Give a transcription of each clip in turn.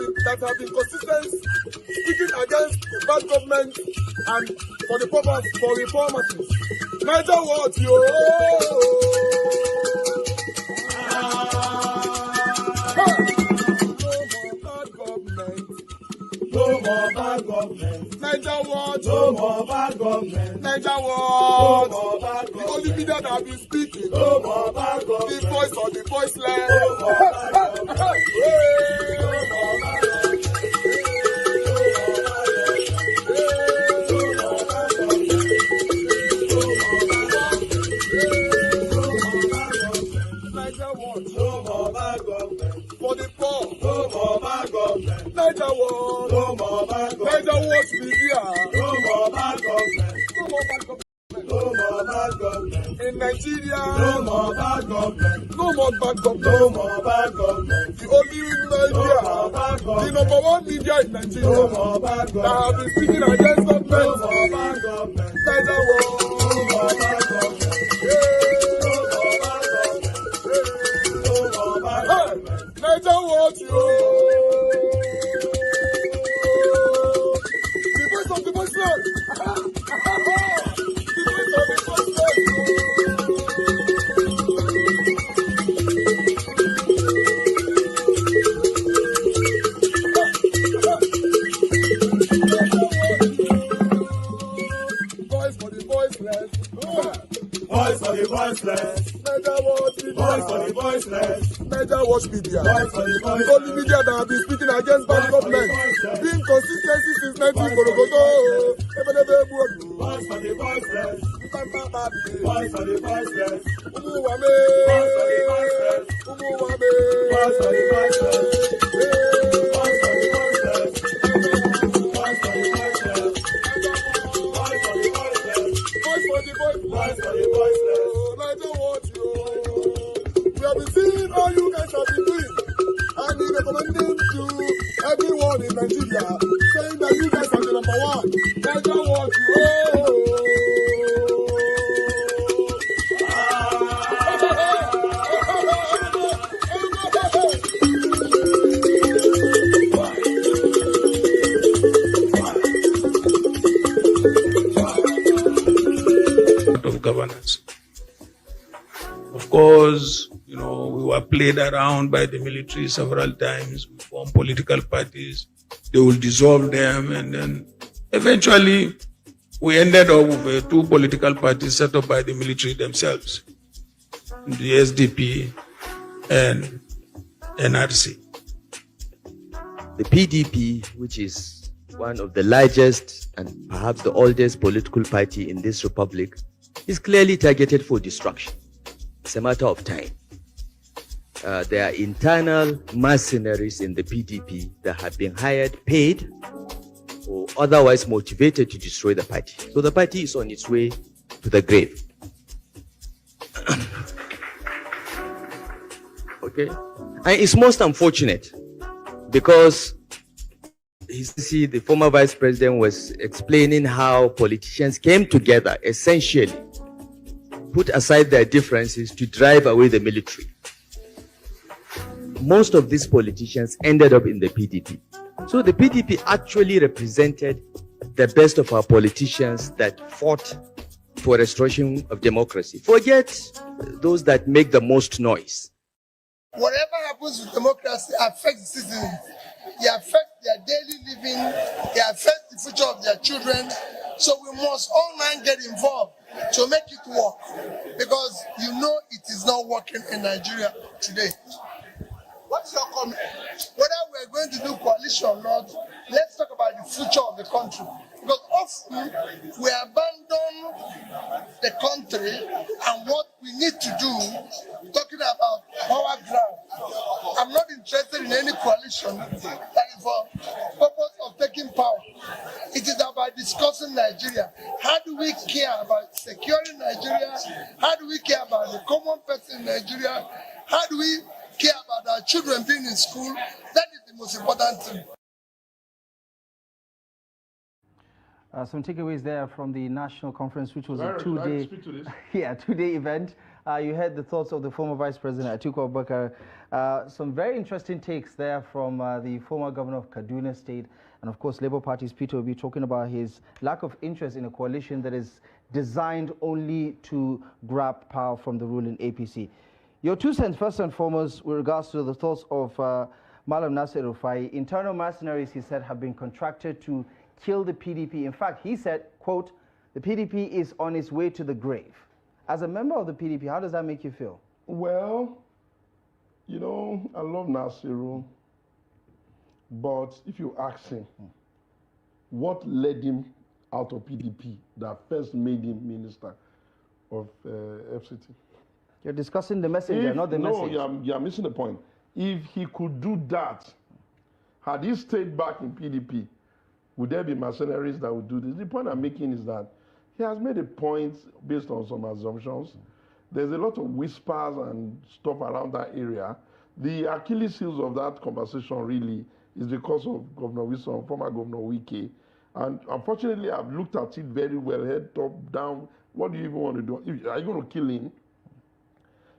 have been consistent speaking against the bad government and for the purpose for reformers. Niger what yo? No more bad government. Niger what? No more bad government. Niger what? No more bad government. The only media that have been speaking. No more bad government. The voice of the voiceless. No more bad government. No more bad government. No more bad government. For the poor. No more bad government. Niger what? No more bad government. Niger what media? No more bad government. No more bad government. No more bad government. In Nigeria. No more bad government. No more bad government. No more bad government. The only media. No more bad government. The number one media in Nigeria. No more bad government. That have been speaking against government. No more bad government. Niger what? No more bad government. Niger what you? The voice of the voiceless. The voice of the voiceless. Voice for the voiceless. Voice for the voiceless. Niger what? Voice for the voiceless. Niger watch media. The only media that have been speaking against bad government. Being consistency since 1944. Voice for the voiceless. Voice for the voiceless. Umuwame. Voice for the voiceless. Umuwame. Voice for the voiceless. Voice for the voiceless. Voice for the voiceless. Voice for the voiceless. Voice for the voiceless. Voice for the voiceless. Niger watch you. We have been seeing all you guys have been doing, and we recommending to everyone in Nigeria, saying that you guys are the number one. Niger what you. Of governance. Of course, you know, we were played around by the military several times. We formed political parties. They will dissolve them, and then eventually we ended up with two political parties set up by the military themselves, the SDP and NRC. The PDP, which is one of the largest and perhaps the oldest political party in this republic, is clearly targeted for destruction. It's a matter of time. There are internal mercenaries in the PDP that have been hired, paid, or otherwise motivated to destroy the party. So the party is on its way to the grave. Okay? And it's most unfortunate because the former vice president was explaining how politicians came together, essentially put aside their differences to drive away the military. Most of these politicians ended up in the PDP. So the PDP actually represented the best of our politicians that fought for restoration of democracy. Forget those that make the most noise. Whatever happens with democracy affects citizens. It affects their daily living. It affects the future of their children. So we must all man get involved to make it work, because you know it is not working in Nigeria today. What's your comment? Whether we're going to do coalition or not, let's talk about the future of the country. Because often we abandon the country and what we need to do, talking about power grab. I'm not interested in any coalition that is for purpose of taking power. It is about discussing Nigeria. How do we care about securing Nigeria? How do we care about the common person in Nigeria? How do we care about our children being in school? That is the most important thing. Some takeaways there from the national conference, which was a Should I two-day, speak to this? yeah, two-day event. You heard the thoughts of the former Vice President Atiku Abubakar. Some very interesting takes there from the former governor of Kaduna State, and of course Labour Party's Peter Obi, talking about his lack of interest in a coalition that is designed only to grab power from the ruling APC. Your 2 cents, first and foremost, with regards to the thoughts of Malam Nasir Rufai. Internal mercenaries, he said, have been contracted to kill the PDP. In fact, he said, quote, the PDP is on its way to the grave. As a member of the PDP, how does that make you feel? Well, you know, I love Nasiru, but if you ask him, what led him out of PDP that first made him minister of FCT? You're discussing the messenger, not the message. No, you're missing the point. If he could do that, had he stayed back in PDP, would there be mercenaries that would do this? The point I'm making is that he has made a point based on some assumptions. There's a lot of whispers and stuff around that area. The Achilles heels of that conversation really is because of Governor Wilson, former Governor Wike. And unfortunately, I've looked at it very well, head, top, down. What do you even want to do? Are you going to kill him?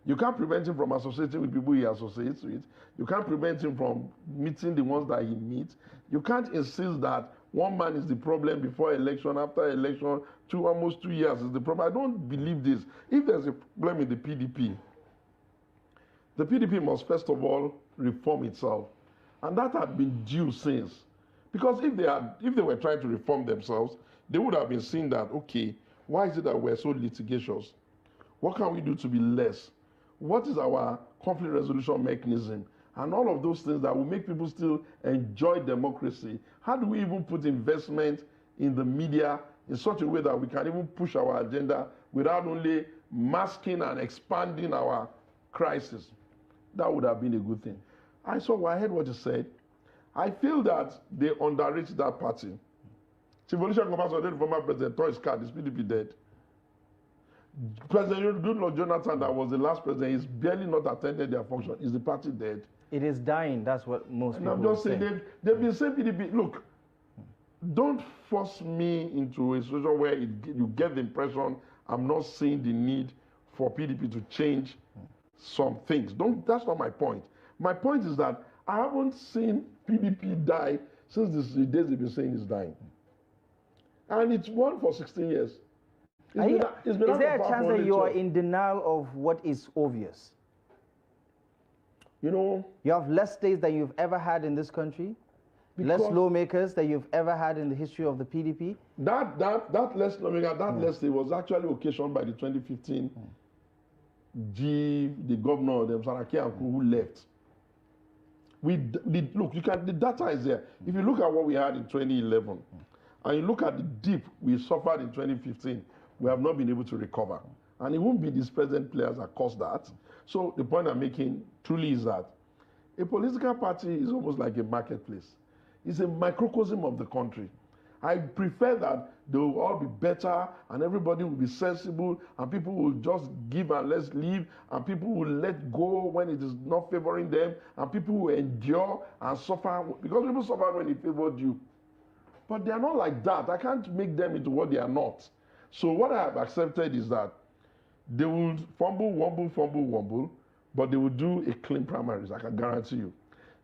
You can't prevent him from associating with people he associates with. You can't prevent him from meeting the ones that he meets. You can't insist that one man is the problem before election, after election, almost 2 years is the problem. I don't believe this. If there's a problem in the PDP must first of all reform itself. And that had been due since. Because if they were trying to reform themselves, they would have been seeing that, okay, why is it that we're so litigious? What can we do to be less? What is our conflict resolution mechanism? And all of those things that will make people still enjoy democracy. How do we even put investment in the media in such a way that we can even push our agenda without only masking and expanding our crisis? That would have been a good thing. I heard what you said. I feel that they underrate that party. Chief Olusegun Obasanjo, the former president, tore his card, his PDP dead. President Goodluck Jonathan, that was the last president, is barely not attended their function. Is the party dead? It is dying. That's what most people I'm just saying, say. they've been saying PDP. Look, don't force me into a situation where you get the impression I'm not seeing the need for PDP to change some things. That's not my point. My point is that I haven't seen PDP die since the days they've been saying it's dying. And it's won for 16 years. Is there a chance that you are in denial of what is obvious? You know, you have less states than you've ever had in this country, less lawmakers than you've ever had in the history of the PDP. That less lawmaker, less state was actually occasioned by the 2015 the governor, the Saraki who left. Look, the data is there. If you look at what we had in 2011, and you look at the dip we suffered in 2015, we have not been able to recover. And it won't be these present players that caused that. So the point I'm making truly is that a political party is almost like a marketplace. It's a microcosm of the country. I prefer that they will all be better and everybody will be sensible and people will just give and let's leave and people will let go when it is not favoring them and people will endure and suffer because people suffer when it favored you. But they are not like that. I can't make them into what they are not. So what I have accepted is that they will fumble, wumble, but they will do a clean primaries, I can guarantee you.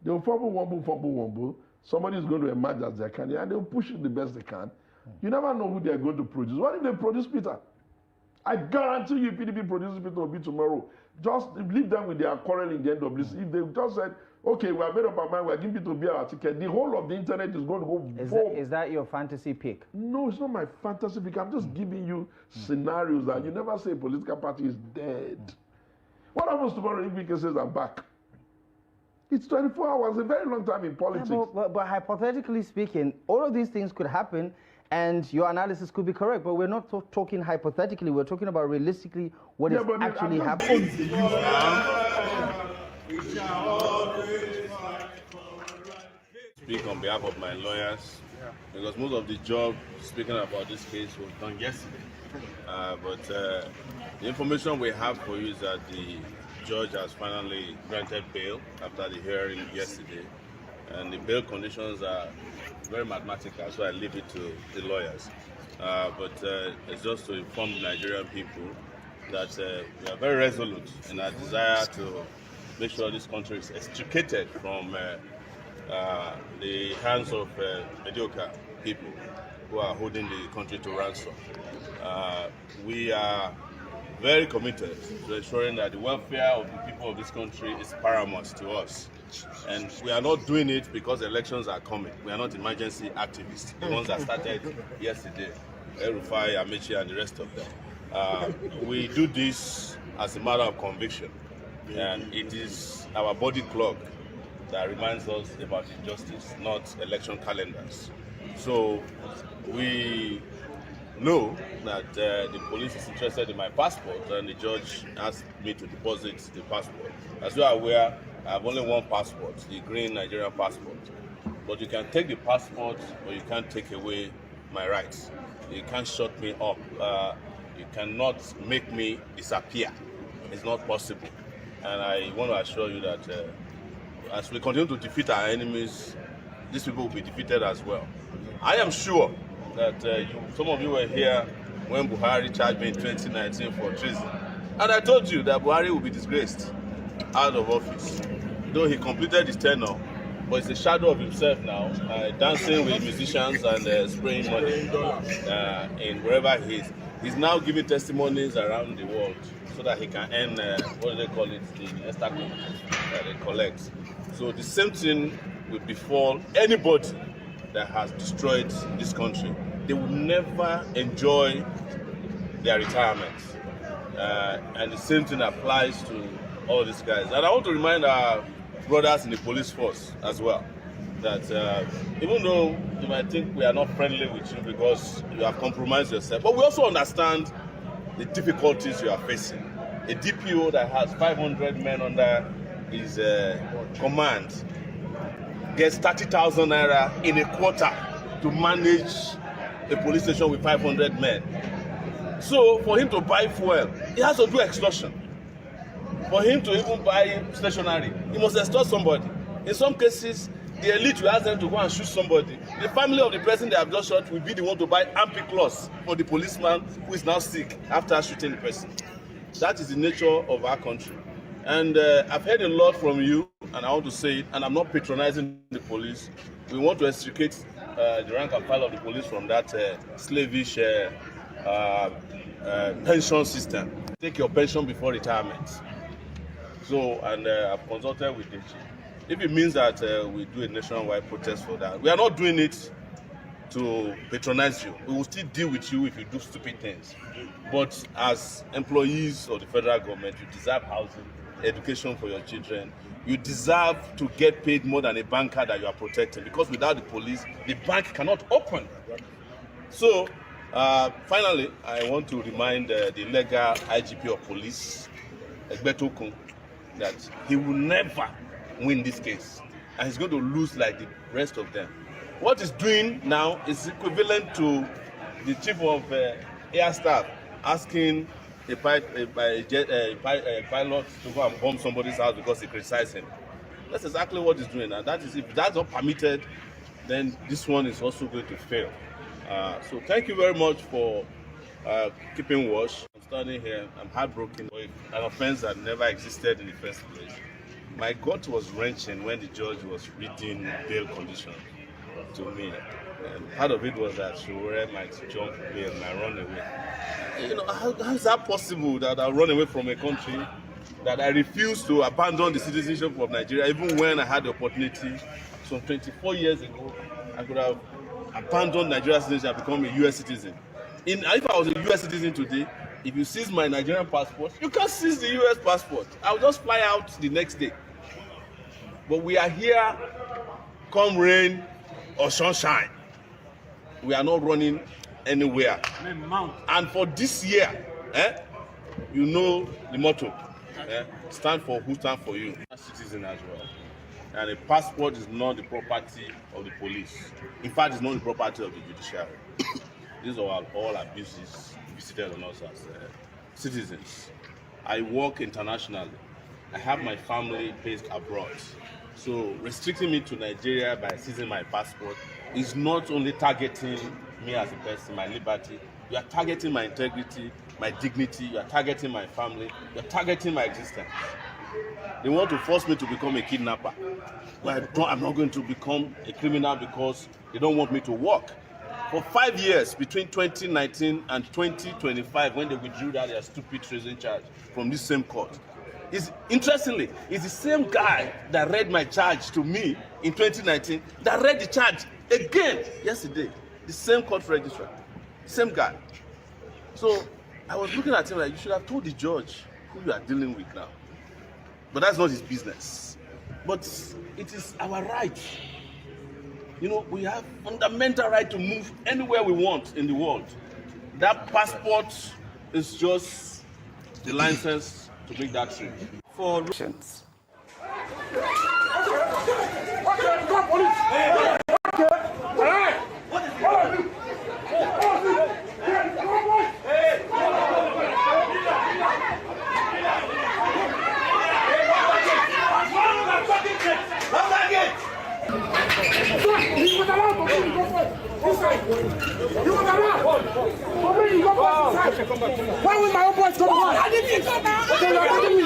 They will fumble, wumble. Somebody is going to emerge as their candidate and they will push it the best they can. You never know who they are going to produce. What if they produce Peter? I guarantee you PDP produces Peter Obi tomorrow. Just leave them with their quarrel in the NWC. If they just said, okay, we have made up our mind, we are giving Peter Obi our ticket, the whole of the internet is going to go Is that your fantasy pick? No, it's not my fantasy pick. I'm just giving you scenarios that you never say a political party is dead. What happens tomorrow if Wike says I'm back? It's 24 hours, a very long time in politics. Yeah, but hypothetically speaking, all of these things could happen and your analysis could be correct, but we're not talking hypothetically, we're talking about realistically what is actually happening. Speak on behalf of my lawyers, because most of the job speaking about this case was done yesterday. But the information we have for you is that the judge has finally granted bail after the hearing yesterday, and the bail conditions are very mathematical, so I leave it to the lawyers. But it's just to inform the Nigerian people that we are very resolute in our desire to make sure this country is extricated from the hands of mediocre people who are holding the country to ransom. We are very committed to ensuring that the welfare of the people of this country is paramount to us. And we are not doing it because elections are coming. We are not emergency activists, the ones that started yesterday, El-Rufai, Amechi, and the rest of them. We do this as a matter of conviction, and it is our body clock that reminds us about injustice, not election calendars. So we know that the police is interested in my passport, and the judge asked me to deposit the passport. As you are aware, I have only one passport, the green Nigerian passport. But you can take the passport, but you can't take away my rights. You can't shut me up. You cannot make me disappear. It's not possible. And I want to assure you that as we continue to defeat our enemies, these people will be defeated as well. I am sure that some of you were here when Buhari charged me in 2019 for treason. And I told you that Buhari will be disgraced out of office. Though he completed his tenure, but it's a shadow of himself now, dancing with musicians and spraying money in wherever he is. He's now giving testimonies around the world so that he can earn, what do they call it, the estacon that they collect. So the same thing will befall anybody that has destroyed this country. They will never enjoy their retirement. And the same thing applies to all these guys. And I want to remind our brothers in the police force as well that even though you might think we are not friendly with you because you have compromised yourself, but we also understand the difficulties you are facing. A DPO that has 500 men under his command gets 30,000 naira in a quarter to manage a police station with 500 men. So for him to buy fuel, he has to do extortion. For him to even buy stationery, he must extort somebody. In some cases, the elite will ask them to go and shoot somebody. The family of the person they have just shot will be the one to buy ampiclos for the policeman who is now sick after shooting the person. That is the nature of our country. And I've heard a lot from you, and I want to say it, and I'm not patronizing the police. We want to extricate the rank and file of the police from that slavish pension system. Take your pension before retirement. So, and I've consulted with the chief. If it means that we do a nationwide protest for that, we are not doing it to patronize you. We will still deal with you if you do stupid things. But as employees of the federal government, you deserve housing, education for your children. You deserve to get paid more than a banker that you are protecting, because without the police, the bank cannot open. So, finally, I want to remind the legal IGP of police, Egbetokun, that he will never win this case, and he's going to lose like the rest of them. What he's doing now is equivalent to the chief of air staff asking a pilot to go and bomb somebody's house because he criticized him. That's exactly what he's doing, and that is, if that's not permitted, then this one is also going to fail. So thank you very much for keeping watch. I'm standing here, I'm heartbroken for an offense that never existed in the first place. My gut was wrenching when the judge was reading bail conditions to me. And part of it was that Showore might jump bail and I run away. You know, how is that possible that I run away from a country that I refuse to abandon the citizenship of Nigeria, even when I had the opportunity some 24 years ago? I could have abandoned Nigerian citizenship and become a US citizen. If I was a US citizen today, if you seize my Nigerian passport, you can't seize the US passport. I'll just fly out the next day. But we are here, come rain or sunshine. We are not running anywhere. And for this year, you know the motto, stand for who stand for you. A citizen as well. And a passport is not the property of the police. In fact, it's not the property of the judiciary. These are all abuses visited on us as citizens. I work internationally. I have my family based abroad. So restricting me to Nigeria by seizing my passport is not only targeting me as a person, my liberty, you are targeting my integrity, my dignity, you are targeting my family, you are targeting my existence. They want to force me to become a kidnapper. But I'm not going to become a criminal because they don't want me to work. For 5 years, between 2019 and 2025, when they withdrew their stupid treason charge from this same court, interestingly, it's the same guy that read my charge to me in 2019 that read the charge again yesterday. The same court registrar, same guy. So I was looking at him like, you should have told the judge who you are dealing with now. But that's not his business. But it is our right. You know, we have fundamental right to move anywhere we want in the world. That passport is just the license to make that trip. For Patience. Why will my own boys come on? How did you come out? Okay, you are taking me.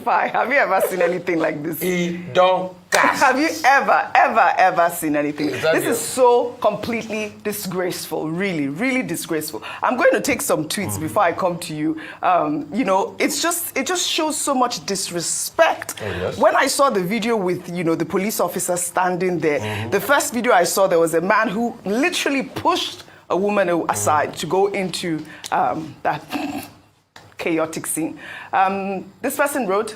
Have you ever seen anything like this? He don't cast. Have you ever seen anything? This is so completely disgraceful, really, really disgraceful. I'm going to take some tweets before I come to you. You know, it just shows so much disrespect. Oh, yes. When I saw the video with, you know, the police officer standing there, the first video I saw, there was a man who literally pushed a woman aside to go into that chaotic scene. This person wrote,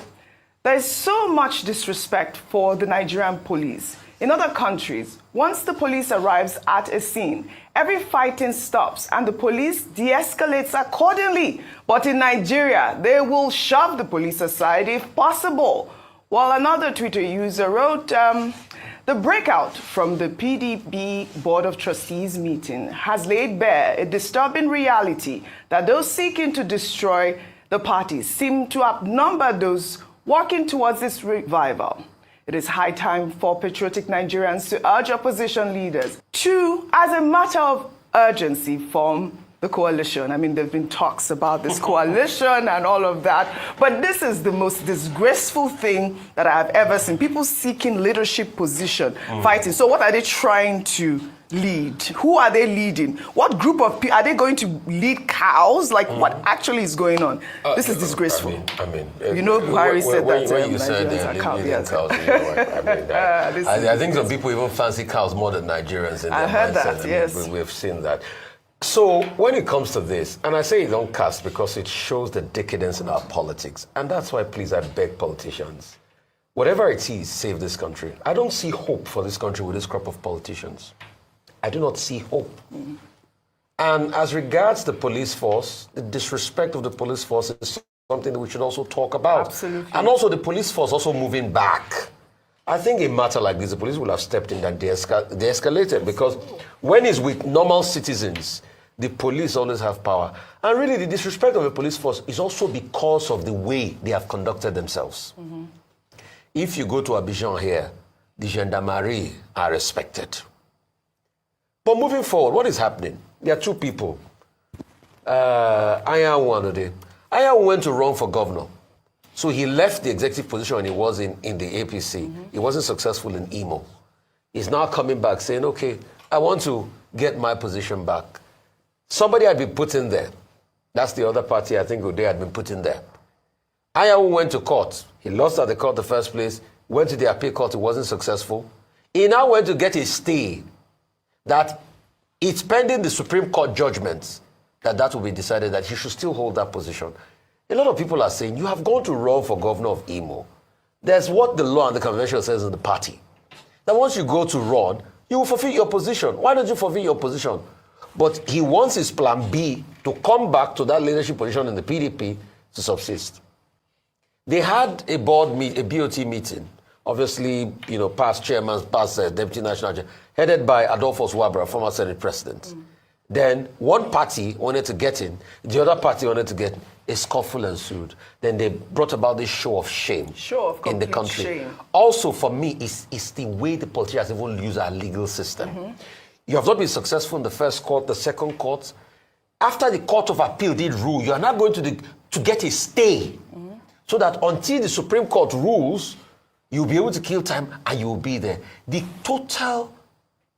"There's so much disrespect for the Nigerian police. In other countries, once the police arrives at a scene, every fighting stops and the police de-escalates accordingly. But in Nigeria, they will shove the police aside if possible." While another Twitter user wrote, "The breakout from the PDP Board of Trustees meeting has laid bare a disturbing reality that those seeking to destroy the party seem to outnumber those working towards this revival. It is high time for patriotic Nigerians to urge opposition leaders to, as a matter of urgency, form the coalition." I mean, there have been talks about this coalition and all of that, but this is the most disgraceful thing that I have ever seen. People seeking leadership position, fighting. So what are they trying to lead? Who are they leading? What group of people? Are they going to lead cows? Like, what actually is going on? This is disgraceful. I mean, you know, Buhari said that when you said Nigerians are cows. leading cows, you know, I mean, I think some people even fancy cows more than Nigerians in their I heard mindset. that, yes. We've seen that. So when it comes to this, and I say it don't cast because it shows the decadence in our politics, and that's why, please, I beg politicians, whatever it is, save this country. I don't see hope for this country with this crop of politicians. I do not see hope. And as regards the police force, the disrespect of the police force is something that we should also talk about. Absolutely. And also the police force also moving back. I think a matter like this, the police will have stepped in and de-escalated, because when it's with normal citizens, the police always have power. And really, the disrespect of the police force is also because of the way they have conducted themselves. If you go to Abidjan here, the gendarmerie are respected. But moving forward, what is happening? There are two people. Ayahu went to run for governor. So he left the executive position when he was in the APC. He wasn't successful in Imo. He's now coming back saying, okay, I want to get my position back. Somebody had been put in there. That's the other party I think Ode had been put in there. Ayahu went to court. He lost at the court the first place. Went to the appeal court. It wasn't successful. He now went to get a stay that it's pending the Supreme Court judgment that will be decided that he should still hold that position. A lot of people are saying, you have gone to run for governor of Imo. There's what the law and the convention says in the party. That once you go to run, you will fulfill your position. Why don't you fulfill your position? But he wants his plan B to come back to that leadership position in the PDP to subsist. They had a BOT meeting, obviously, past chairman, past deputy national chair, headed by Adolphus Wabra, former Senate president. Then one party wanted to get in, the other party wanted to get in. A scuffle ensued. Then they brought about this show of shame in the country. Shame. Also, for me, it's the way the politicians even use our legal system. You have not been successful in the first court, the second court. After the Court of Appeal did rule, you are now going to get a stay. So that until the Supreme Court rules, you'll be able to kill time and you will be there. The total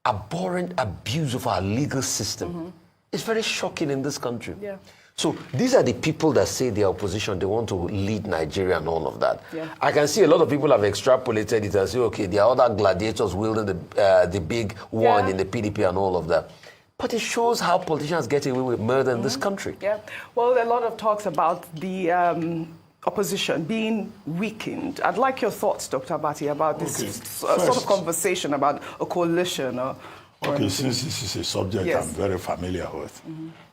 abhorrent abuse of our legal system is very shocking in this country. Yeah. So these are the people that say they are opposition, they want to lead Nigeria and all of that. Yeah. I can see a lot of people have extrapolated it and say, okay, there are other gladiators wielding the big one in the PDP and all of that. But it shows how politicians get away with murder in this country. Yeah. Well, a lot of talks about the opposition being weakened. I'd like your thoughts, Dr. Abati, about this sort of conversation about a coalition. Okay, since this is a subject I'm very familiar with,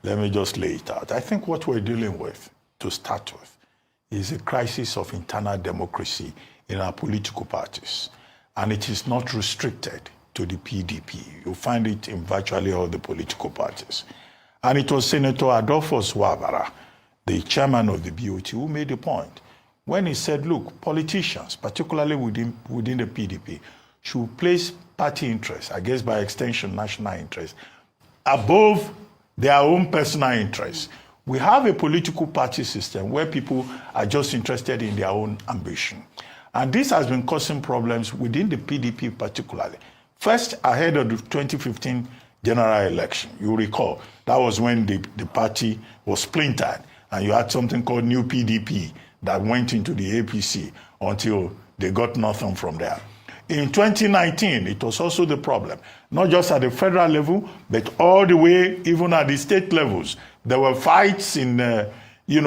let me just lay it out. I think what we're dealing with, to start with, is a crisis of internal democracy in our political parties. And it is not restricted to the PDP. You'll find it in virtually all the political parties. And it was Senator Adolphus Wabara, the chairman of the BOT, who made the point when he said, look, politicians, particularly within the PDP, should place party interests, I guess by extension national interests, above their own personal interests. We have a political party system where people are just interested in their own ambition. And this has been causing problems within the PDP particularly. First, ahead of the 2015 general election, you recall, that was when the party was splintered, and you had something called New PDP that went into the APC until they got nothing from there. In 2019, it was also the problem, not just at the federal level, but all the way, even at the state levels. There were fights in,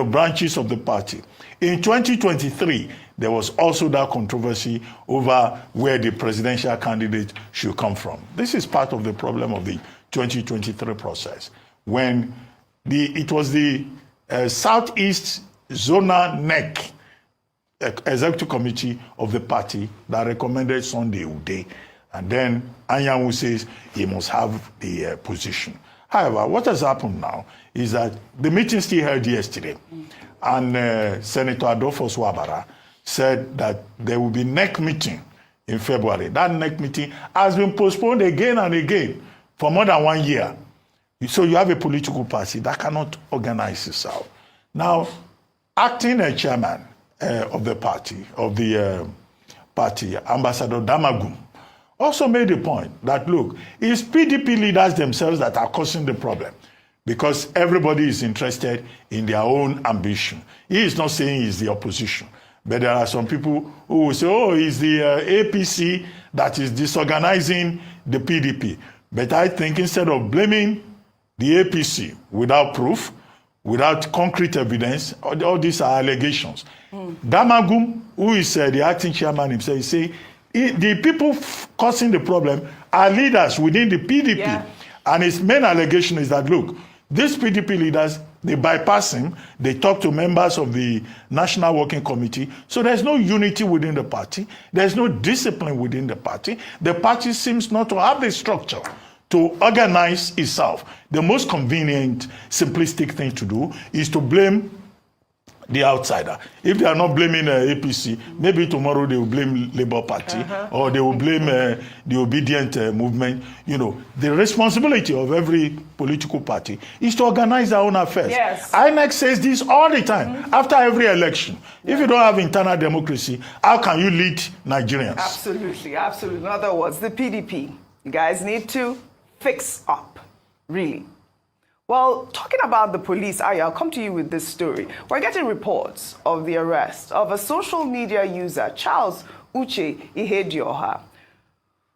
branches of the party. In 2023, there was also that controversy over where the presidential candidate should come from. This is part of the problem of the 2023 process, when it was the Southeast Zonal NEC, executive committee of the party, that recommended Sunday Ude. And then Anyanwu says he must have the position. However, what has happened now is that the meeting still held yesterday. And Senator Adolphus Wabara said that there will be NEC meeting in February. That NEC meeting has been postponed again and again for more than 1 year. So you have a political party that cannot organize itself. Now, acting chairman of the party, Ambassador Damagum, also made the point that, look, it's PDP leaders themselves that are causing the problem, because everybody is interested in their own ambition. He is not saying he's the opposition, but there are some people who will say, oh, it's the APC that is disorganizing the PDP. But I think instead of blaming the APC without proof, without concrete evidence, all these are allegations. Damagum, who is the acting chairman himself, is saying the people causing the problem are leaders within the PDP. Yeah. And his main allegation is that, look, these PDP leaders, they bypass him, they talk to members of the National Working Committee, so there's no unity within the party, there's no discipline within the party. The party seems not to have the structure to organize itself. The most convenient, simplistic thing to do is to blame the outsider. If they are not blaming APC, maybe tomorrow they will blame Labour Party, or they will blame the obedient movement. You know, the responsibility of every political party is to organize their own affairs. Yes. INEC says this all the time, after every election. If you don't have internal democracy, how can you lead Nigerians? Absolutely, absolutely. In other words, the PDP, you guys need to fix up, really. Well, talking about the police, I'll come to you with this story. We're getting reports of the arrest of a social media user, Charles Uche Ihedioha,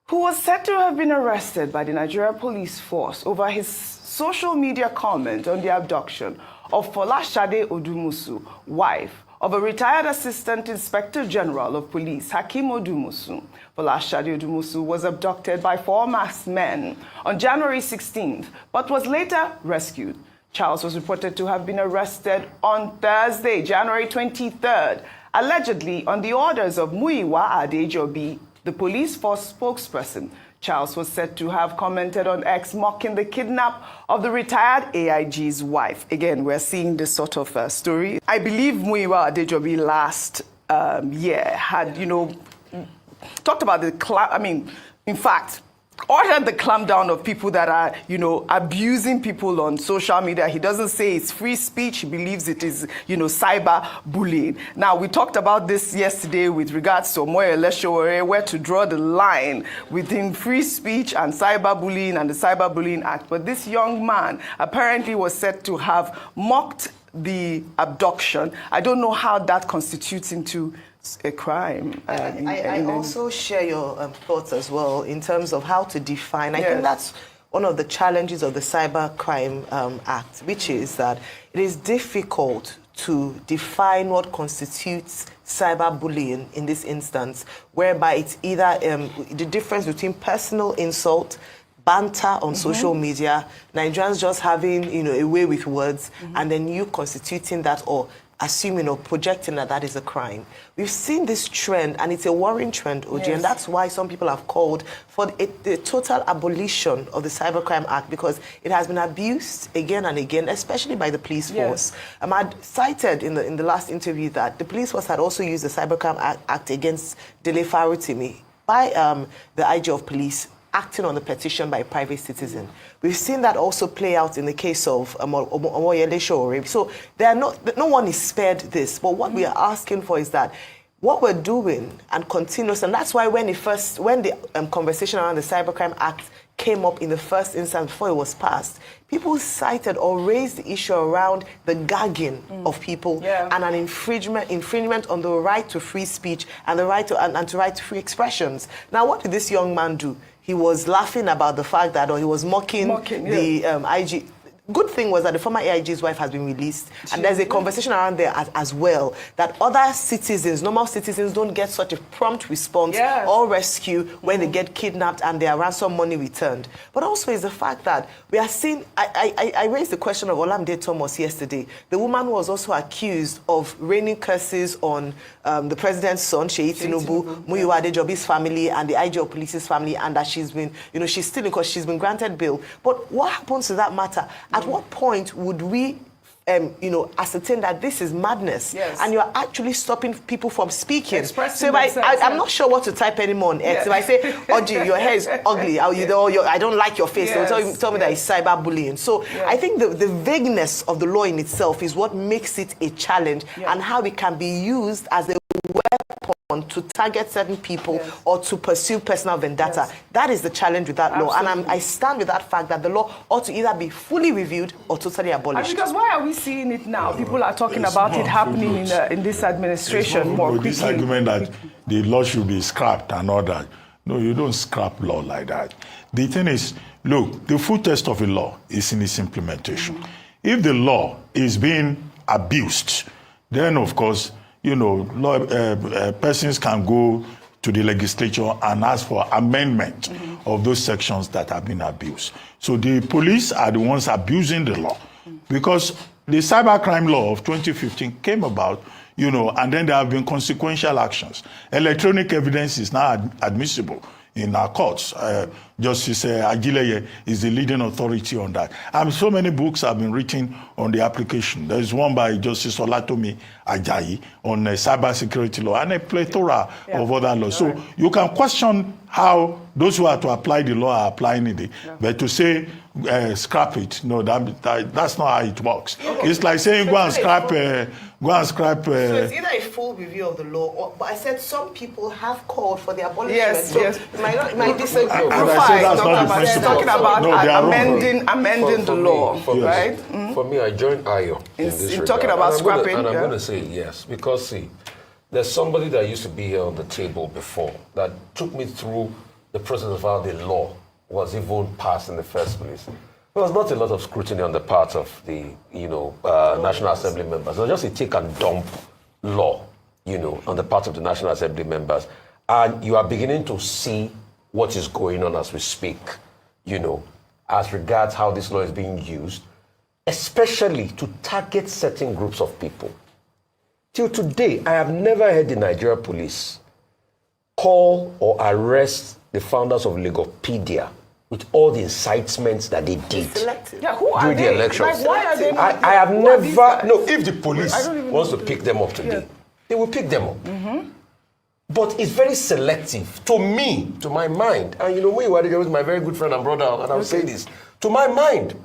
who was said to have been arrested by the Nigeria Police Force over his social media comment on the abduction of Folashade Odumusu, wife of a retired Assistant Inspector General of Police, Hakim Odumusu. Folashade Odumusu was abducted by 4 masked men on January 16th, but was later rescued. Charles was reported to have been arrested on Thursday, January 23rd, Allegedly, on the orders of Muyiwa Adejobi, the police force spokesperson, Charles was said to have commented on X mocking the kidnap of the retired AIG's wife. Again, we're seeing this sort of story. I believe Muyiwa Adejobi last year had, talked about in fact, ordered the clampdown of people that are, abusing people on social media. He doesn't say it's free speech. He believes it is, cyber bullying. Now, we talked about this yesterday with regards to Omoyele Sowore, where to draw the line within free speech and cyber bullying and the Cyber Bullying Act. But this young man apparently was said to have mocked the abduction. I don't know how that constitutes into a crime. I also share your thoughts as well in terms of how to define. I think that's one of the challenges of the Cyber Crime Act, which is that it is difficult to define what constitutes cyberbullying in this instance, whereby it's either the difference between personal insult, banter on social media, Nigerians just having a way with words, and then you constituting that or assuming or projecting that is a crime. We've seen this trend, and it's a worrying trend, OJ, and that's why some people have called for the total abolition of the Cybercrime Act, because it has been abused again and again, especially by the police force. I'd cited in the last interview that the police force had also used the Cybercrime Act against Dele Farutimi by the IG of police acting on the petition by a private citizen. We've seen that also play out in the case of Omoyele Sowore. So no one is spared this. But what we are asking for is that what we're doing and continuous, and that's why when the conversation around the Cybercrime Act came up in the first instance before it was passed, people cited or raised the issue around the gagging of people and an infringement on the right to free speech and the right to free expressions. Now, what did this young man do? He was laughing about the fact that, or he was mocking the IG. Good thing was that the former AIG's wife has been released, and there's a conversation around there as well that other citizens, normal citizens, don't get such a prompt response or rescue when they get kidnapped and their ransom money returned. But also is the fact that we are seeing, I raised the question of Olamide Thomas yesterday. The woman was also accused of raining curses on the president's son, Seyi Tinubu, Muyiwa Adejobi's family, and the IG of Police's family, and that she's been, she's still in court, she's been granted bail. But what happens to that matter? At what point would we, ascertain that this is madness and you're actually stopping people from speaking? So if I'm not sure what to type anymore on X. If I say, Oji, your hair is ugly, I don't like your face, they'll tell me that it's cyberbullying. So I think the vagueness of the law in itself is what makes it a challenge and how it can be used as a weapon to target certain people or to pursue personal vendetta. That is the challenge with that law. And I stand with that fact that the law ought to either be fully reviewed or totally abolished. Because why are we seeing it now? People are talking about it happening in this administration more quickly. This argument that the law should be scrapped and all that. No, you don't scrap law like that. The thing is, look, the full test of a law is in its implementation. If the law is being abused, then of course, persons can go to the legislature and ask for amendment of those sections that have been abused. So the police are the ones abusing the law because the cybercrime law of 2015 came about, and then there have been consequential actions. Electronic evidence is now admissible in our courts. Justice Agileye is the leading authority on that. And so many books have been written on the application. There is one by Justice Olatomi Ajayi on cybersecurity law and a plethora of other laws. So you can question how those who are to apply the law are applying it. But to say scrap it, no, that's not how it works. Okay. It's like saying go and scrap. So it's either a full review of the law, but I said some people have called for the abolishment. It might disagree. That's not the principle. Talking about amending the law, right? For me, I join Ayo in this regard. Talking about scrapping. I'm going to say yes, because see, there's somebody that used to be here on the table before that took me through the process of how the law was even passed in the first place. There was not a lot of scrutiny on the part of the, National Assembly members. It was just a take and dump law, on the part of the National Assembly members. And you are beginning to see what is going on as we speak, as regards how this law is being used, especially to target certain groups of people. till today, I have never heard the Nigeria police call or arrest the founders of Legopedia with all the incitements that they did Yeah, who are during the they? elections. Like, why are they not I have Who are these never, guys? no, if the police I don't even wants know. to pick them up today, they will pick them up. But it's very selective to me, to my mind. And you know, Muyiwa was my very good friend and brother, and I'll say this. To my mind,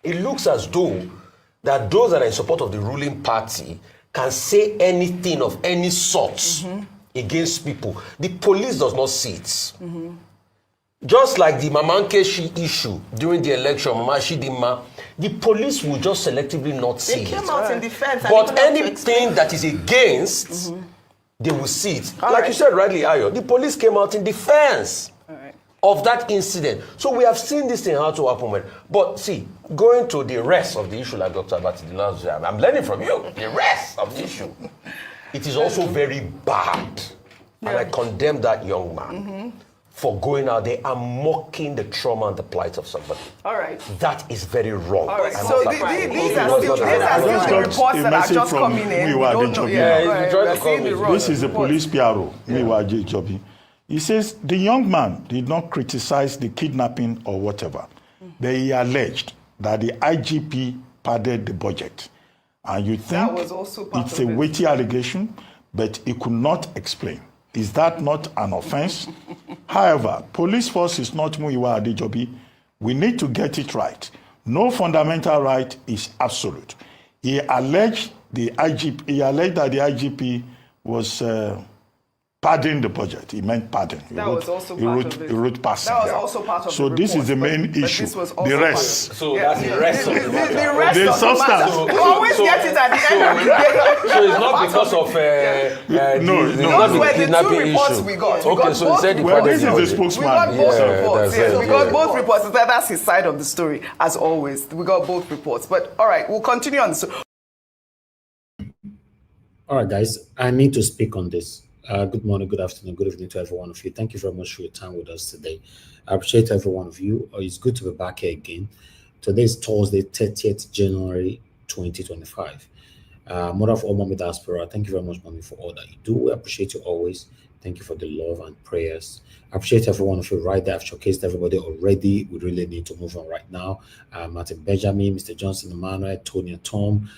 it looks as though that those that are in support of the ruling party can say anything of any sort against people. The police does not see it. Just like the Mamankeshi issue during the election, Mama Shidima, the police will just selectively not see They it. came out in defense. But anything that is against, they will see it. Like you said rightly, Ayo, the police came out in defense of that incident. So we have seen this thing how to happen. But see, going to the rest of the issue, like Dr. Abati, I'm learning from you, the rest of the issue. It is also very bad. And I condemn that young man for going out there and mocking the trauma and the plight of somebody. All right. That is very wrong. All right. So these are still the reports that are just coming in. We don't know. This is the police PRO, Muyiwa Adejobi. He says the young man did not criticize the kidnapping or whatever, but he alleged that the IGP padded the budget. And you think it's a weighty allegation, but he could not explain. Is that not an offense? However, police force is not Muyiwa Adejobi. We need to get it right. No fundamental right is absolute. He alleged that the IGP was padding the budget. He meant padding. He wrote passing. That was also part of so the this report, is the main issue. The rest. So that's the rest of the matter. The rest The of substance. the matter. You always get it at the end of the day. So it's not because of Those were the two reports issue. we got. Okay, so he said he Well, padded this the is budget. the We spokesman. got both reports. that's Yes, it. we got Yeah. both reports. That's his side of the story, as always. We got both reports. But all right, we'll continue on. All right, guys, I need to speak on this. Good morning, good afternoon, good evening to every one of you. Thank you very much for your time with us today. I appreciate every one of you. It's good to be back here again. Today is Thursday, 30th January 2025. Mother of all Mommy Diaspora, thank you very much, Mommy, for all that you do. We appreciate you always. Thank you for the love and prayers. I appreciate every one of you right there. I've showcased everybody already. We really need to move on right now. Martin Benjamin, Mr. Johnson Emmanuel, Tony Tom.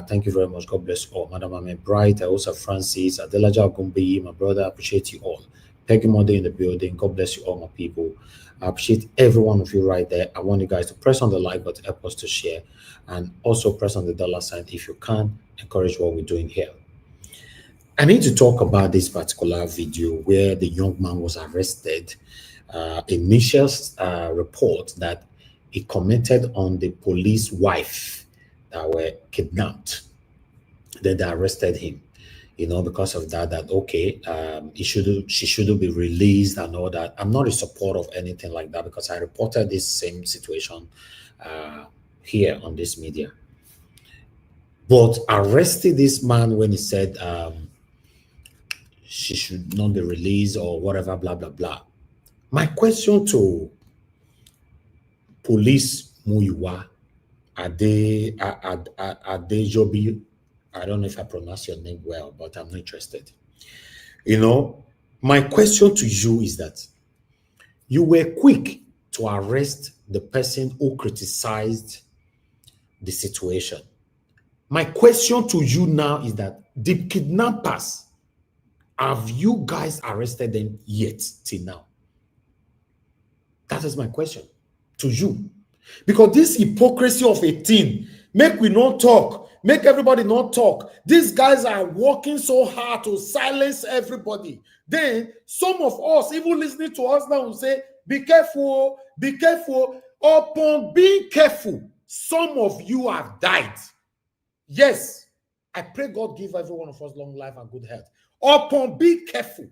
Thank you very much. God bless you all. Madam Ame Bright, I also have Francis, Adelaja Gumbi, my brother. I appreciate you all. Peggy Mother in the building. God bless you all, my people. I appreciate every one of you right there. I want you guys to press on the like button, help us to share, and also press on the dollar sign if you can. Encourage what we're doing here. I need to talk about this particular video where the young man was arrested. Initial report that he commented on the police wife that were kidnapped. Then they arrested him, because of that okay, she shouldn't be released and all that. I'm not in support of anything like that because I reported this same situation here on this media. But arrested this man when he said she should not be released or whatever, blah, blah, blah. My question to police Muyiwa Adejobi, I don't know if I pronounce your name well, but I'm not interested. My question to you is that you were quick to arrest the person who criticized the situation. My question to you now is that the kidnappers, have you guys arrested them yet till now? That is my question to you. Because this hypocrisy of a team, make we not talk, make everybody not talk. These guys are working so hard to silence everybody. Then some of us, even listening to us now, will say, be careful, be careful. Upon being careful, some of you have died. Yes, I pray God give every one of us long life and good health. Upon be careful.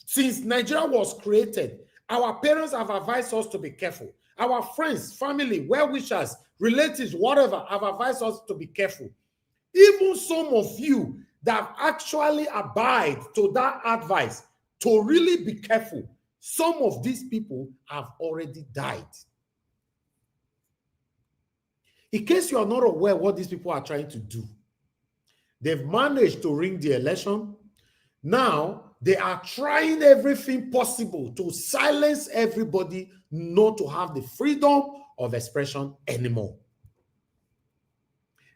Since Nigeria was created, our parents have advised us to be careful. Our friends, family, well-wishers, relatives, whatever, have advised us to be careful. Even some of you that actually abide to that advice to really be careful, some of these people have already died. In case you are not aware what these people are trying to do, They've managed to ring the election. Now, they are trying everything possible to silence everybody not to have the freedom of expression anymore.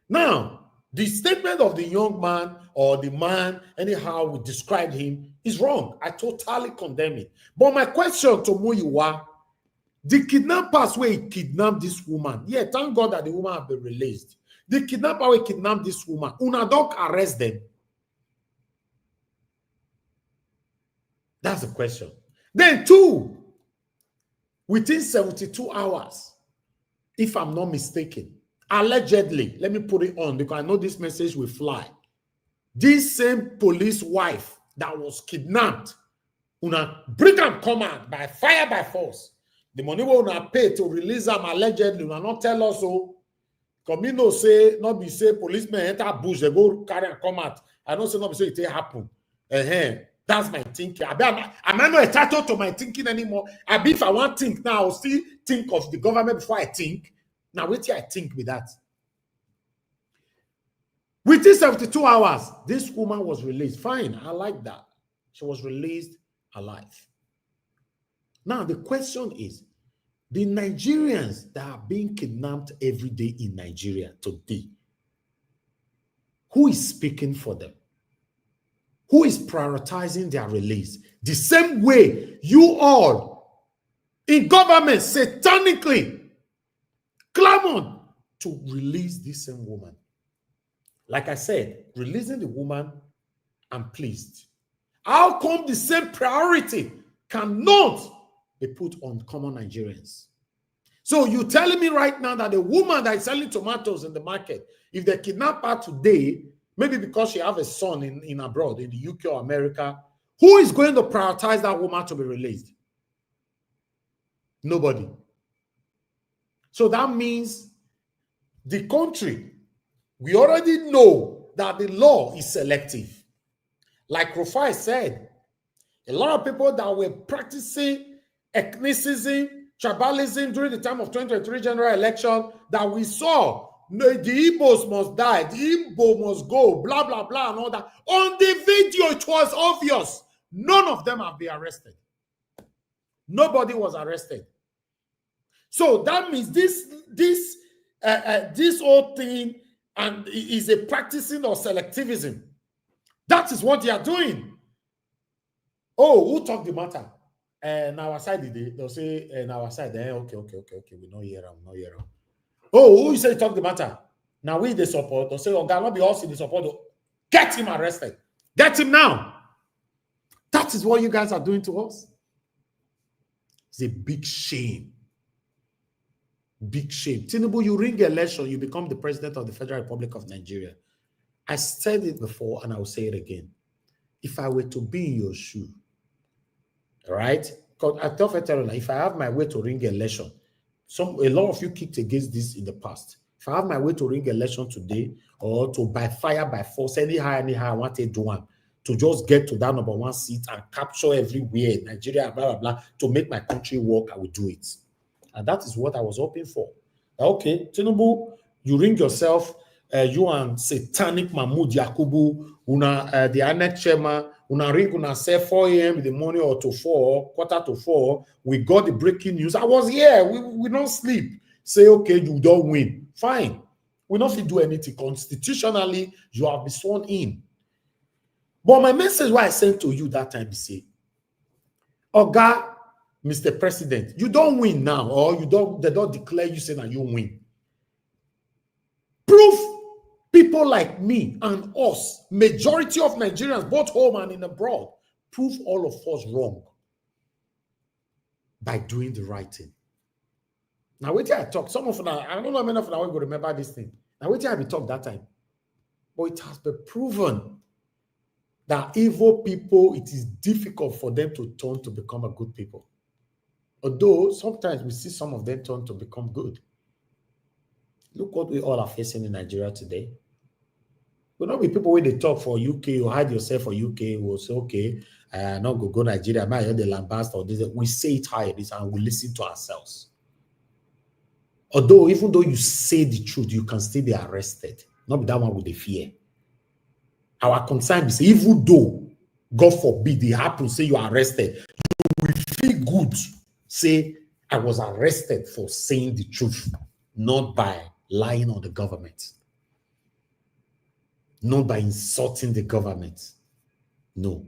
Now, the statement of the young man or the man, anyhow we describe him, is wrong. I totally condemn it. But my question to Muyiwa, the kidnappers will kidnap this woman. Yeah, thank God that the woman has been released. The kidnapper will kidnap this woman. Una don't arrest them. That's the question. Then two, within 72 hours, if I'm not mistaken, allegedly, let me put it on because I know this message will fly. This same police wife that was kidnapped, una bring them command by fire by force. The money will not pay to release them allegedly. Una not tell us so. Come no say, not be say policemen enter bush, they go carry and come out. I don't say not be say it happen. That's my thinking. I'm not entitled to my thinking anymore. If I want to think now, I'll still think of the government before I think. Now, wait till I think with that. Within 72 hours, this woman was released. Fine, I like that. She was released alive. Now, the question is, the Nigerians that are being kidnapped every day in Nigeria today, who is speaking for them? Who is prioritizing their release? The same way you all in government satanically clamor to release this same woman. Like I said, releasing the woman, I'm pleased. How come the same priority cannot be put on common Nigerians? So you're telling me right now that the woman that is selling tomatoes in the market, if they kidnap her today, maybe because she has a son in abroad, in the UK or America, who is going to prioritize that woman to be released? Nobody. So that means the country, we already know that the law is selective. Like Rufai said, a lot of people that were practicing ethnicism, tribalism during the time of 2023 general election that we saw, the Igbos must die, the Igbo must go, blah, blah, blah, and all that. On the video, it was obvious. None of them have been arrested. Nobody was arrested. So that means this whole thing and is a practicing of selectivism. That is what they are doing. Oh, who talked the matter? And our side, they'll say, and our side, okay, we know here, Oh, who said talk the matter? Now we the support. They'll say, oh, God, not be us in the support. Get him arrested. Get him now. That is what you guys are doing to us. It's a big shame. Big shame. Tinubu, you ring election, you become the president of the Federal Republic of Nigeria. I said it before and I will say it again. If I were to be in your shoe, all right? Because I tell veterans, if I have my way to ring election, a lot of you kicked against this in the past. If I have my way to ring election today or to by fire, by force, anyhow, I want to do one, to just get to that number one seat and capture everywhere in Nigeria, blah, blah, blah, to make my country work, I will do it. And that is what I was hoping for. Okay, Tinubu, you ring yourself, you and satanic Mahmoud Yakubu, the INEC chairman, ring una say 4 a.m. in the morning or to 4, quarter to 4. We got the breaking news. I was here. We don't sleep. Say, okay, you don't win. Fine. We don't do anything. Constitutionally, you have been sworn in. But my message what I sent to you that time is say, Oga, Mr. President, you don't win now, or they don't declare you saying that you win. Proof people like me and us, majority of Nigerians, both home and in abroad, prove all of us wrong by doing the right thing. Now, wait till I talk. Some of them, I don't know how many of them will remember this thing. Now, wait till I talk that time. But it has been proven that evil people, it is difficult for them to turn to become a good people. Although sometimes we see some of them turn to become good. Look what we all are facing in Nigeria today. Will not be people when they talk for UK or hide yourself for UK will say, okay, not go Nigeria, I might hear the lambast or this. We say it how it is and we listen to ourselves. Although, even though you say the truth, you can still be arrested. Not be that one with the fear. Our concern is, even though, God forbid, it happens, say you are arrested, you will feel good, say, I was arrested for saying the truth, not by lying on the government, not by insulting the government. No.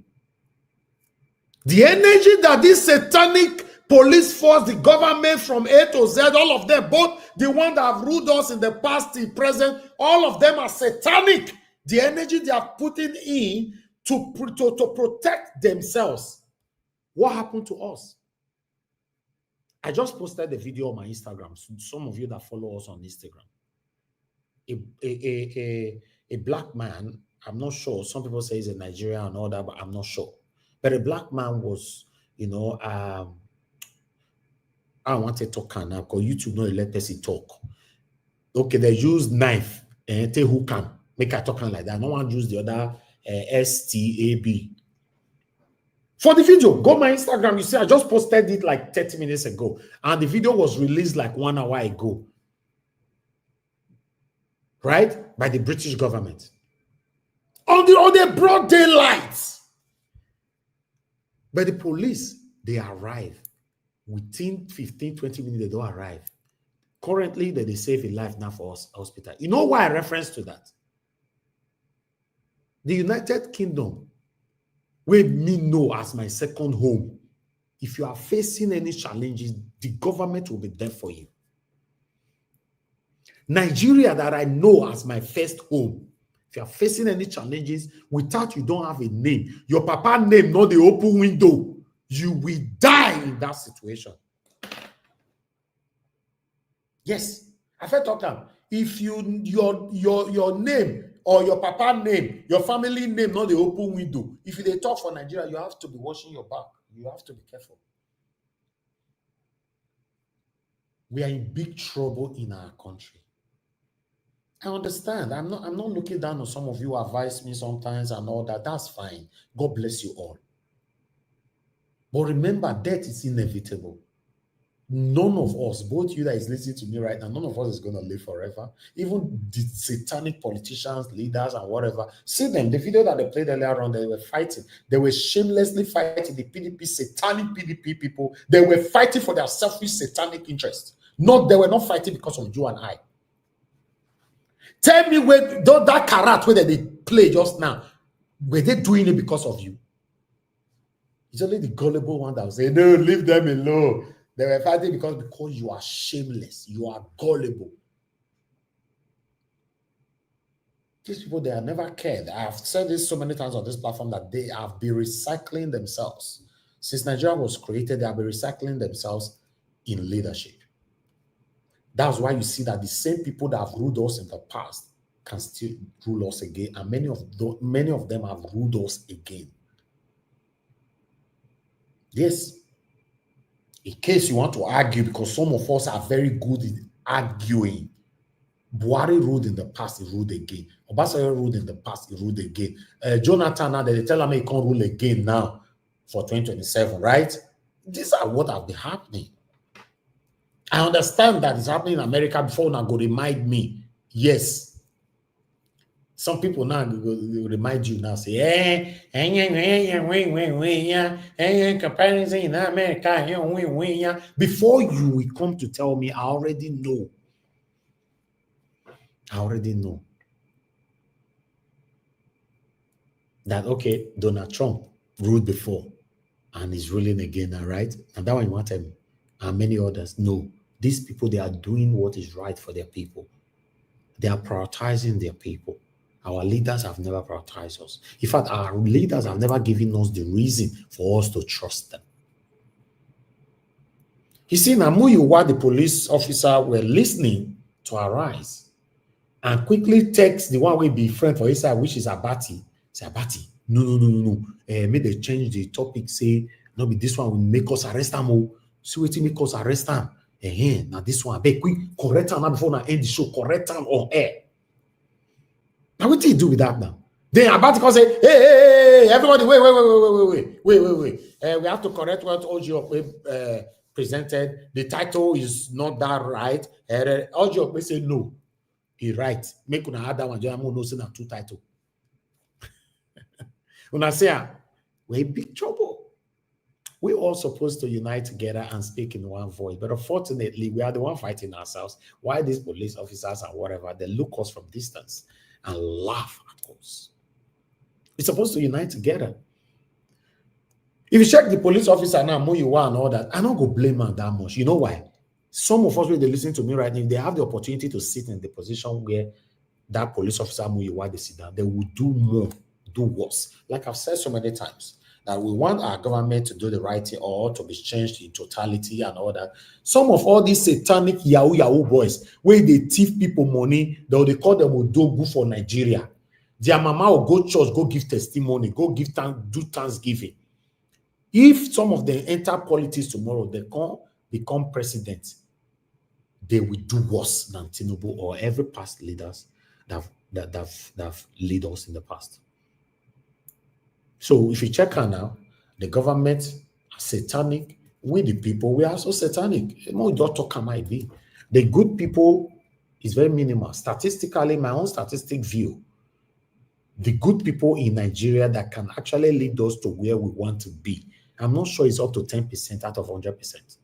The energy that this satanic police force, the government from A to Z, all of them, both the one that have ruled us in the past, the present, all of them are satanic. The energy they are putting in to protect themselves. What happened to us? I just posted the video on my Instagram. So some of you that follow us on Instagram. A black man, I'm not sure. Some people say he's a Nigerian and all that, but I'm not sure. But a black man was, you know, I want to talk now because YouTube not let person talk. Okay, they use knife and tell who can make a talking like that. No one use the other STAB. For the video, go my Instagram. You see, I just posted it like 30 minutes ago, and the video was released like 1 hour ago, right? By the British government. On the broad daylight. But the police, they arrive. Within 15, 20 minutes, they don't arrive. Currently, they save a life now for us hospital. You know why I reference to that? The United Kingdom, where me know as my second home, if you are facing any challenges, the government will be there for you. Nigeria, that I know as my first home, if you are facing any challenges, without you don't have a name, your papa name, not the open window, you will die in that situation. Yes, I felt talking. If your name or your papa name, your family name, not the open window, if they talk for Nigeria, you have to be washing your back. You have to be careful. We are in big trouble in our country. I understand. I'm not looking down on some of you who advise me sometimes and all that. That's fine. God bless you all. But remember, death is inevitable. None of us, both you that is listening to me right now, none of us is going to live forever. Even the satanic politicians, leaders, and whatever. See them, the video that they played earlier on, they were fighting. They were shamelessly fighting the PDP, satanic PDP people. They were fighting for their selfish satanic interests. They were not fighting because of you and I. Tell me where that karat where they play just now, were they doing it because of you? It's only the gullible one that will say, no, leave them alone. They were fighting because you are shameless. You are gullible. These people, they have never cared. I have said this so many times on this platform that they have been recycling themselves. Since Nigeria was created, they have been recycling themselves in leadership. That's why you see that the same people that have ruled us in the past can still rule us again. And many of them have ruled us again. Yes. In case you want to argue, because some of us are very good in arguing. Buhari ruled in the past, he ruled again. Obasanjo ruled in the past, he ruled again. Jonathan, now they tell him he can't rule again now for 2027, right? These are what have been happening. I understand that it's happening in America before now go remind me. Yes. Some people now will remind you now, say, comparison in America, before you will come to tell me, I already know. I already know. That, okay, Donald Trump ruled before and is ruling again now, right? And that one you want to tell me. And many others. No. These people, they are doing what is right for their people. They are prioritizing their people. Our leaders have never prioritized us. In fact, our leaders have never given us the reason for us to trust them. You see, Namuyiwa, the police officer, were listening to Arise and quickly text the one will be friend for his side, which is Abati. Say, Abati, no. May they change the topic, say, no, but this one will make us arrest them. See what make us arrest them. Now this one, be quick, correct them now before I end the show, correct them on air. Now what do you do with that now? Then about to say, hey, everybody, wait. We have to correct what Ojo presented. The title is not that right. Ojo say no. He right. Make una add that one. I'm not saying two title. When I say, we're in big trouble. We're all supposed to unite together and speak in one voice. But unfortunately, we are the one fighting ourselves. Why these police officers and whatever, they look us from distance and laugh at us. We're supposed to unite together. If you check the police officer now, Muyiwa and all that, I don't go blame them that much. You know why? Some of us, when they listen to me right now, they have the opportunity to sit in the position where that police officer Muyiwa they sit down, they will do more, do worse. Like I've said so many times, that we want our government to do the right thing or to be changed in totality and all that. Some of all these satanic Yahoo boys, where they thief people money, they call them Odogu for Nigeria. Their mama will go church, go give testimony, go give do thanksgiving. If some of them enter politics tomorrow, they can become president, they will do worse than Tinubu or every past leaders that have led us in the past. So if you check her now, the government are satanic. We the people, we are so satanic. The good people is very minimal. Statistically, my own statistic view, the good people in Nigeria that can actually lead us to where we want to be, I'm not sure it's up to 10% out of 100%.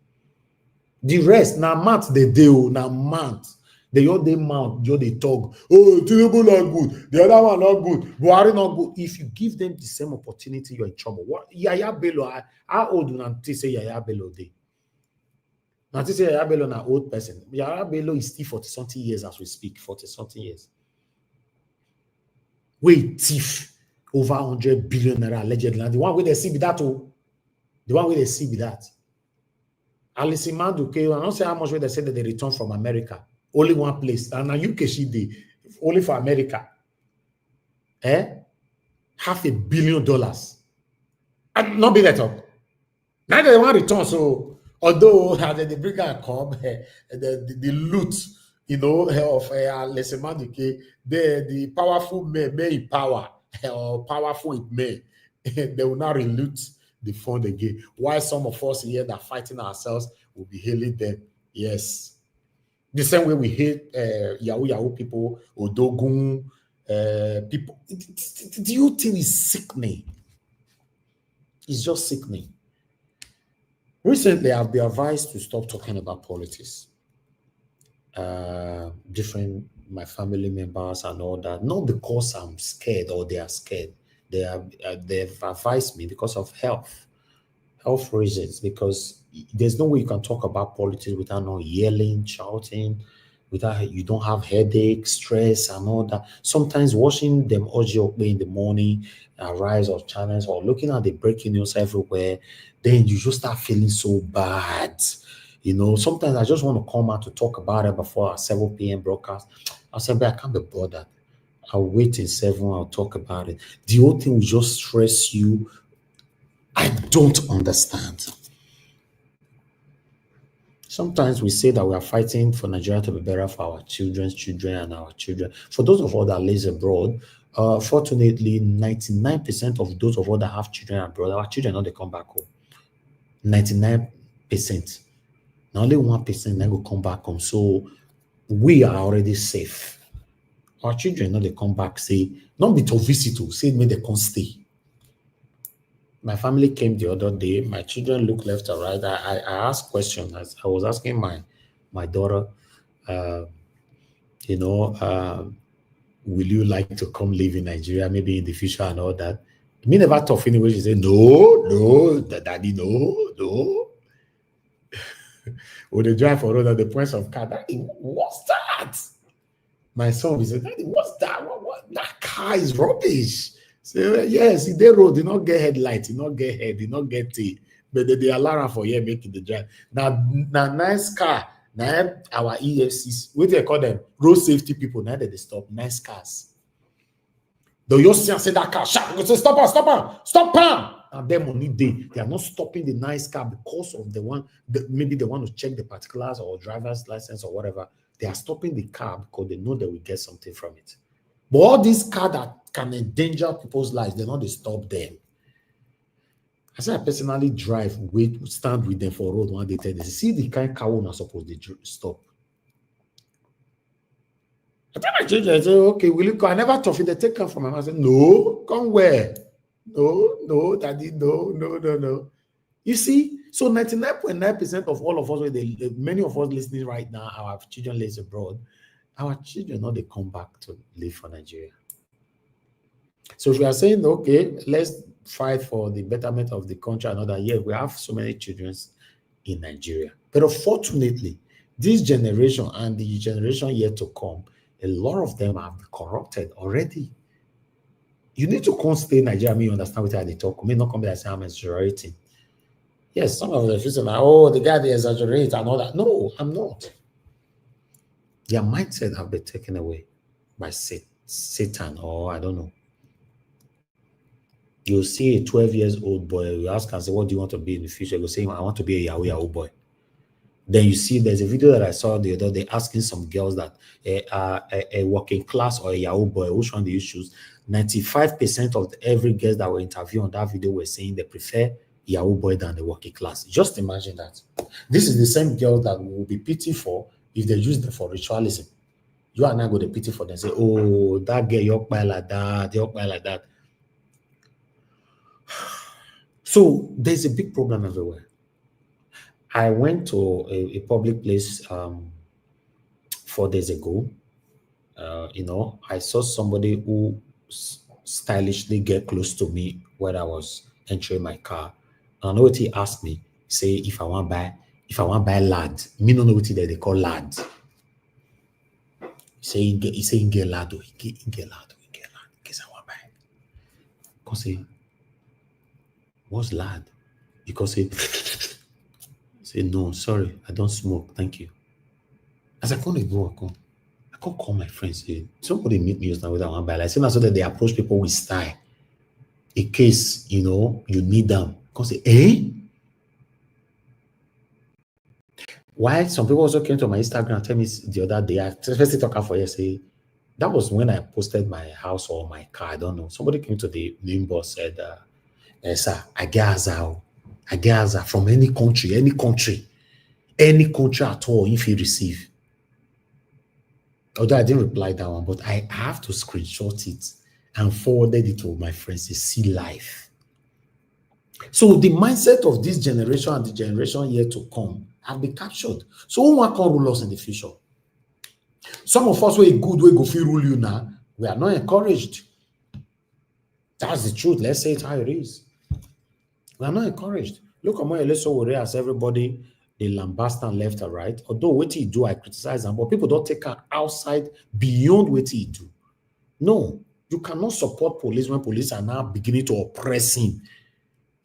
The rest, now math they do, now math. They mount, they talk. Oh, Tinubu not good. The other one not good. Buhari not good. If you give them the same opportunity, you're in trouble. What Yaya Bello? How old do Nanti say Yaya Bello day? Nanti say Yaya Bello na old person. Yaya Bello is still 40-something years as we speak. 40-something years. We thief over 100 billion naira allegedly. The one where they see be that. Oh, the one where they see be that. Alice Maduke, I don't say how much where they said that they returned from America. Only one place. And now UK she did only for America. $500 million. And not be that up. Now they want return. So although they bring and come, the loot, of Alice Maduke, the powerful may power or powerful it may. They will not reloot the fund again. Why some of us here that are fighting ourselves will be hailing them? Yes. The same way we hate Yahoo people, Odogun people. The whole thing is sickening. It's just sickening. Recently, I've been advised to stop talking about politics. My family members and all that, not because I'm scared or they are scared. They've advised me because of health reasons, because there's no way you can talk about politics without not yelling, shouting, without you don't have headache, stress, and all that. Sometimes watching them audio in the morning, rise of channels, or looking at the breaking news everywhere, then you just start feeling so bad. Sometimes I just want to come out to talk about it before our 7 p.m. broadcast. I said, but I can't be bothered. I'll wait till 7, I'll talk about it. The whole thing will just stress you. I don't understand. Sometimes we say that we are fighting for Nigeria to be better for our children and our children. For those of us that live abroad, fortunately, 99% of those of us that have children abroad, our children, now they come back home. 99%. Now only 1% then will come back home. So we are already safe. Our children, now they come back, say, not be to visit, say, may they come stay. My family came the other day. My children look left and right. I asked questions. I was asking my daughter, will you like to come live in Nigeria, maybe in the future and all that? Me never talk anyway. She said, no, daddy, no. When they drive for road at the points of car, daddy, what's that? My son will say, daddy, what's that? What? That car is rubbish. Say, yes, they road, they not get headlights, they not get head, they not get tail. But the alarm for here making the drive. Now nice car. Now our EFCs, what they call them, road safety people, now they stop nice cars. They just say that car, say, stop him. And them money they are not stopping the nice car because of maybe they want to check the particulars or driver's license or whatever. They are stopping the car because they know they will get something from it. But all these cars that can endanger people's lives, they not stop them. I said I personally stand with them for road one day. Tell them, see the kind of car we're not supposed to stop. I tell my children, I say, okay, will you go? I never thought they take come from him. I said, no, come where? No, daddy, no. You see, so 99.9% of all of us, many of us listening right now, our children live abroad. Our children, now they come back to live for Nigeria. So if we are saying, okay, let's fight for the betterment of the country, another year, we have so many children in Nigeria. But unfortunately, this generation and the generation yet to come, a lot of them have been corrupted already. You need to come stay in Nigeria, me understand what they talk. Me not come here and say I'm exaggerating. Yes, some of the people like, oh, the guy they exaggerate and all that. No, I'm not. Their mindset have been taken away by Satan, or I don't know. You'll see a 12 years old boy, you ask and say, what do you want to be in the future? You'll say, I want to be a Yahoo boy. Then you see there's a video that I saw the other day asking some girls that a working class or a Yahoo boy, which one do you choose? 95% of every girls that were interviewed on that video were saying they prefer Yahoo boy than the working class. Just imagine that. This is the same girls that will be pity for if they use them for ritualism. You are not going to pity for them. Say, oh, that girl, you're like that, you're like that. So there's a big problem everywhere. I went to a public place 4 days ago. I saw somebody who stylishly get close to me when I was entering my car. And I know what he asked me. Say if I want to buy lad. Me don't know what they call lad. He say get lad. He get lad. Because I want to buy. Because he what's lad? Because he say no, sorry, I don't smoke, thank you. As I can't go, I can't call my friends. Say somebody meet me now with that one by like saying so that they approach people with style. In case you need them. Because say, Why some people also came to my Instagram and tell me the other day, I first talk for yesterday. That was when I posted my house or my car. I don't know. Somebody came to the inbox said, sir, I get Gaza from any country at all if you receive. Although I didn't reply that one, but I have to screenshot it and forwarded it to my friends to see life. So the mindset of this generation and the generation yet to come have been captured. So who can rule us in the future? Some of us were good, we go feel rule you now. We are not encouraged. That's the truth. Let's say it how it is. We are not encouraged. Look at my Eleso as everybody they lambast and left and right. Although what he do, I criticize him, but people don't take her outside beyond what he do. No, you cannot support police when police are now beginning to oppress him.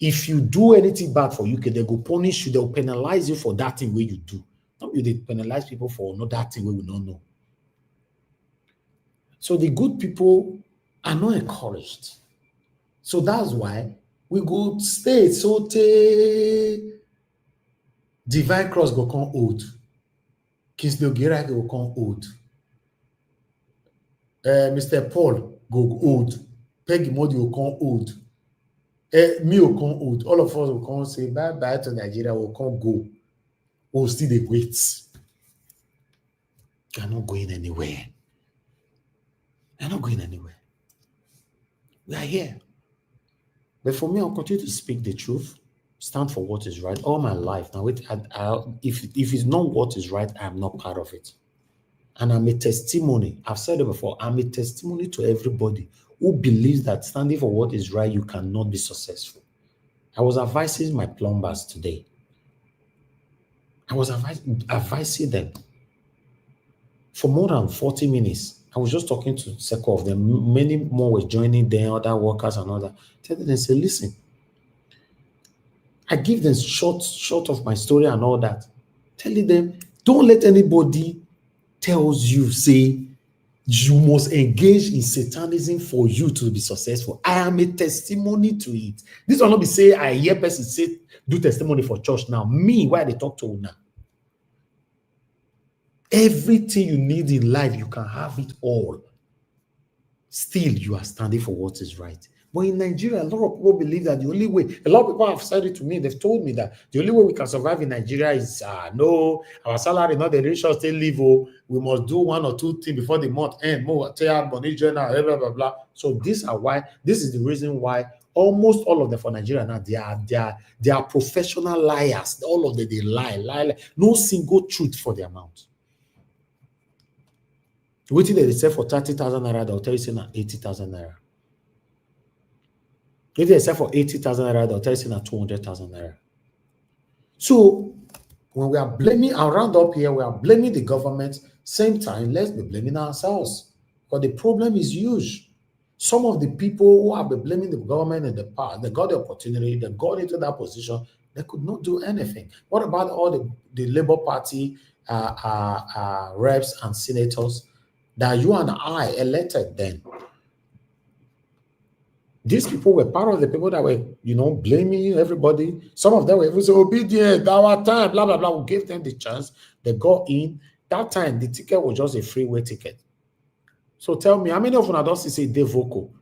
If you do anything bad for UK, they go punish you, they'll penalize you for that thing where you do. Not you they penalize people for not that thing where we don't know. So the good people are not encouraged. So that's why we go stay so Divine Cross go come old. Kisno Gira go come old. Mr. Paul go old. Peggy Modi will come old. Me will come old. All of us will come say bye to Nigeria. Will come go. We'll still the wait. You're not going anywhere. You're not going anywhere. We are here. But for me, I'll continue to speak the truth, stand for what is right all my life. Now, if it's not what is right, I'm not part of it. And I'm a testimony. I've said it before. I'm a testimony to everybody who believes that standing for what is right, you cannot be successful. I was advising my plumbers today. I was advising them for more than 40 minutes. I was just talking to several of them. Many more were joining them, other workers and all that. Telling them, say, listen, I give them short of my story and all that. Telling them, don't let anybody tells you, say, you must engage in satanism for you to be successful. I am a testimony to it. This will not be say, I hear person say, do testimony for church now. Me, why they talk to you now? Everything you need in life, you can have it all. Still, you are standing for what is right. But in Nigeria, a lot of people believe that the only way, a lot of people have said it to me, they've told me that the only way we can survive in Nigeria is, no, our salary, not the rich us still live, we must do 1 or 2 things before the month end, more, money journal, blah, blah, blah. So this is the reason why Almost all of them for Nigeria now, they are professional liars. All of them, they lie. No single truth for their mouth. Waiting they sell for 30,000 naira, they'll tell you say na 80,000 naira. If they sell for 80,000 naira, they'll tell you say na 200,000 naira. So when we are blaming around up here, we are blaming the government. Same time, let's be blaming ourselves. But the problem is huge. Some of the people who have been blaming the government in the past, they got the opportunity, they got into that position, they could not do anything. What about all the Labour Party reps and senators that you and I elected then? These people were part of the people that were, blaming everybody. Some of them were even so obedient, our time, blah, blah, blah. We gave them the chance. They got in. That time, the ticket was just a freeway ticket. So tell me, how many of you don't say they vocal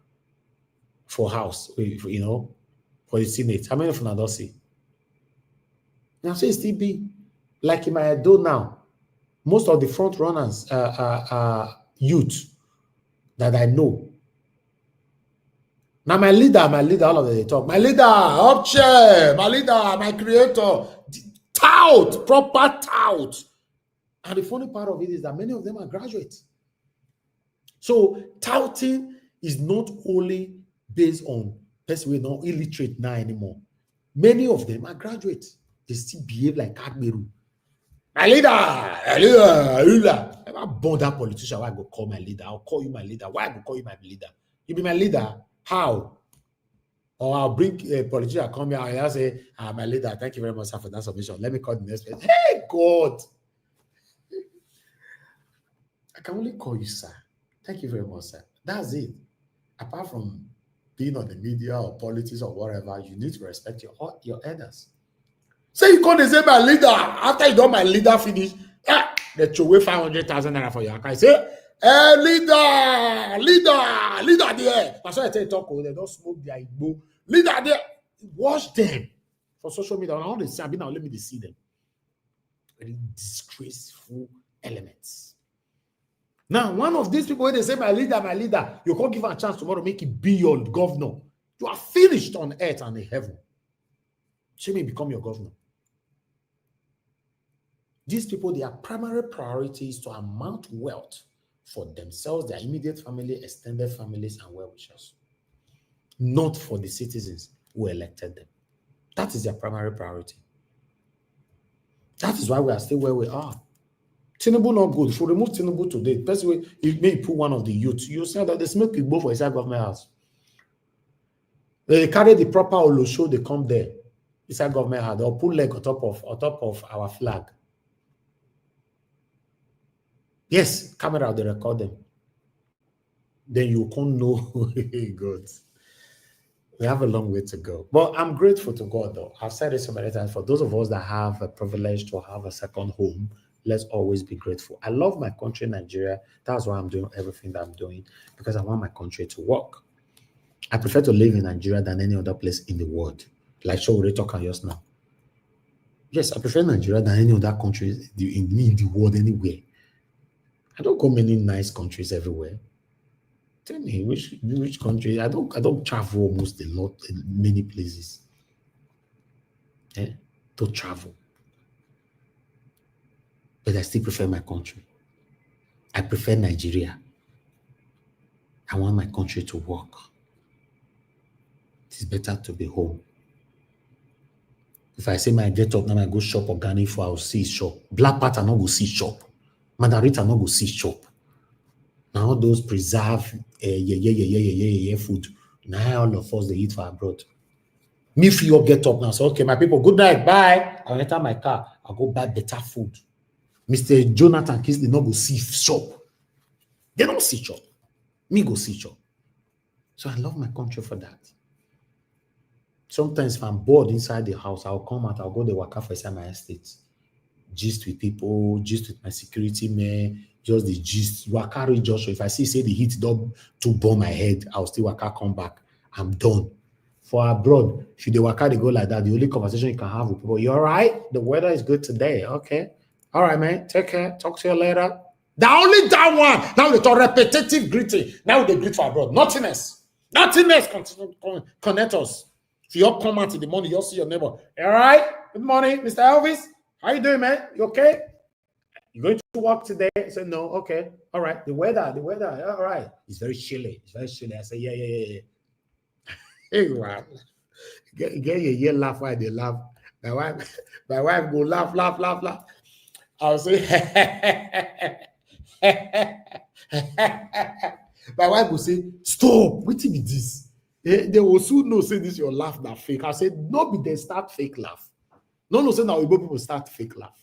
for House, for the Senate? How many of you don't see? Now, so it's still be like in my do now. Most of the front runners youth that I know. Now, my leader, all of them they talk. My leader, up chair, my leader, my creator, tout, proper tout. And the funny part of it is that many of them are graduates. So touting is not only based on person we're not illiterate now anymore. Many of them are graduates. They still behave like Admiral. My leader. If I born that politician, why I go call my leader? I'll call you my leader. Why I go call you my leader? You be my leader. How? Or I'll bring a politician come here and I'll say, my leader, thank you very much for that submission. Let me call the next person. Hey, God. I can only call you sir. Thank you very much, sir. That's it. Apart from being on the media or politics or whatever, you need to respect your elders. Say you call the say my leader. After you done my leader finish, they throw away 500,000 naira for your account. Say, leader there. That's why I tell you talk. They don't smoke their igbo. Leader there. Watch them for social media. I want to see. Now let me see them. Very disgraceful elements. Now, one of these people, when they say, my leader, you can't give her a chance tomorrow to make it be your governor. You are finished on earth and in heaven. She may become your governor. These people, their primary priority is to amount wealth for themselves, their immediate family, extended families, and well-wishers. Not for the citizens who elected them. That is their primary priority. That is why we are still where we are. Tinubu not good. If we remove Tinubu today, the best way, you may put one of the youths. You say that they smoke people for inside government house. They carry the proper Olosho, they come there. Inside government house. They'll put leg on top of our flag. Yes, camera, they record them. Then you can't know. God. We have a long way to go. But I'm grateful to God, though. I've said it so many times. For those of us that have a privilege to have a second home, let's always be grateful. I love my country, Nigeria. That's why I'm doing everything that I'm doing, because I want my country to work. I prefer to live in Nigeria than any other place in the world. Like Showore talking just now. Yes, I prefer Nigeria than any other country in the world anywhere. I don't go many nice countries everywhere. Tell me which country. I don't travel almost a lot in many places. To travel. But I still prefer my country. I prefer Nigeria. I want my country to work. It's better to be home. If I say my get up, now I go shop organic food, I'll see shop. Black part I not go see shop. Mandarita not go see shop. Now all those preserved food. Now all of us they eat for abroad. Me if you get up now, say okay, my people, good night, bye. I'll enter my car. I'll go buy better food. Mr. Jonathan Kiss, they not go see shop. They don't see shop. Me go see shop. So I love my country for that. Sometimes if I'm bored inside the house, I'll come out, I'll go to waka for inside my estate. Gist with people, gist with my security man, just the gist. Waka reach Joshua. If I see say the heat don't to burn my head, I'll still waka come back. I'm done. For abroad, if you waka they go like that, the only conversation you can have with people, you all right? The weather is good today. Okay. All right, man. Take care. Talk to you later. That only that one. Now they talk repetitive greeting. Now they greet for abroad. Nothing else. Nothing else connect us. If you all come out in the morning, you'll see your neighbor. All right. Good morning, Mr. Elvis. How you doing, man? You okay? You going to work today? I said, no. Okay. All right. The weather. All right. It's very chilly. I said, yeah. Hey, wow. Get your laugh while they laugh. My wife go laugh. I'll say, my wife will say, stop. What is this? They will soon know say this your laugh that fake. I said, no, be they start fake laugh. No, say now people start fake laugh.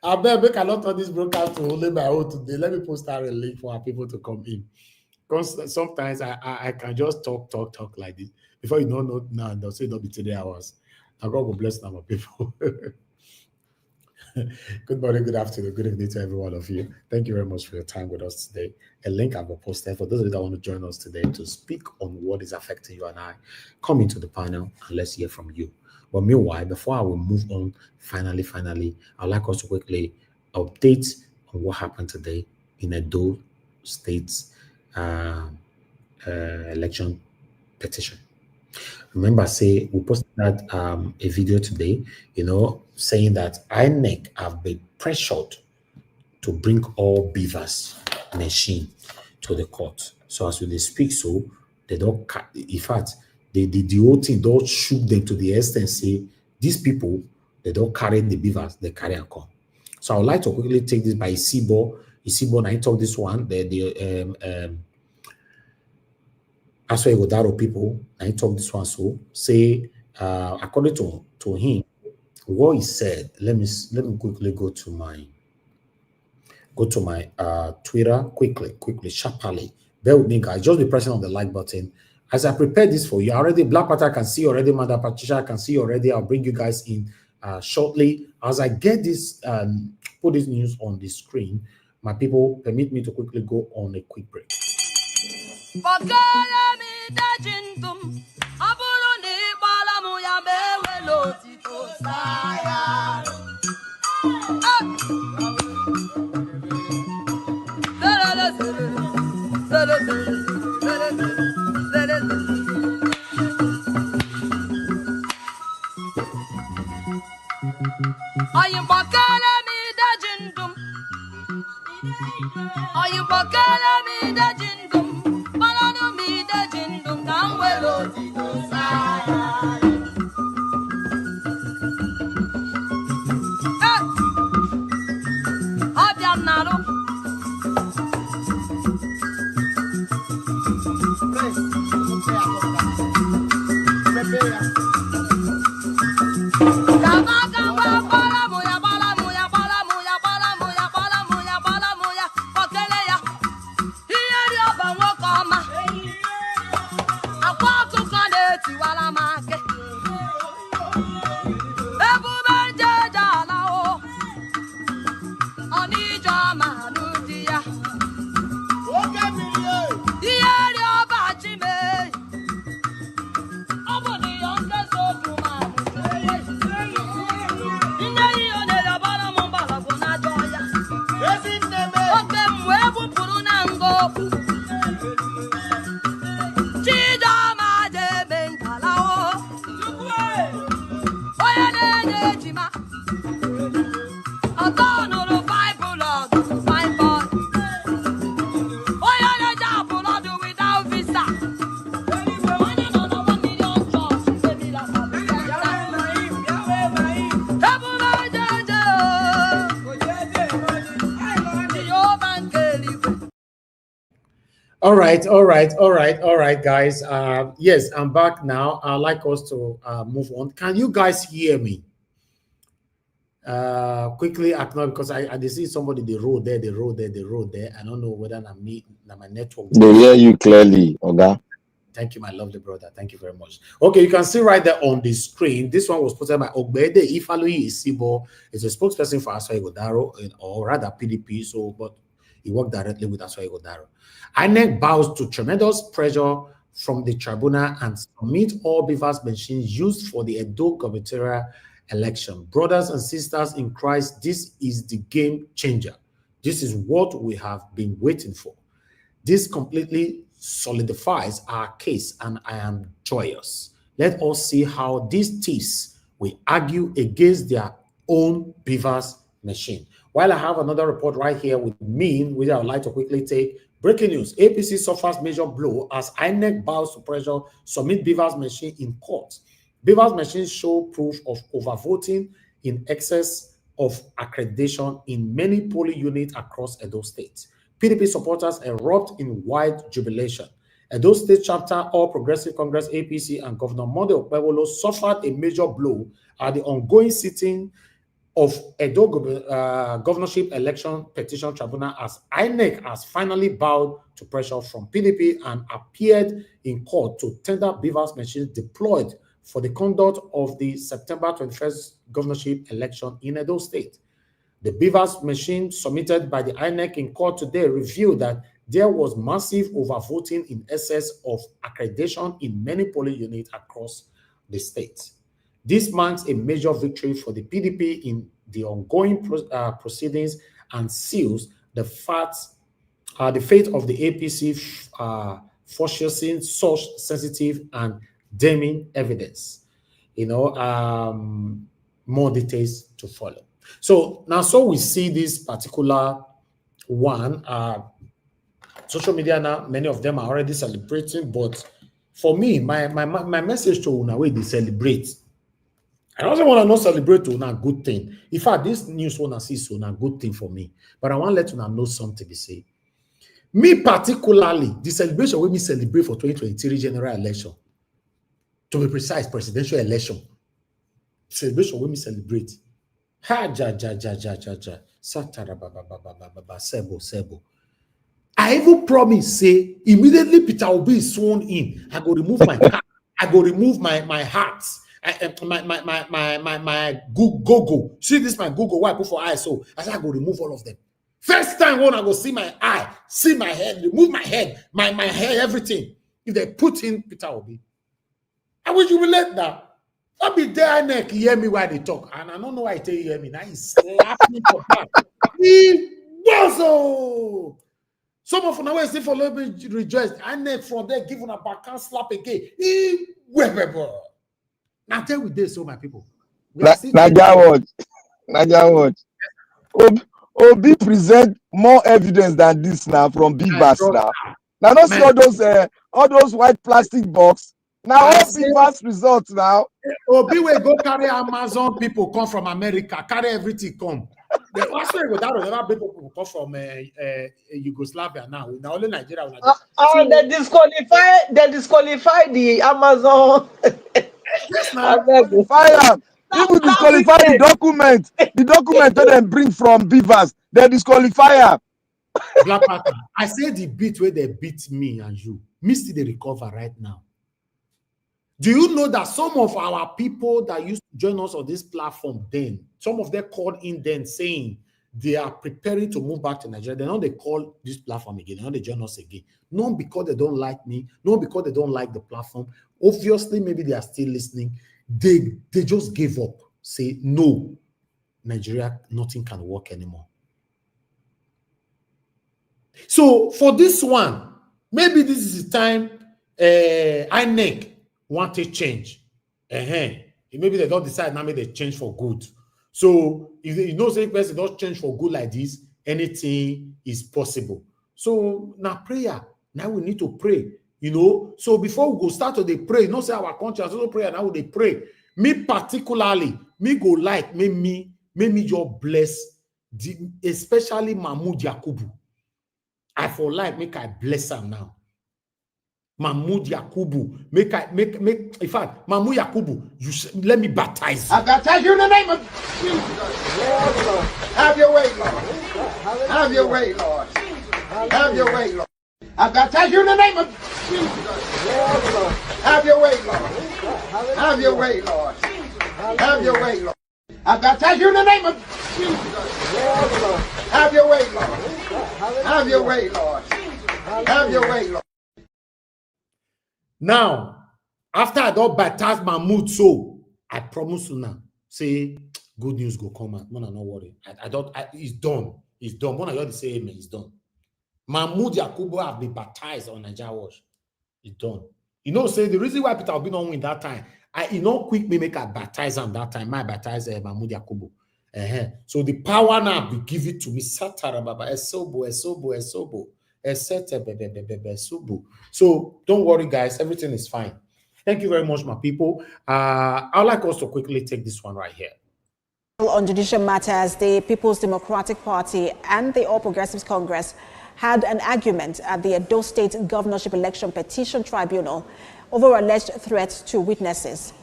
I bet we cannot turn this broadcast to only my own today. Let me post out a link for our people to come in. Because sometimes I can just talk like this. Before you know, now they'll say it'll be 3 hours. Now God will bless our people. Good morning, good afternoon, good evening to every one of you. Thank you very much for your time with us today. A link I will post there for those of you that want to join us today to speak on what is affecting you and I. Come into the panel and let's hear from you. But meanwhile, before I will move on, finally, I'd like us to quickly update on what happened today in Edo State's election petition. Remember, say we posted that a video today, saying that INEC have been pressured to bring all BVAS machine to the court. So as we speak, so they don't. In fact, the whole thing don't shoot them to the extent say these people they don't carry the BVAS, they carry a come. So I would like to quickly take this by Isibo. I talk this one. Aswa Igodaro people, I talk this one. So say according to him, what he said. Let me quickly go to my Twitter quickly, sharply. Bear with me, guys. Just be pressing on the like button. As I prepare this for you, already Black Panther can see already, Mother Patricia can see already. I'll bring you guys in shortly. As I get this, put this news on the screen, my people, permit me to quickly go on a quick break. All right, guys. Yes, I'm back now. I'd like us to move on. Can you guys hear me? Quickly acknowledge, because I see somebody the road there. I don't know whether my network. They hear you clearly, okay? Thank you, my lovely brother. Thank you very much. Okay, you can see right there on the screen. This one was posted by Ogbede Ifaloyi Isibo. Is a spokesperson for Aswa Igodaro, or rather PDP. So, but he worked directly with Aswa Igodaro. INEC bows to tremendous pressure from the tribunal and submit all BVAS machines used for the Edo gubernatorial election. Brothers and sisters in Christ, this is the game changer. This is what we have been waiting for. This completely solidifies our case, and I am joyous. Let us see how these thieves will argue against their own BVAS machine. While I have another report right here with me, which I would like to quickly take. Breaking news, APC suffers major blow as INEC bows to pressure, submit BVAS machine in court. BVAS machines show proof of overvoting in excess of accreditation in many polling units across Edo State. PDP supporters erupt in wide jubilation. Edo State chapter, All Progressive Congress, APC, and Governor Monday Okpebholo suffered a major blow at the ongoing sitting of Edo Governorship Election Petition Tribunal as INEC has finally bowed to pressure from PDP and appeared in court to tender BVAS machines deployed for the conduct of the September 21st governorship election in Edo State. The BVAS machine submitted by the INEC in court today revealed that there was massive overvoting in excess of accreditation in many polling units across the state. This marks a major victory for the PDP in the ongoing proceedings and seals the fate of the APC forcing such sensitive and damning evidence. More details to follow. So now, we see this particular one. Social media now, many of them are already celebrating, but for me, my message to Una, where they celebrate. I also want to not celebrate to a good thing. In fact, this news one I see so a good thing for me. But I want to let you know something to say. Me particularly, the celebration we celebrate for 2023 general election, to be precise, presidential election. Celebration we celebrate. Sebo. I even promise, say, immediately Peter Obi is sworn in, I go remove my car, I go remove my hat, my Google. See this my Google, why I put for eye, so I said I go remove all of them. First time when I go see my eye, see my head, remove my head, my hair, everything. If they put in Peter Obi, I will jubilate that. I'll be there, neck, hear me while they talk. And I don't know why I tell you hear me. Now he's slapping for back. He was some of them say for little bit rejoice. And then from there, give on a backhand slap again. He now tell with this, so my people. Naja what? Obi present more evidence than this now from BVAS now. Now don't see all those white plastic box. Now all BVAS results now. Obi will go carry Amazon people come from America, carry everything come. The last way without other people come from Yugoslavia now. Now only Nigeria. They disqualify the Amazon. Yes, now. People disqualify the document. The document that they bring from BVAS, they disqualify. Black Panther. I say the beat where they beat me and you. Me still they recover right now. Do you know that some of our people that used to join us on this platform then, some of them called in then saying they are preparing to move back to Nigeria. They know they call this platform again. They know they join us again. Not because they don't like me, not because they don't like the platform. Obviously, maybe they are still listening. They just gave up. Say, no, Nigeria, nothing can work anymore. So for this one, maybe this is the time INEC want to change. Maybe they don't decide now, maybe they change for good. So if you know, say person don't change for good like this, anything is possible. So now prayer, now we need to pray. So before we go start to pray, not say our conscience also pray, now they pray. Me particularly, me go like me just bless, especially Mahmoud Yakubu. I for like make I bless him now. Mahmoud Yakubu, make in fact, Mahmoud Yakubu, let me baptize you. I baptize you in the name of Jesus. Have your way, Lord. Have your way, Lord. Have your way, Lord. I baptize you in the name of Jesus. Have your way, Lord. Have your way, Lord. Have your way, Lord. I baptize you in the name of Jesus. Have your way, Lord. Have your way, Lord. Have your way, Lord. Now, after I don't baptize my mood, so I promise you now, say good news go come out. Man, I'm not worried. It's done. It's done. When I heard say amen, it's done. Mahmoud Yakubu have been baptized on Nigeria Watch. It's done. You know, say the reason why Peter Obi don't win that time, quick me make a baptize him that time. My baptize Mahmoud Yakubu. So the power now be give it to me. Satara Baba Esobo. So don't worry, guys. Everything is fine. Thank you very much, my people. I'd like us to quickly take this one right here. On judicial matters, the People's Democratic Party and the All Progressives Congress had an argument at the Edo State Governorship Election Petition Tribunal over alleged threats to witnesses.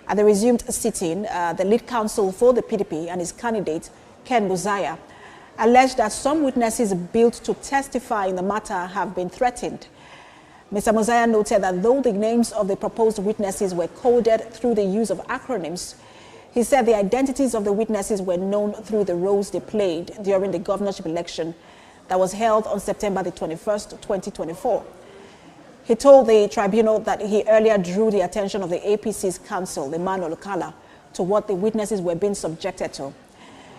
At the resumed sitting, the lead counsel for the PDP and his candidate, Ken Buzaya, alleged that some witnesses built to testify in the matter have been threatened. Mr. Muzaya noted that though the names of the proposed witnesses were coded through the use of acronyms, he said the identities of the witnesses were known through the roles they played during the governorship election that was held on September the 21st, 2024. He told the tribunal that he earlier drew the attention of the APC's counsel, Emmanuel Okala, to what the witnesses were being subjected to.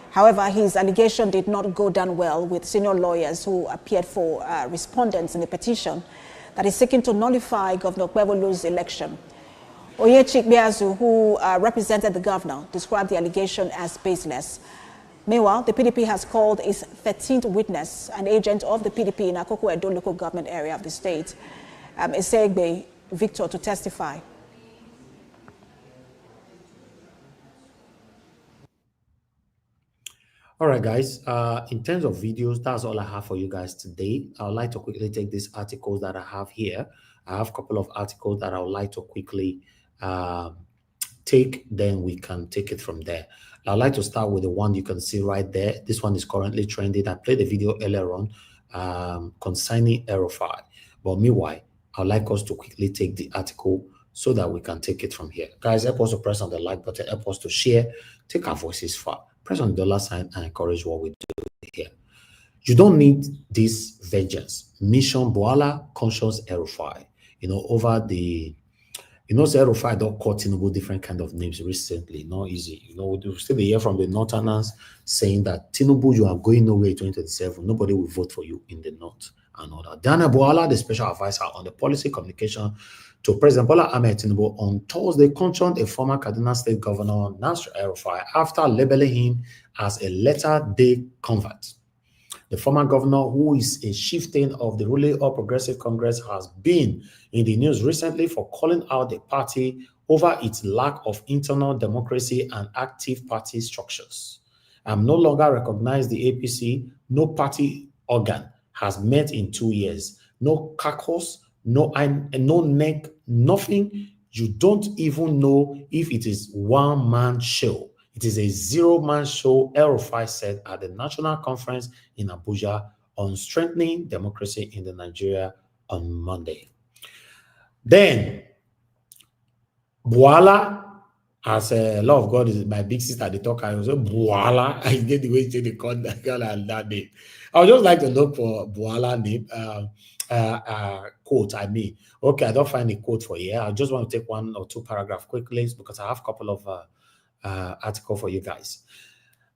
However, his allegation did not go down well with senior lawyers who appeared for respondents in the petition that is seeking to nullify Governor Kwebulu's election. Oyechi Biazu, who represented the governor, described the allegation as baseless. Meanwhile, the PDP has called its 13th witness, an agent of the PDP in Akoko Edo local government area of the state, Esegbe Victor, to testify. All right, guys. In terms of videos, that's all I have for you guys today. I would like to quickly take these articles that I have here. I have a couple of articles that I would like to quickly take, then we can take it from there. I'd like to start with the one you can see right there. This one is currently trending. I played the video earlier on concerning Erofy. But meanwhile, I'd like us to quickly take the article so that we can take it from here. Guys, help us to press on the like button, help us to share, take our voices far. Press on the dollar sign and encourage what we do here. You don't need this vengeance. Mission Boala, conscious Erofy. Over the, Erofy don't call Tinubu different kind of names recently. Not easy. We still hear from the Northerners saying that Tinubu, you are going nowhere in 2027. Nobody will vote for you in the North and all that. Dana Boala, the special advisor on the policy communication to President Bola Ahmed Tinubu on Thursday, confronted a former Kaduna State Governor, Nasir El-Rufai, after labeling him as a latter-day convert. The former governor, who is a chieftain of the ruling All Progressive Congress, has been in the news recently for calling out the party over its lack of internal democracy and active party structures. No longer recognize the APC, no party organ has met in 2 years. No caucus, no INEC, nothing. You don't even know if it is one-man show. It is a zero-man show, El-Rufai said at the National Conference in Abuja on strengthening democracy in the Nigeria on Monday. Then, Boala, as a law of God is my big sister, they talk, I was Boala. I get the way they call that girl and that name. I would just like to look for Boala name, quote, I mean. Okay, I don't find a quote for here. I just want to take one or two paragraphs quickly because I have a couple of article for you guys.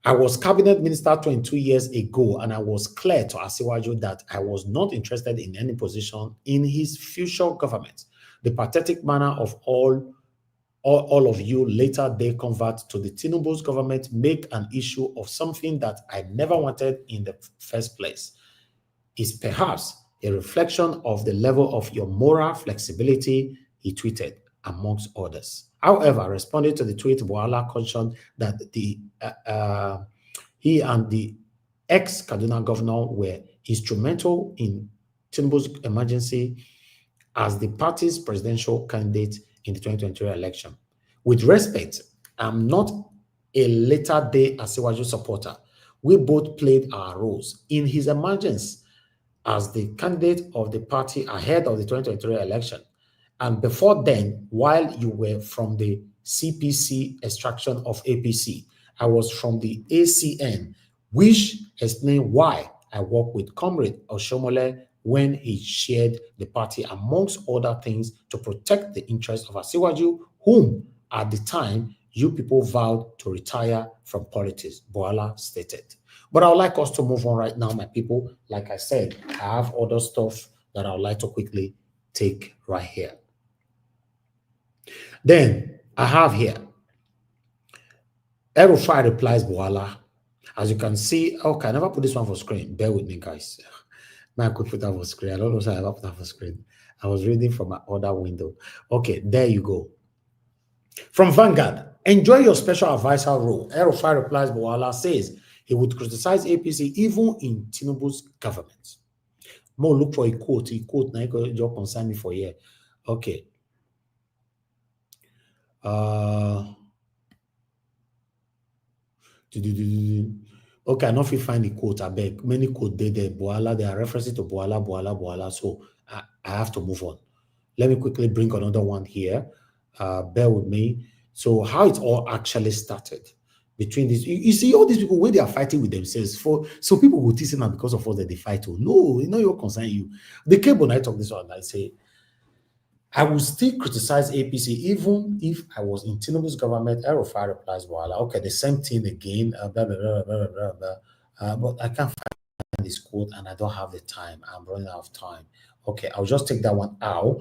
I was cabinet minister 22 years ago, and I was clear to Asiwaju that I was not interested in any position in his future government. The pathetic manner of all of you later they convert to the Tinubu's government make an issue of something that I never wanted in the first place is perhaps a reflection of the level of your moral flexibility, he tweeted, amongst others. However, responding to the tweet, Boala cautioned that he and the ex-Kaduna governor were instrumental in Tinubu's emergency as the party's presidential candidate in the 2023 election. With respect, I'm not a later-day Asiwaju supporter. We both played our roles in his emergence as the candidate of the party ahead of the 2023 election. And before then, while you were from the CPC extraction of APC, I was from the ACN, which explains why I worked with Comrade Oshomole when he shared the party, amongst other things, to protect the interests of Asiwaju, whom at the time you people vowed to retire from politics, Boala stated. But I would like us to move on right now, my people. Like I said, I have other stuff that I would like to quickly take right here. Then I have here, El-Rufai replies Boala. As you can see, okay, I never put this one for screen. Bear with me, guys. Man, I could put that for screen. I don't know if I ever put that for screen. I was reading from my other window. Okay, there you go. From Vanguard, enjoy your special advisor role. El-Rufai replies Boala says he would criticize APC even in Tinubu's government. More look for a quote. A quote now you concern me for here. Okay. Okay, I know if you find the quote, I beg. Many quote there, Boala, they are referencing to Boala. So I have to move on. Let me quickly bring another one here. Bear with me. So how it all actually started between these, you see all these people where they are fighting with themselves for, so people will tease them because of what they fight. Oh no, you're concern you. The cable I talk this one, I say, I will still criticize APC even if I was in Tinubu's government. El-Rufai replies, well, okay, the same thing again, but I can't find this quote and I don't have the time. I'm running out of time. Okay, I'll just take that one out.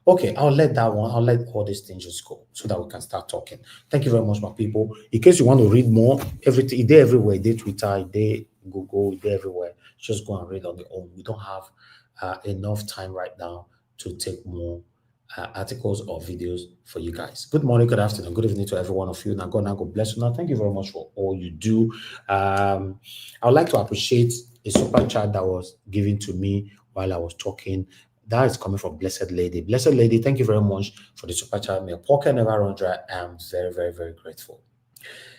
Okay, I'll let all these things just go so that we can start talking. Thank you very much, my people. In case you want to read more, everything, they're everywhere. They're Twitter, they're Google, they're everywhere. Just go and read on your own. We don't have enough time right now to take more articles or videos for you guys. Good morning, good afternoon, good evening to every one of you. Now, God bless you. Now, thank you very much for all you do. I would like to appreciate a super chat that was given to me while I was talking. That is coming from Blessed Lady. Blessed Lady, thank you very much for the super chat. My pocket never run dry. I'm very, very, very grateful.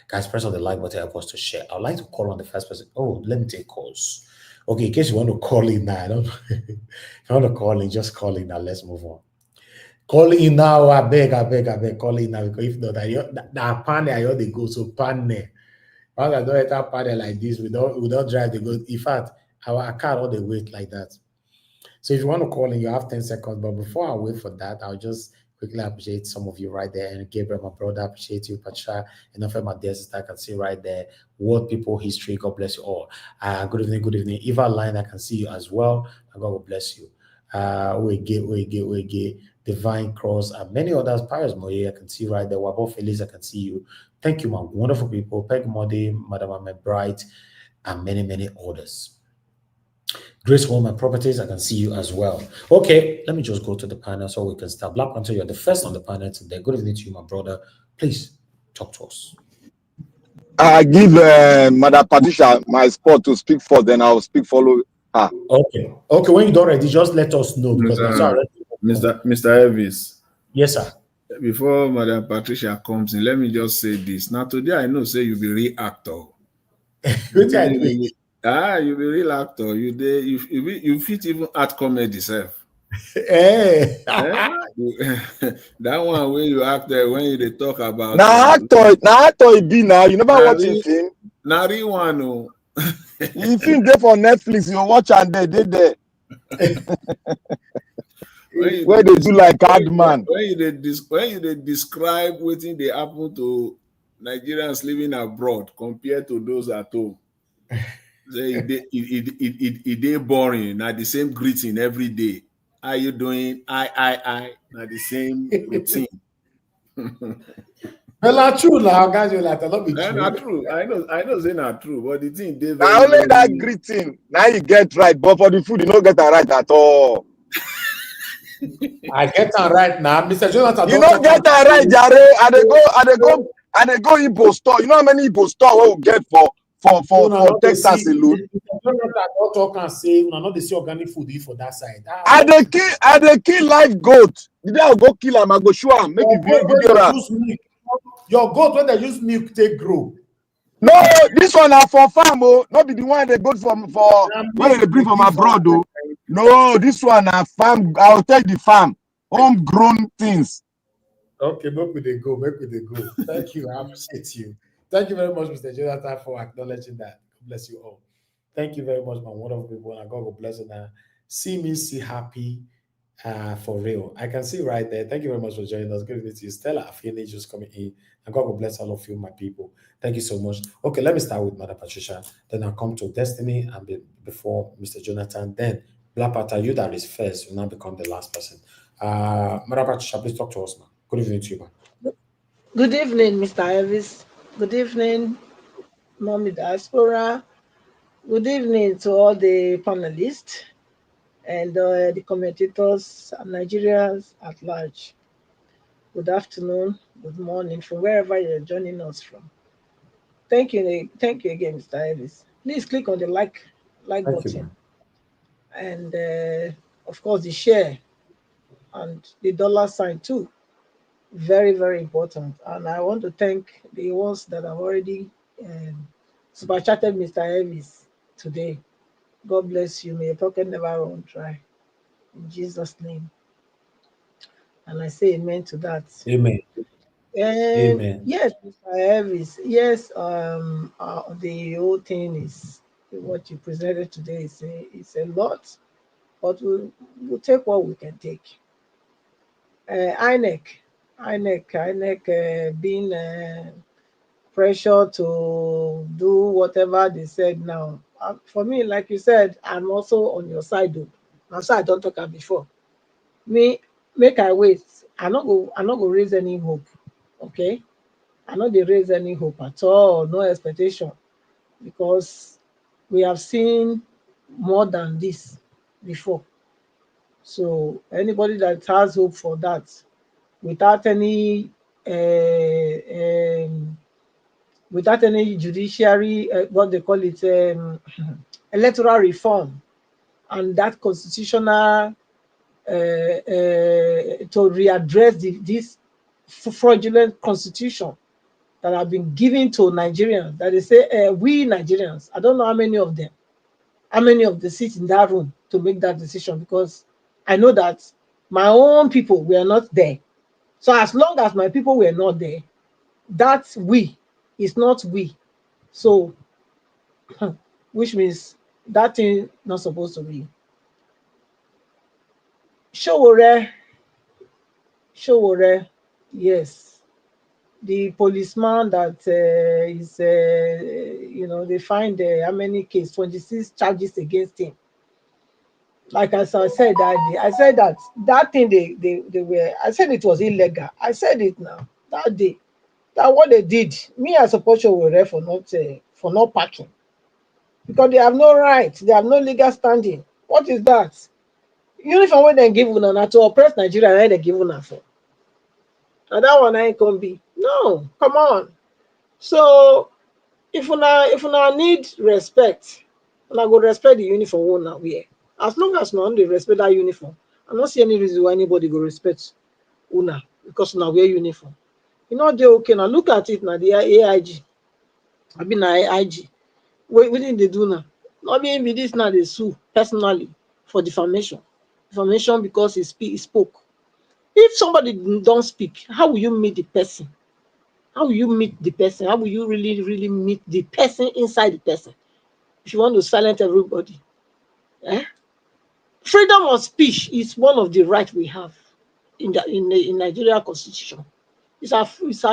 Guys, press on the like button, help us to share. I would like to call on the first person. Oh, let me take calls. Okay, in case you want to call in now, I don't know. If you want to call in, just call in now. Let's move on. Call in now, I beg. Call in now, because if not, that panel, I hear they go, so panel. Once I don't enter panel like this, we don't drive the go. In fact, our car all the wait like that. So if you want to call in, you have 10 seconds. But before I wait for that, I'll just quickly appreciate some of you right there. And Gabriel, my brother, appreciate you. Pacha, enough of my dear sister, I can see right there. World people history, God bless you all. Good evening. Eva Line, I can see you as well. And God will bless you. We get Divine Cross, and many others. Paris Moye, I can see right there. Wabo Feliz, I can see you. Thank you, my wonderful people. Peg Modi, Madam Ahmed Bright, and many others. Grace Home and Properties, I can see you as well. Okay, let me just go to the panel so we can start. Black Panther, you're the first on the panel today. Good evening to you, my brother. Please talk to us. I give Madam Patricia my spot to speak for, then I'll speak follow her. Okay, when you're ready, just let us know. Because Mr. Elvis. Yes, sir. Before Madam Patricia comes in, let me just say this. Now, today I know, say you be real actor. You be real actor. You fit even act comedy self. Hey. That one where you act there when you talk about now actor it be now. You never watch a film. Now real one no. You film there for Netflix, you watch and they there. Where they do like hard man. When you describe what they happen to Nigerians living abroad compared to those at home. It boring. Now the same greeting every day. How you doing? I. Now the same routine. Well, true now, guys. You like a lot be true. Not true. I know they're not true, but the thing they very only that greeting. Now you get right, but for the food, you don't get that right at all. I get that right now, Mr. Jonathan. You don't get that right, Jare. And they go Igbo store. You know how many Igbo store we will get for Texas alone? Don't talk and say, no, not the see organic food for that side. I they kill live goat. Did I go kill him? I go show him. Make it your goat when they use milk take grow. No, this one are for farm. Oh, not be the one they go for when they bring from abroad. Oh, no, this one are farm. I'll take the farm, homegrown things. Okay, make we they go. Thank you. I appreciate you. Thank you very much, Mr. Jonathan, for acknowledging that. God bless you all. Thank you very much, my wonderful people. And God will bless you now. See me, see happy. For real. I can see right there. Thank you very much for joining us. Good evening to you, Stella. Afeni just coming in. And God will bless all of you, my people. Thank you so much. Okay, let me start with Mother Patricia. Then I'll come to Destiny and before Mr. Jonathan. Then Black Panther, you that is first will now become the last person. Mother Patricia, please talk to us, man. Good evening to you, man. Good evening, Mr. Elvis. Good evening, Mommy Diaspora. Good evening to all the panelists and the commentators and Nigerians at large. Good afternoon, good morning from wherever you're joining us from. Thank you again, Mr. Elvis. Please click on the like Thank you, button man. and of course the share and the dollar sign too. Very, very important. And I want to thank the ones that have already super chatted Mr. Elvis today. God bless you. May your pocket never run dry. In Jesus' name. And I say amen to that. Amen. Amen. Yes, Mr. Elvis. Yes, the whole thing is what you presented today is a lot, but we'll take what we can take. INEC being pressure to do whatever they said now. For me, like you said, I'm also on your side though. Now, so I don't talk about before. Me, make I wait. I not go raise any hope. Okay? I not they raise any hope at all, no expectation. Because we have seen more than this before. So anybody that has hope for that without any without any judiciary, what they call it, electoral reform, and that constitutional to readdress this fraudulent constitution that have been given to Nigerians. That they say we Nigerians. I don't know how many of the seats in that room to make that decision, because I know that my own people were not there. So as long as my people were not there, that we is not we. So, which means that thing not supposed to be. Showore, yes. The policeman that is, they find how many cases, 26 charges against him. Like as I said that day, I said that thing they were, I said it was illegal. I said it now, that day. That what they did, me as a portion were for not parking. Because they have no right, they have no legal standing. What is that? Uniform when they give una to oppress Nigeria, and they give una for. And that one ain't gonna be. No, come on. So if una need respect, una go respect the uniform una wear. As long as una dey respect that uniform, I don't see any reason why anybody go respect una because una wear uniform. You know they okay now. Look at it now, the AIG. I been AIG. What did they do now? Not be this now they sue personally for defamation. Defamation because he spoke. If somebody don't speak, how will you meet the person? How will you meet the person? How will you really, really meet the person inside the person? If you want to silence everybody. Freedom of speech is one of the rights we have in Nigeria Constitution. It's our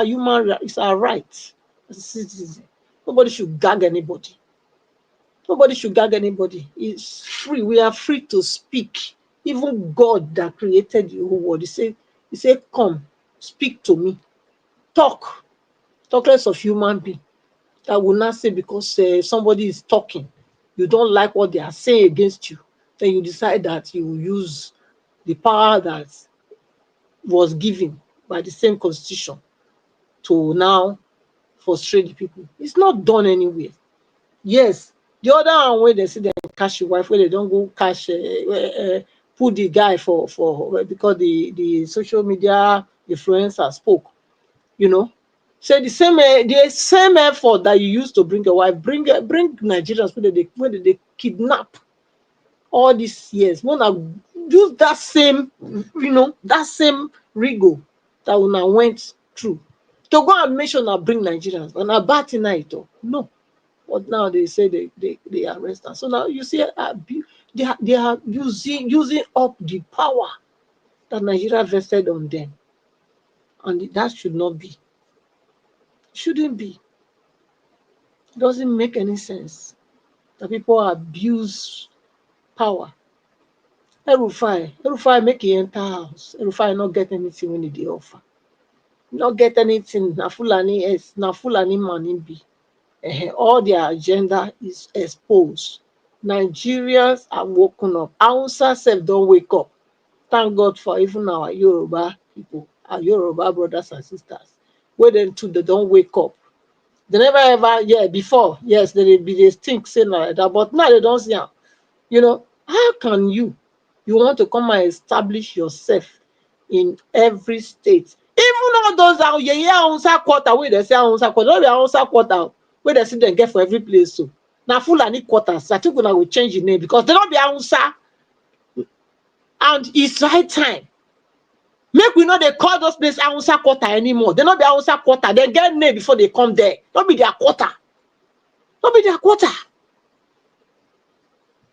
human right, it's our right as a citizen. Nobody should gag anybody. Nobody should gag anybody. It's free. We are free to speak. Even God that created the whole world, he said, come, speak to me. Talk. Talk less of human being. I will not say because somebody is talking, you don't like what they are saying against you, then you decide that you will use the power that was given by the same constitution to now frustrate the people. It's not done anywhere. Yes, the other one where they say they catch your wife, where they don't go catch, put the guy for because the social media influencer spoke, say the same effort that you used to bring your wife, bring Nigerians when they kidnap all these years. Wanna use that same, that same rigor that una went through to go and make sure now bring Nigerians and a bad tonight. No. But now they say they arrest us. So now you see, they are using up the power that Nigeria vested on them. And that should not be. Shouldn't be. It doesn't make any sense that people abuse power. Erufai make he enter house. Erufai not get anything when they offer. Not get anything. Na Fulani money be. All their agenda is exposed. Nigerians are woken up. Hausa self don't wake up. Thank God for even our Yoruba people, our Yoruba brothers and sisters. Where them too, they don't wake up. They never ever, before, yes, they think saying like that, but now they don't see them. You know, how can you want to come and establish yourself in every state? Even all those out here, quarter, where they say quarter, not the quarter, where they see them get for every place. So now Fulani quarters, I think we will change the name because they don't be Hausa. And it's right time. Make we know they call those places Hausa quarter anymore. They not be Hausa quarter. They get name before they come there. Not be their quarter. Not be their quarter.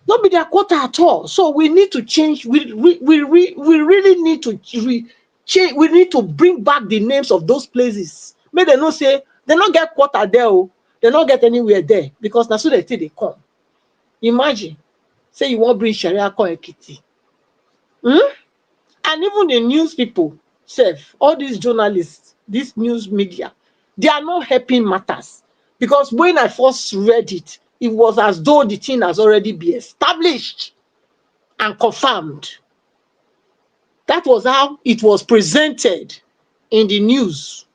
Not be their quarter at all. So we need to change. We really need to change. We need to bring back the names of those places. May they not say they not get quarter there. Oh, they not get anywhere there because that's what they come. Imagine, say you want to bring Sharia come Ekiti. And even the news people, all these journalists, this news media, they are not helping matters. Because when I first read it, it was as though the thing has already been established and confirmed. That was how it was presented in the news.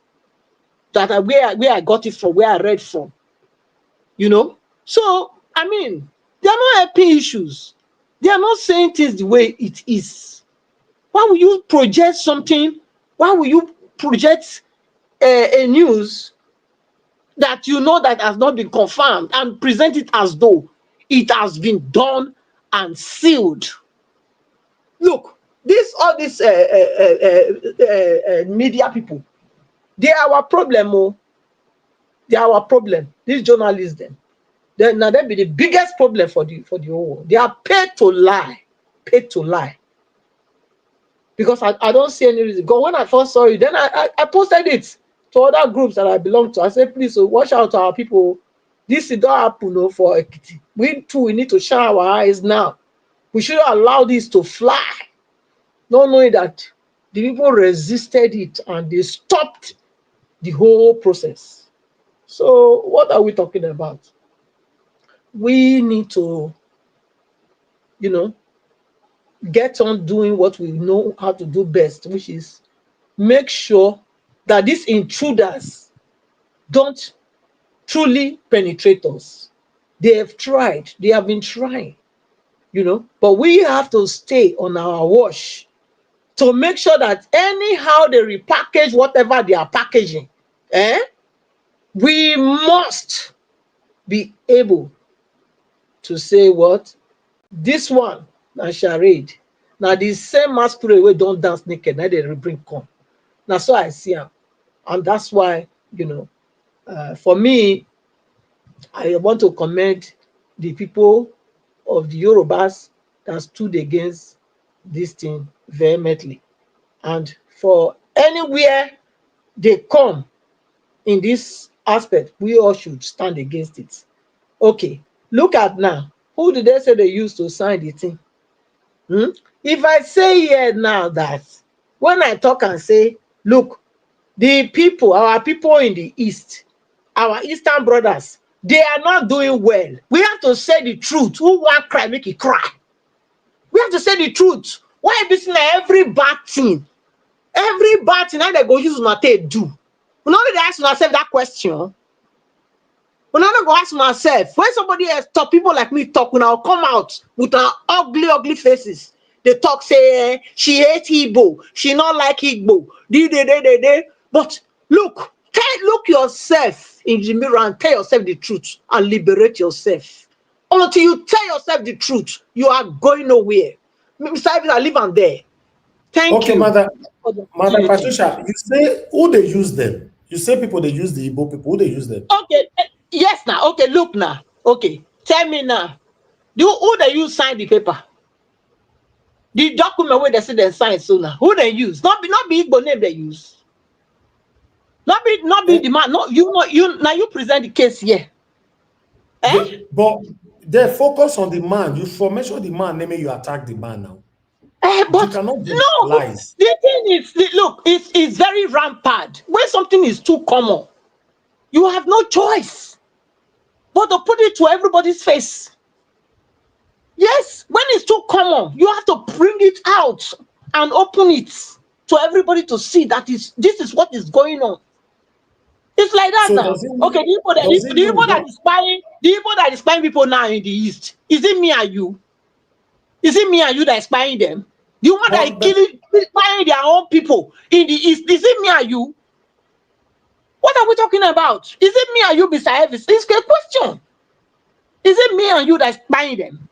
That where I got it from, where I read from. You know? So, I mean, they are not helping issues. They are not saying things the way it is. Why will you project something? Why will you project a news that you know that has not been confirmed and present it as though it has been done and sealed? Look, all these media people, they are our problem. Oh, they are our problem. These journalists, now they be the biggest problem for the whole world. They are paid to lie, paid to lie. Because I don't see any reason. Because when I first saw it, then I posted it to other groups that I belong to. I said, please, watch out to our people. This is not happen for Ekiti. We too, we need to shine our eyes now. We shouldn't allow this to fly. Not knowing that the people resisted it and they stopped the whole process. So what are we talking about? We need to, get on doing what we know how to do best, which is make sure that these intruders don't truly penetrate us. They have tried, they have been trying, but we have to stay on our watch to make sure that anyhow they repackage whatever they are packaging, we must be able to say what? This one, na charade. Now the same masquerade we don't dance naked, now they bring come. Now so I see them. And that's why, for me, I want to commend the people of the Yorubas that stood against this thing vehemently. And for anywhere they come in this aspect, we all should stand against it. Okay, look at now. Who did they say they used to sign the thing? If I say here now that when I talk and say, look, the people, our people in the East, our Eastern brothers, they are not doing well. We have to say the truth. Who want cry, make it cry. We have to say the truth. Why be saying every bad thing? Every bad thing, how they go use my tape do? We not really ask myself that question. We're not going to ask myself. When somebody else talk, people like me talk, when I'll come out with our ugly faces. They talk, say, she hates Igbo. She not like Igbo. But look yourself in the mirror and tell yourself the truth and liberate yourself. Until you tell yourself the truth, you are going nowhere. Besides, I live on there. Thank you. Mother Patricia, you say who they use them? You say people they use the Igbo people. Who they use them? Okay. Yes, now. Okay, look now. Okay. Tell me now. Who they use sign the paper? The document where they say they sign so now, who they use? Not be Igbo name they use. Not be the man. No, you now you present the case here. But they focus on the man. You for mention the man, name you attack the man now. But you cannot no, lies. the thing is, look, it's very rampant. When something is too common, you have no choice but to put it to everybody's face. Yes, when it's too common, you have to bring it out and open it to everybody to see that this is what is going on. It's like that So now. Okay, the Igbo that is spying people now in the East, is it me and you? Is it me and you that is spying them? The one that is spying their own people in the East, is it me and you? What are we talking about? Is it me and you, Mr. Elvis? It's a question. Is it me and you that is spying them?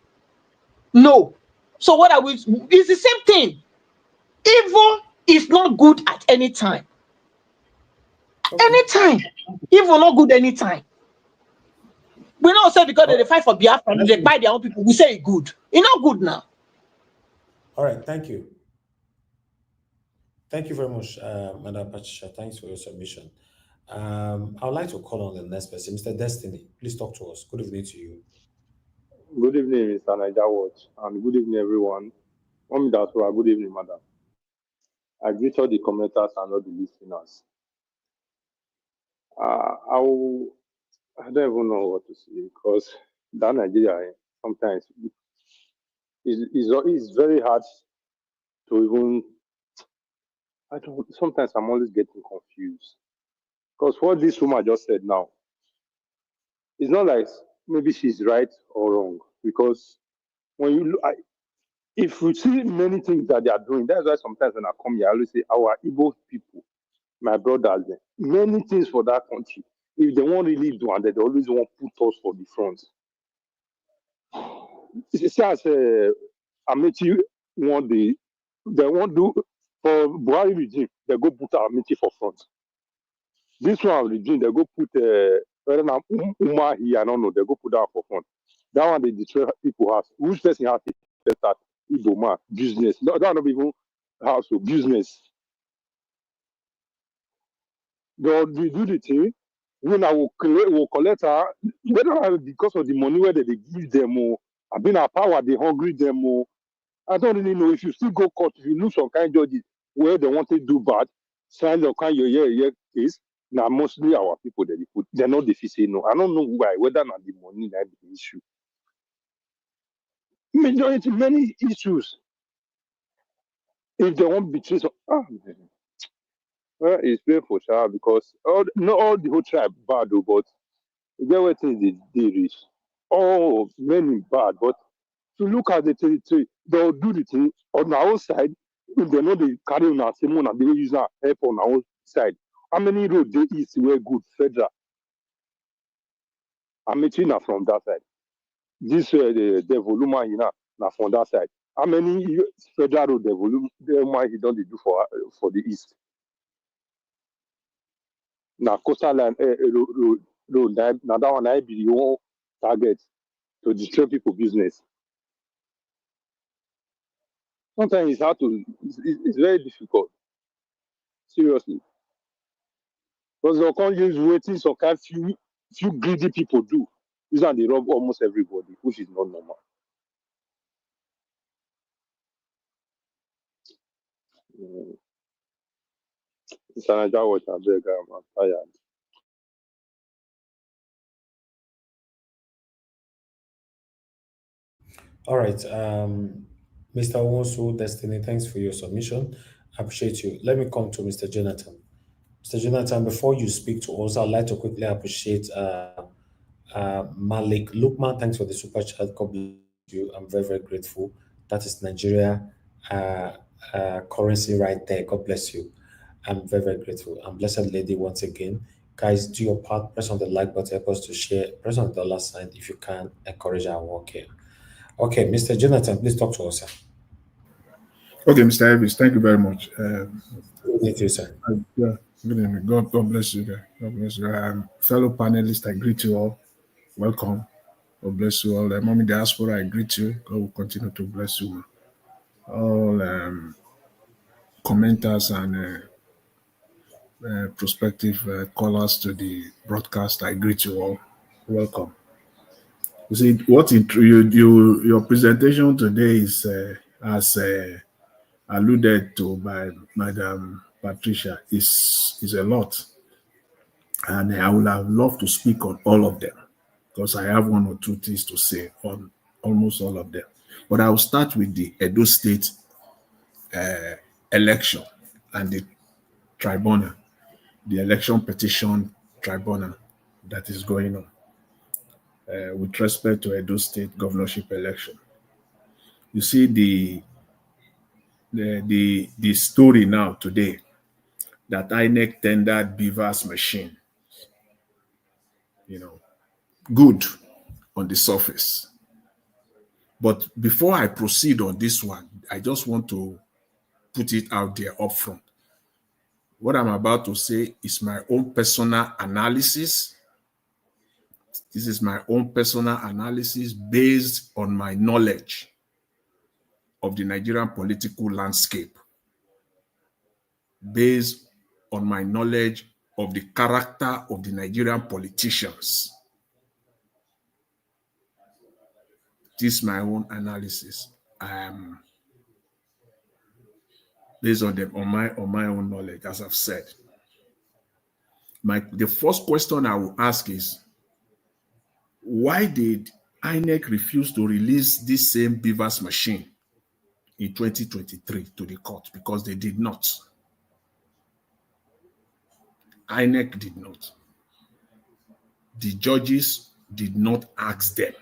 No. So what are we? It's the same thing. Evil is not good at any time. Anytime. Evil not good anytime. We don't say because they fight for Biafra, they buy their own people. We say it's good. It's not good now. All right, thank you. Thank you very much, Madam Patricia. Thanks for your submission. I would like to call on the next person, Mr. Destiny. Please talk to us. Good evening to you. Good evening, Mr. Niger Watch, and good evening, everyone. Good evening, madam. I greet all the commenters and all the listeners. I don't even know what to say because that Nigeria sometimes is very hard to even. Sometimes I'm always getting confused because what this woman just said now, it's not like maybe she's right or wrong because when you look, if we see many things that they are doing, that's why sometimes when I come here, I always say our Igbo people, my brothers, many things for that country. If they won't really do, and they always want to put us for the front. It's as Amici want they won't do for Buhari regime, they go put Amici for front. This one regime, they go put Umar here, I don't know, they go put that for front. That one they destroy people house. Which person has to start Igbo man business? No, that not even house or business. They'll do the thing. When I will collect her, whether because of the money where they give them or I've been a power, they hungry them or I don't really know. If you still go court, if you lose some kind of judges where they want to do bad, sign the kind of year case. Now mostly our people that they put, they're not the say no. I don't know why, whether not the money that the issue. Majority many issues. If they want betray some well, it's painful, sure, because not all the whole tribe bad though, but there were things they reach. Oh, many bad, but to look at the territory, they'll do the thing on our own side. If they know they carry on our same one and they use our help on our own side. How many roads they east were good federal? I'm meeting from that side. This the volume now from that side. How many federal road the volume he don't do for the east? Now coastal line road now that one I be your target to destroy people business. Sometimes it's hard to it's very difficult. Seriously. Because they can't use waiting some kind few greedy people do. These are they rob almost everybody, which is not normal. It's another watch I beg, I'm tired. All right. Mr. Wonsu Destiny, thanks for your submission. I appreciate you. Let me come to Mr. Jonathan. Mr. Jonathan, before you speak to us, I'd like to quickly appreciate Malik Lukman. Thanks for the super chat. God bless you. I'm very, very grateful. That is Nigeria currency right there. God bless you. I'm very, very grateful. And Blessed Lady, once again, guys, do your part. Press on the like button, help us to share. Press on the dollar sign if you can. Encourage our work here. Okay, Mr. Jonathan, please talk to us, sir. Okay, Mr. Elvis, thank you very much. Thank you, sir. Yeah, good evening. God bless you. God bless you. Fellow panelists, I greet you all. Welcome. God bless you all. Mommy Diaspora, I greet you. God will continue to bless you. all commenters and prospective callers to the broadcast. I greet you all. Welcome. You see, your presentation today is as alluded to by Madam Patricia is a lot, and I would have loved to speak on all of them because I have one or two things to say on almost all of them. But I will start with the Edo State election and the tribunal, the election petition tribunal that is going on with respect to Edo State governorship election. You see the story now today that INEC tendered BVAS machine, good on the surface. But before I proceed on this one, I just want to put it out there up front. What I'm about to say is my own personal analysis. This is my own personal analysis based on my knowledge of the Nigerian political landscape, based on my knowledge of the character of the Nigerian politicians. This is my own analysis. Based on my own knowledge, as I've said. The first question I will ask is, why did INEC refuse to release this same BVAS machine in 2023 to the court? Because they did not. INEC did not. The judges did not ask them.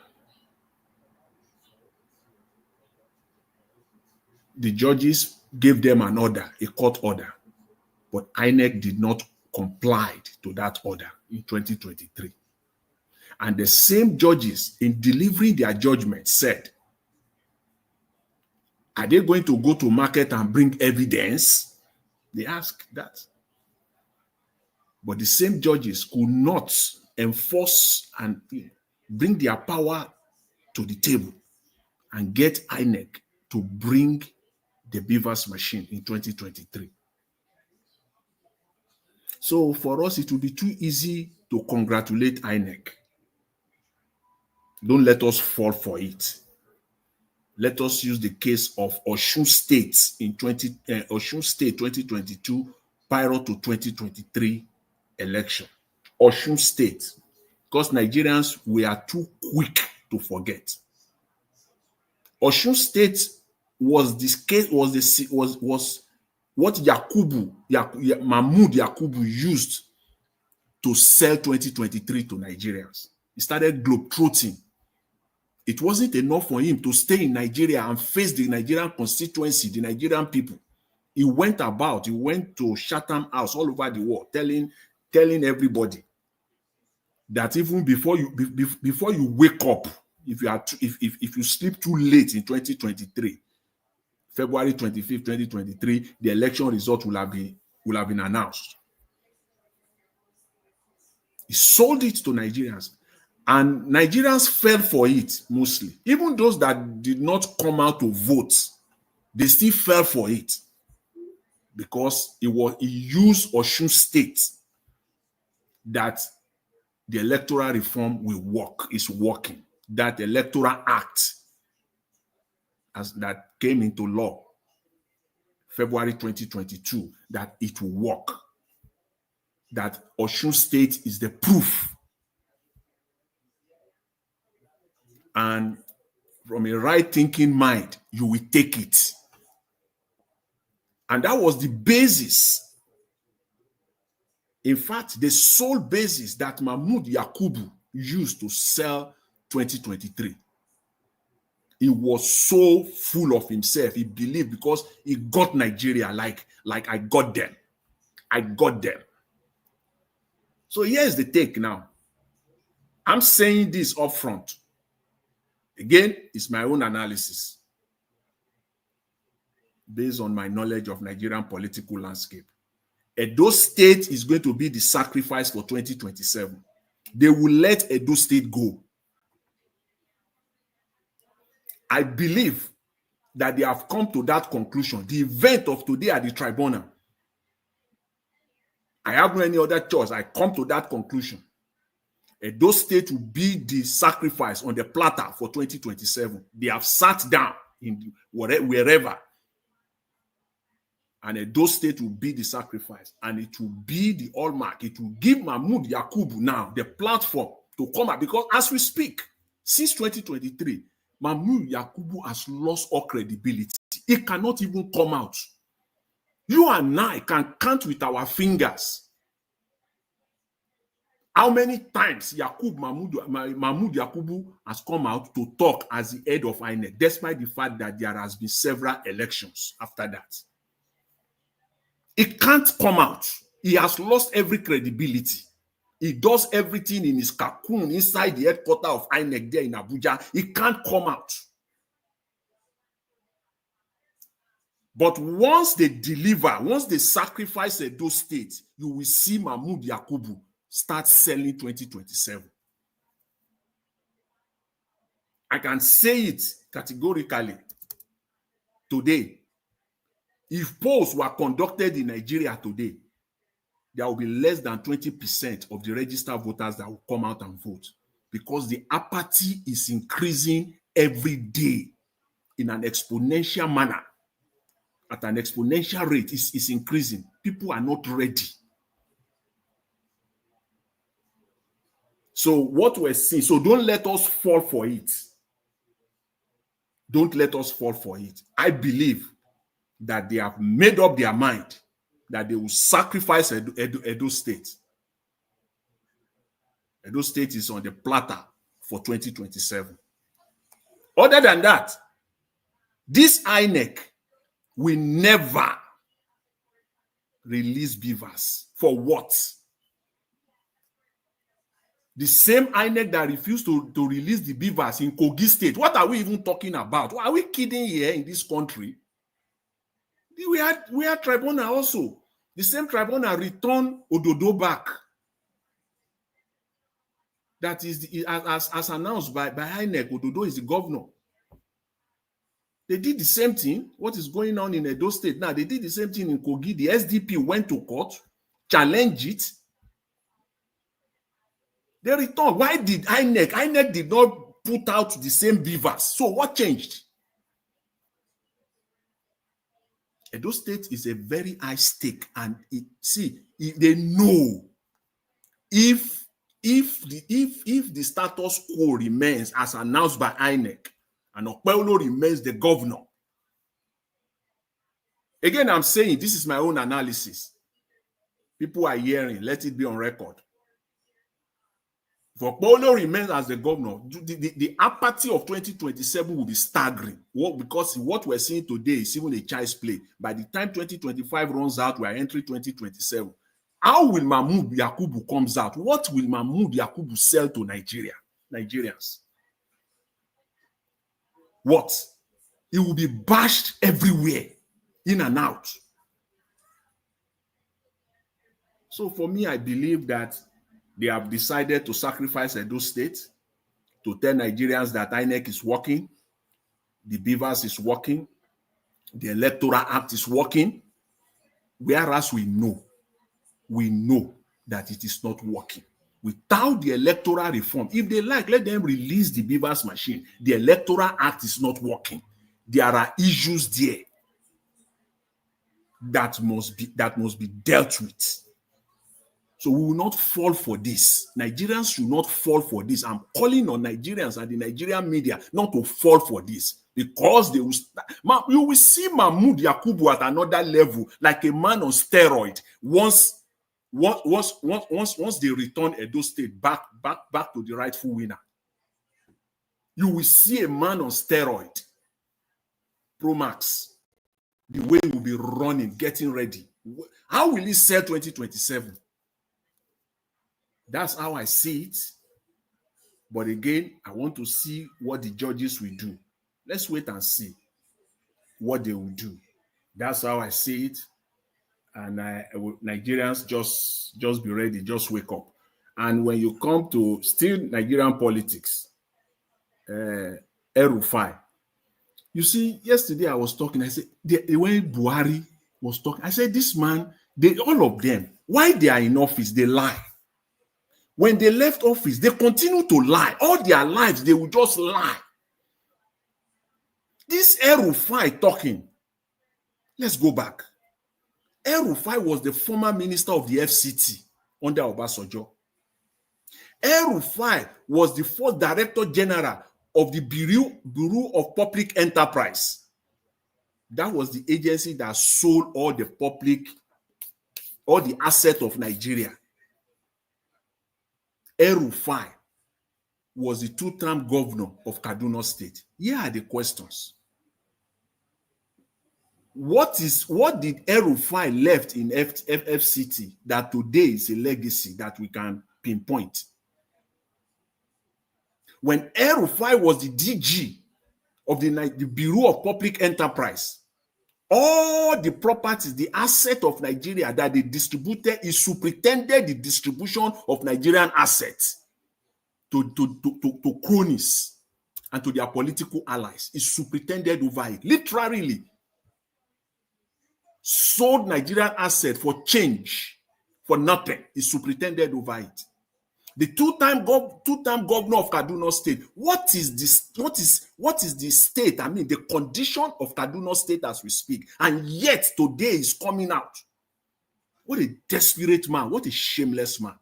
The judges gave them an order, a court order, but INEC did not comply to that order in 2023. And the same judges, in delivering their judgment, said, are they going to go to market and bring evidence? They asked that. But the same judges could not enforce and bring their power to the table and get INEC to bring the BVAS machine in 2023. So for us, it will be too easy to congratulate INEC. Don't let us fall for it. Let us use the case of Osun State in Osun State 2022 prior to 2023 election. Osun State, because Nigerians were too quick to forget. Osun State was this case was what Mahmoud Yakubu used to sell 2023 to Nigerians. He started globetrotting. It wasn't enough for him to stay in Nigeria and face the Nigerian constituency, the Nigerian people. He went to Chatham House all over the world, telling everybody that even before you wake up, if you sleep too late in 2023, February 25th, 2023, the election result will have been announced. He sold it to Nigerians. And Nigerians fell for it mostly. Even those that did not come out to vote, they still fell for it because he used Osun State that the electoral reform will work, is working. That electoral act that came into law February 2022, that it will work. That Osun State is the proof. And from a right-thinking mind, you will take it. And that was the basis. In fact, the sole basis that Mahmoud Yakubu used to sell 2023. He was so full of himself. He believed because he got Nigeria like I got them. I got them. So here's the take now. I'm saying this up front. Again, it's my own analysis based on my knowledge of Nigerian political landscape. Edo State is going to be the sacrifice for 2027. They will let Edo State go. I believe that they have come to that conclusion. The event of today at the tribunal, I have no any other choice. I come to that conclusion. Edo State will be the sacrifice on the platter for 2027. They have sat down in wherever, and Edo State will be the sacrifice, and it will be the hallmark. It will give Mahmoud Yakubu now the platform to come out, because as we speak, since 2023, Mahmoud Yakubu has lost all credibility. He cannot even come out. You and I can count with our fingers how many times Mahmoud Yakubu has come out to talk as the head of INEC, despite the fact that there has been several elections after that. He can't come out. He has lost every credibility. He does everything in his cocoon inside the headquarters of INEC there in Abuja. He can't come out. But once they deliver, once they sacrifice Edo State, you will see Mahmoud Yakubu start selling 2027. I can say it categorically today. If polls were conducted in Nigeria today, there will be less than 20% of the registered voters that will come out and vote, because the apathy is increasing every day in an exponential manner. At an exponential rate, is increasing. People are not ready. So what we're seeing, so don't let us fall for it. Don't let us fall for it. I believe that they have made up their mind that they will sacrifice Edo State. Edo State is on the platter for 2027. Other than that, this INEC will never release BVAS. For what? The same INEC that refused to release the BVAS in Kogi State. What are we even talking about? Are we kidding here in this country? We had Tribunal also. The same Tribunal returned Ododo back. That is, as announced by INEC, Ododo is the governor. They did the same thing. What is going on in Edo State now? They did the same thing in Kogi. The SDP went to court, challenged it. They returned. Why did INEC? INEC did not put out the same BVAS. So what changed? Edo State is a very high stake, and they know if the status quo remains as announced by INEC, and Okpebholo remains the governor. Again, I'm saying this is my own analysis. People are hearing, let it be on record. If Okpebholo remains as the governor, the apathy of 2027 will be staggering. Because what we're seeing today is even a child's play. By the time 2025 runs out, we are entering 2027. How will Mahmoud Yakubu comes out? What will Mahmoud Yakubu sell to Nigerians? What? It will be bashed everywhere, in and out. So for me, I believe that they have decided to sacrifice Edo State to tell Nigerians that INEC is working, the BVAS is working, the Electoral Act is working, whereas we know that it is not working. Without the electoral reform, if they like, let them release the BVAS machine. The Electoral Act is not working. There are issues there that must be dealt with. So we will not fall for this. Nigerians should not fall for this. I'm calling on Nigerians and the Nigerian media not to fall for this, because you will see Mahmoud Yakubu at another level, like a man on steroid. Once they return Edo State back to the rightful winner, you will see a man on steroid, Pro Max, the way he will be running, getting ready. How will he sell 2027? That's how I see it. But again, I want to see what the judges will do. Let's wait and see what they will do. That's how I see it. And Nigerians just be ready, just wake up. And when you come to still Nigerian politics, El-Rufai, You see, yesterday I was talking, I said, when Buhari was talking, I said, this man, all of them, why they are in office, they lie. When they left office, they continue to lie. All their lives, they will just lie. This El-Rufai talking, let's go back. El-Rufai was the former minister of the FCT under Obasanjo. El-Rufai was the first director general of the Bureau of Public Enterprise. That was the agency that sold all the assets of Nigeria. El-Rufai was the two-term governor of Kaduna State. Here are the questions. What did El-Rufai left in FCT that today is a legacy that we can pinpoint? When El-Rufai was the DG of the Bureau of Public Enterprise, all the properties, the asset of Nigeria that they distributed, he superintended the distribution of Nigerian assets to cronies and to their political allies. He superintended over it. Literally sold Nigerian assets for change, for nothing. He superintended over it. The two-time governor of Kaduna State. What is the state? I mean, the condition of Kaduna State as we speak, and yet today is coming out. What a desperate man! What a shameless man!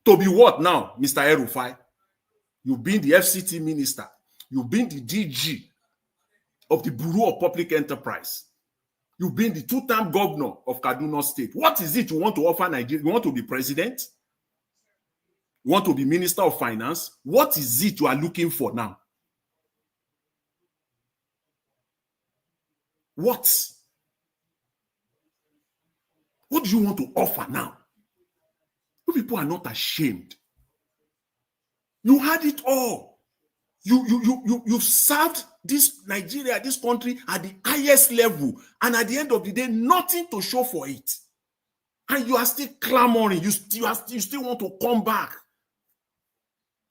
To be what now, Mr. El-Rufai? You've been the FCT minister. You've been the DG of the Bureau of Public Enterprise. You've been the two-time governor of Kaduna State. What is it you want to offer Nigeria? You want to be president? You want to be Minister of Finance? What is it you are looking for now? What? What do you want to offer now? You people are not ashamed. You had it all. You've served this Nigeria, this country at the highest level, and at the end of the day, nothing to show for it. And you are still clamoring. You still want to come back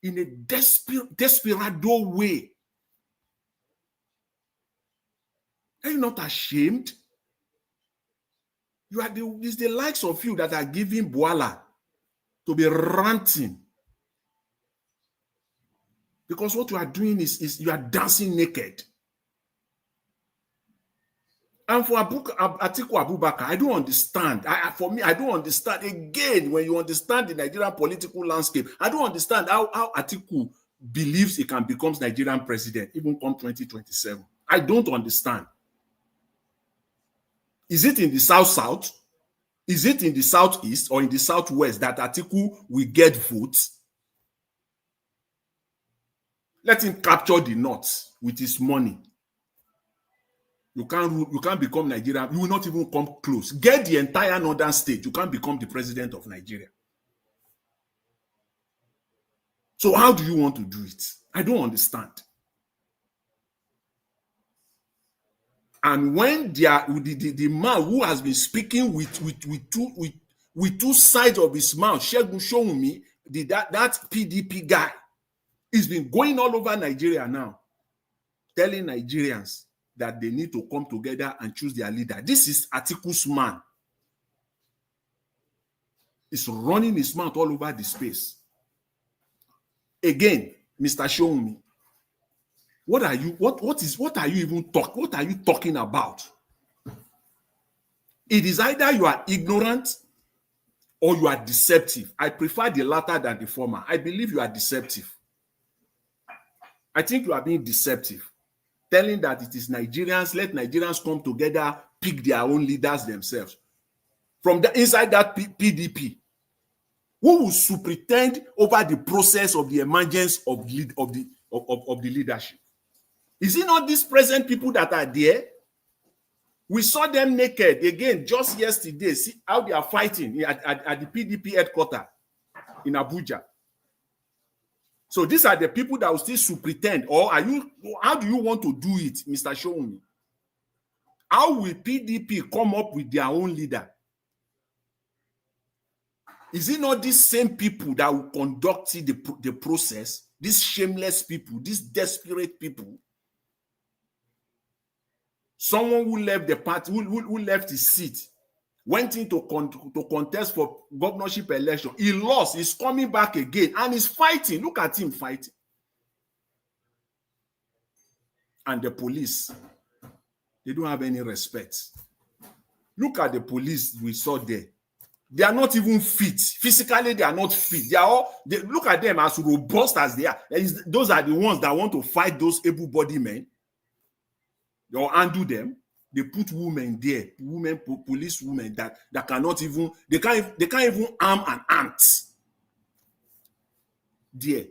in a desperado way. Are you not ashamed? It's the likes of you that are giving Boala to be ranting. Because what you are doing is you are dancing naked. And for Atiku Abubakar, I don't understand. For me, I don't understand. Again, when you understand the Nigerian political landscape, I don't understand how Atiku believes he can become Nigerian president, even come 2027. I don't understand. Is it in the South-South? Is it in the Southeast or in the Southwest that Atiku will get votes? Let him capture the North with his money. You can't become Nigerian. You will not even come close. Get the entire northern state. You can't become the president of Nigeria. So how do you want to do it? I don't understand. And when the man who has been speaking with two sides of his mouth, Shegun Showunmi, that PDP guy, he's been going all over Nigeria now, telling Nigerians that they need to come together and choose their leader. This is Atiku's man. He's running his mouth all over the space. Again, Mr. Showunmi, what are you talking about? It is either you are ignorant or you are deceptive. I prefer the latter than the former. I believe you are deceptive. I think you are being deceptive, telling that it is Nigerians, let Nigerians come together, pick their own leaders themselves. From inside that PDP, who will superintend over the process of the emergence of the leadership? Is it not these present people that are there? We saw them naked again just yesterday. See how they are fighting at the PDP headquarters in Abuja. So these are the people that will still superintend, or how do you want to do it, Mr. Showunmi? How will PDP come up with their own leader? Is it not these same people that will conduct the process? These shameless people, these desperate people. Someone who left the party, who left his seat, went in to contest for governorship election. He lost. He's coming back again and he's fighting. Look at him fighting. And the police, they don't have any respect. Look at the police we saw there. They are not even fit. Physically, they are not fit. Look at them as robust as they are. Those are the ones that want to fight those able-bodied men. They'll undo them. They put women there, police women that cannot even, they can't even arm an ant. There.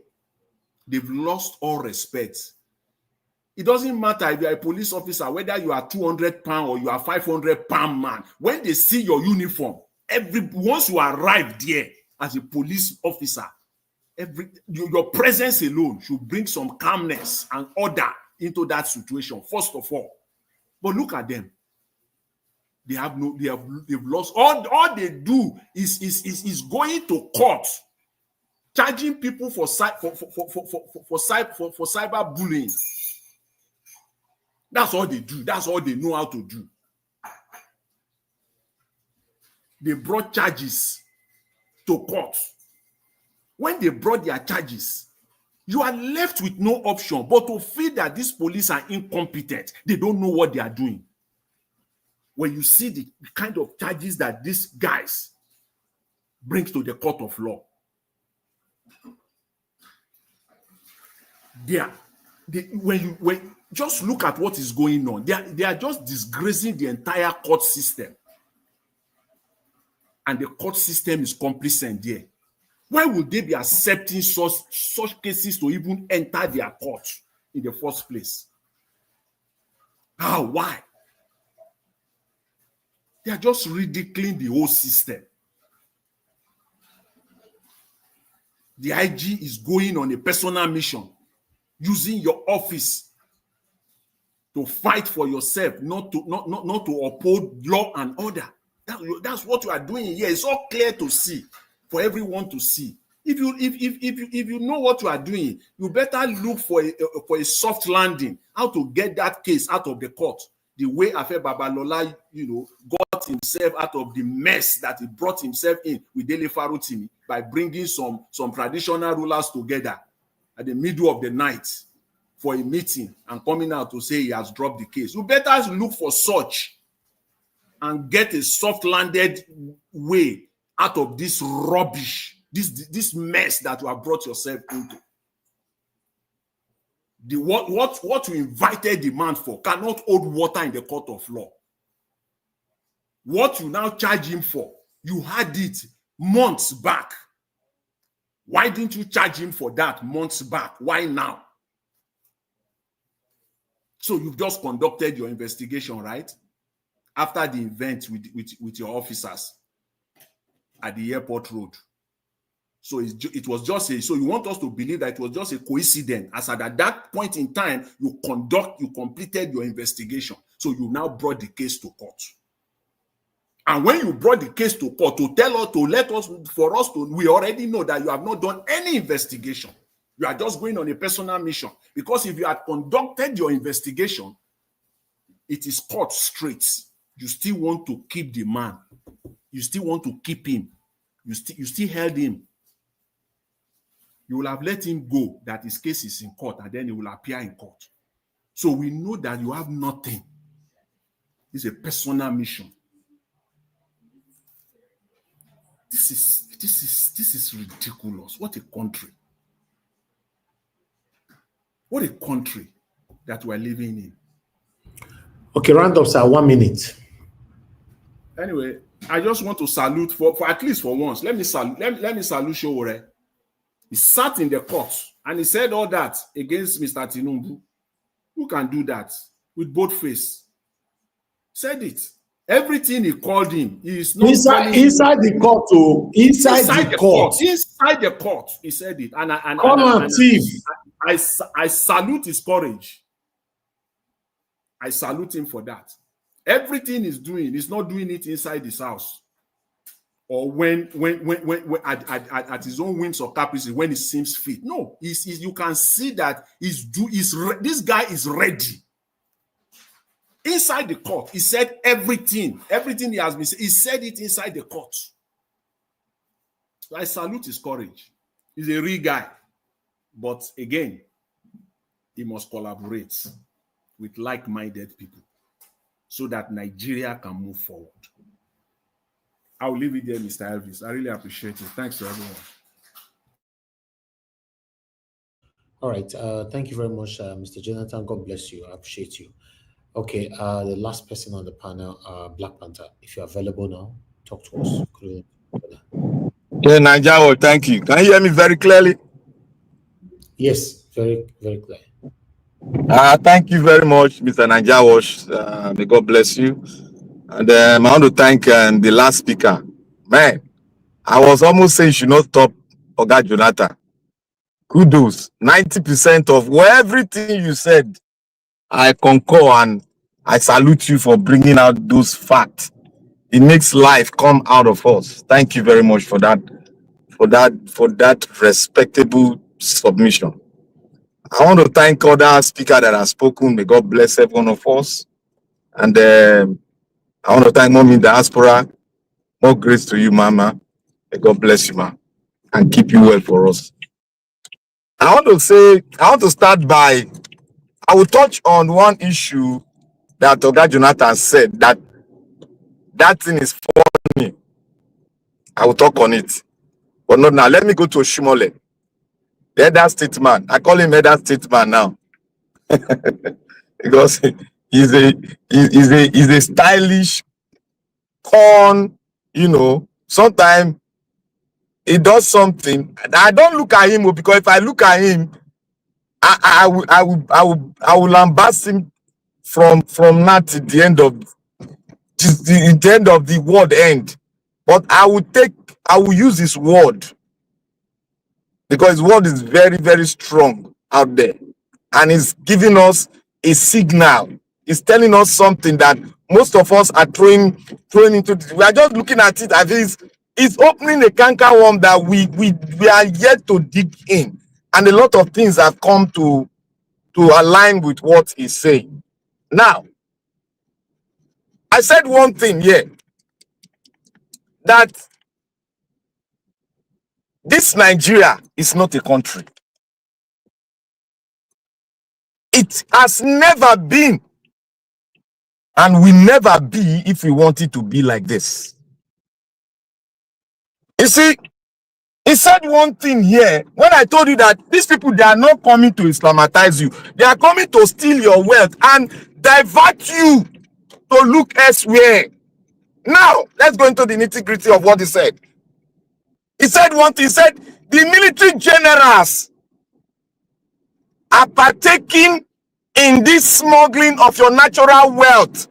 They've lost all respect. It doesn't matter if you're a police officer, whether you are 200-pound or you are 500-pound man. When they see your uniform, once you arrive there as a police officer, your presence alone should bring some calmness and order into that situation, first of all. But look at them. They've lost. All they do is going to court, charging people for cyber bullying. That's all they do. That's all they know how to do. They brought charges to court. When they brought their charges, you are left with no option but to feel that these police are incompetent. They don't know what they are doing. When you see the kind of charges that these guys bring to the court of law, when just look at what is going on. They are just disgracing the entire court system. And the court system is complicit there. Why would they be accepting such cases to even enter their court in the first place? How? Why? They are just ridiculing the whole system. The IG is going on a personal mission, using your office to fight for yourself, not to uphold law and order. That's what you are doing here. It's all clear to see, for everyone to see. If you know what you are doing, you better look for a soft landing, how to get that case out of the court. The way Afe Babalola, got himself out of the mess that he brought himself in with Dele Farutimi by bringing some traditional rulers together at the middle of the night for a meeting and coming out to say he has dropped the case. You better look for such and get a soft-landed way out of this rubbish, this mess that you have brought yourself into. What you invited the man for cannot hold water in the court of law. What you now charge him for, you had it months back. Why didn't you charge him for that months back? Why now? So you've just conducted your investigation, right? After the event with your officers at the airport road. So it was just so you want us to believe that it was just a coincidence, as at that point in time, you completed your investigation. So you now brought the case to court. And when you brought the case to court we already know that you have not done any investigation. You are just going on a personal mission. Because if you had conducted your investigation, it is caught straight. You still want to keep the man. You still want to keep him. You still held him. You will have let him go, that his case is in court, and then he will appear in court. So we know that you have nothing. It's a personal mission. This is ridiculous. What a country. What a country that we're living in. Okay, round up, sir. 1 minute. Anyway, I just want to salute for at least for once. Let me salute Showore. He sat in the court and he said all that against Mr. Tinubu. Who can do that with both face? Said it. Everything he called him, he is not inside the court. Oh, inside the court. Inside the court, he said it. I salute his courage. I salute him for that. Everything he's doing, he's not doing it inside his house, or when at his own whims or caprices, when it seems fit. No, you can see that this guy is ready. Inside the court, he said everything he has been saying. He said it inside the court. So I salute his courage. He's a real guy. But again, he must collaborate with like-minded people so that Nigeria can move forward. I'll leave it there, Mr. Elvis. I really appreciate it. Thanks to everyone. All right. Thank you very much, Mr. Jonathan. God bless you. I appreciate you. Okay. The last person on the panel, Black Panther. If you're available now, talk to us. Yeah, Nigeria, thank you. Can you hear me very clearly? Yes, very, very clear. Thank you very much, Mr. Nigeria Wash. May God bless you. And I want to thank the last speaker. Man, I was almost saying you should not stop Oga Jonathan. Kudos. 90% of everything you said, I concur and I salute you for bringing out those facts. It makes life come out of us. Thank you very much for that respectable submission. I want to thank other speakers that have spoken. May God bless every one of us. And I want to thank Mommy Diaspora. More grace to you, Mama. May God bless you, Ma, and keep you well for us. I want to start by, I will touch on one issue that Oga Jonathan said, that thing is funny. I will talk on it. But not now. Let me go to Oshimole. The elder statesman. I call him elder statesman now. Because he's a stylish corn, sometimes he does something. I don't look at him because if I look at him, I will lambast him from now to the end of the word end. But I will use his word because his word is very, very strong out there. And it's giving us a signal. It's telling us something that most of us are throwing into. We are just looking at it as it's opening a canker worm that we are yet to dig in. And a lot of things have come to align with what he's saying. Now, I said one thing here, that this Nigeria is not a country. It has never been and will never be if we want it to be like this. You see, he said one thing here when I told you that these people, they are not coming to Islamatize you. They are coming to steal your wealth and divert you to look elsewhere. Now, let's go into the nitty-gritty of what he said. He said one thing. He said the military generals are partaking in this smuggling of your natural wealth.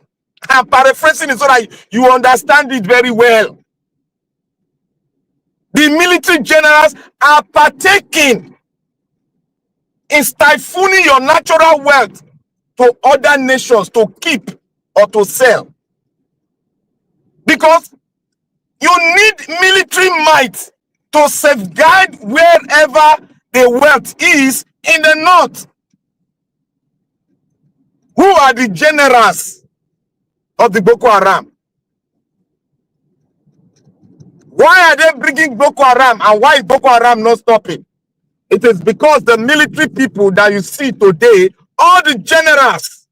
I'm paraphrasing it so that you understand it very well. The military generals are partaking in siphoning your natural wealth to other nations to keep or to sell. Because you need military might to safeguard wherever the wealth is in the north. Who are the generals of the Boko Haram? Why are they bringing Boko Haram and why is Boko Haram not stopping? It is because the military people that you see today, all the generals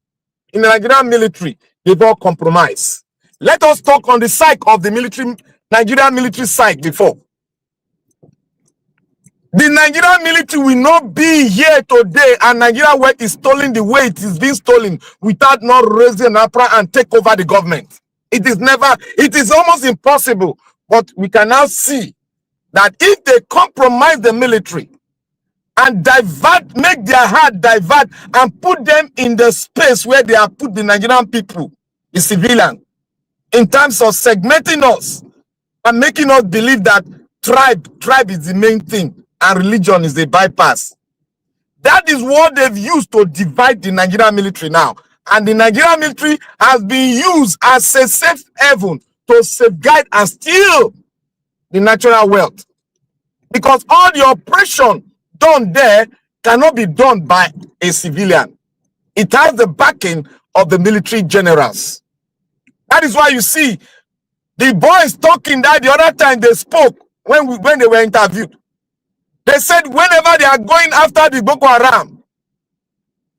in the Nigerian military, they've all compromised. Let us talk on the side of the military, Nigerian military side before. The Nigerian military will not be here today and Nigeria wealth is stolen the way it is being stolen without not raising an uproar and take over the government. It is almost impossible. But we can now see that if they compromise the military and make their heart divert and put them in the space where they have put the Nigerian people, the civilian, in terms of segmenting us and making us believe that tribe is the main thing and religion is the bypass. That is what they've used to divide the Nigerian military now. And the Nigerian military has been used as a safe haven to safeguard and steal the natural wealth. Because all the oppression done there cannot be done by a civilian. It has the backing of the military generals. That is why you see the boys talking that the other time they spoke when they were interviewed. They said whenever they are going after the Boko Haram,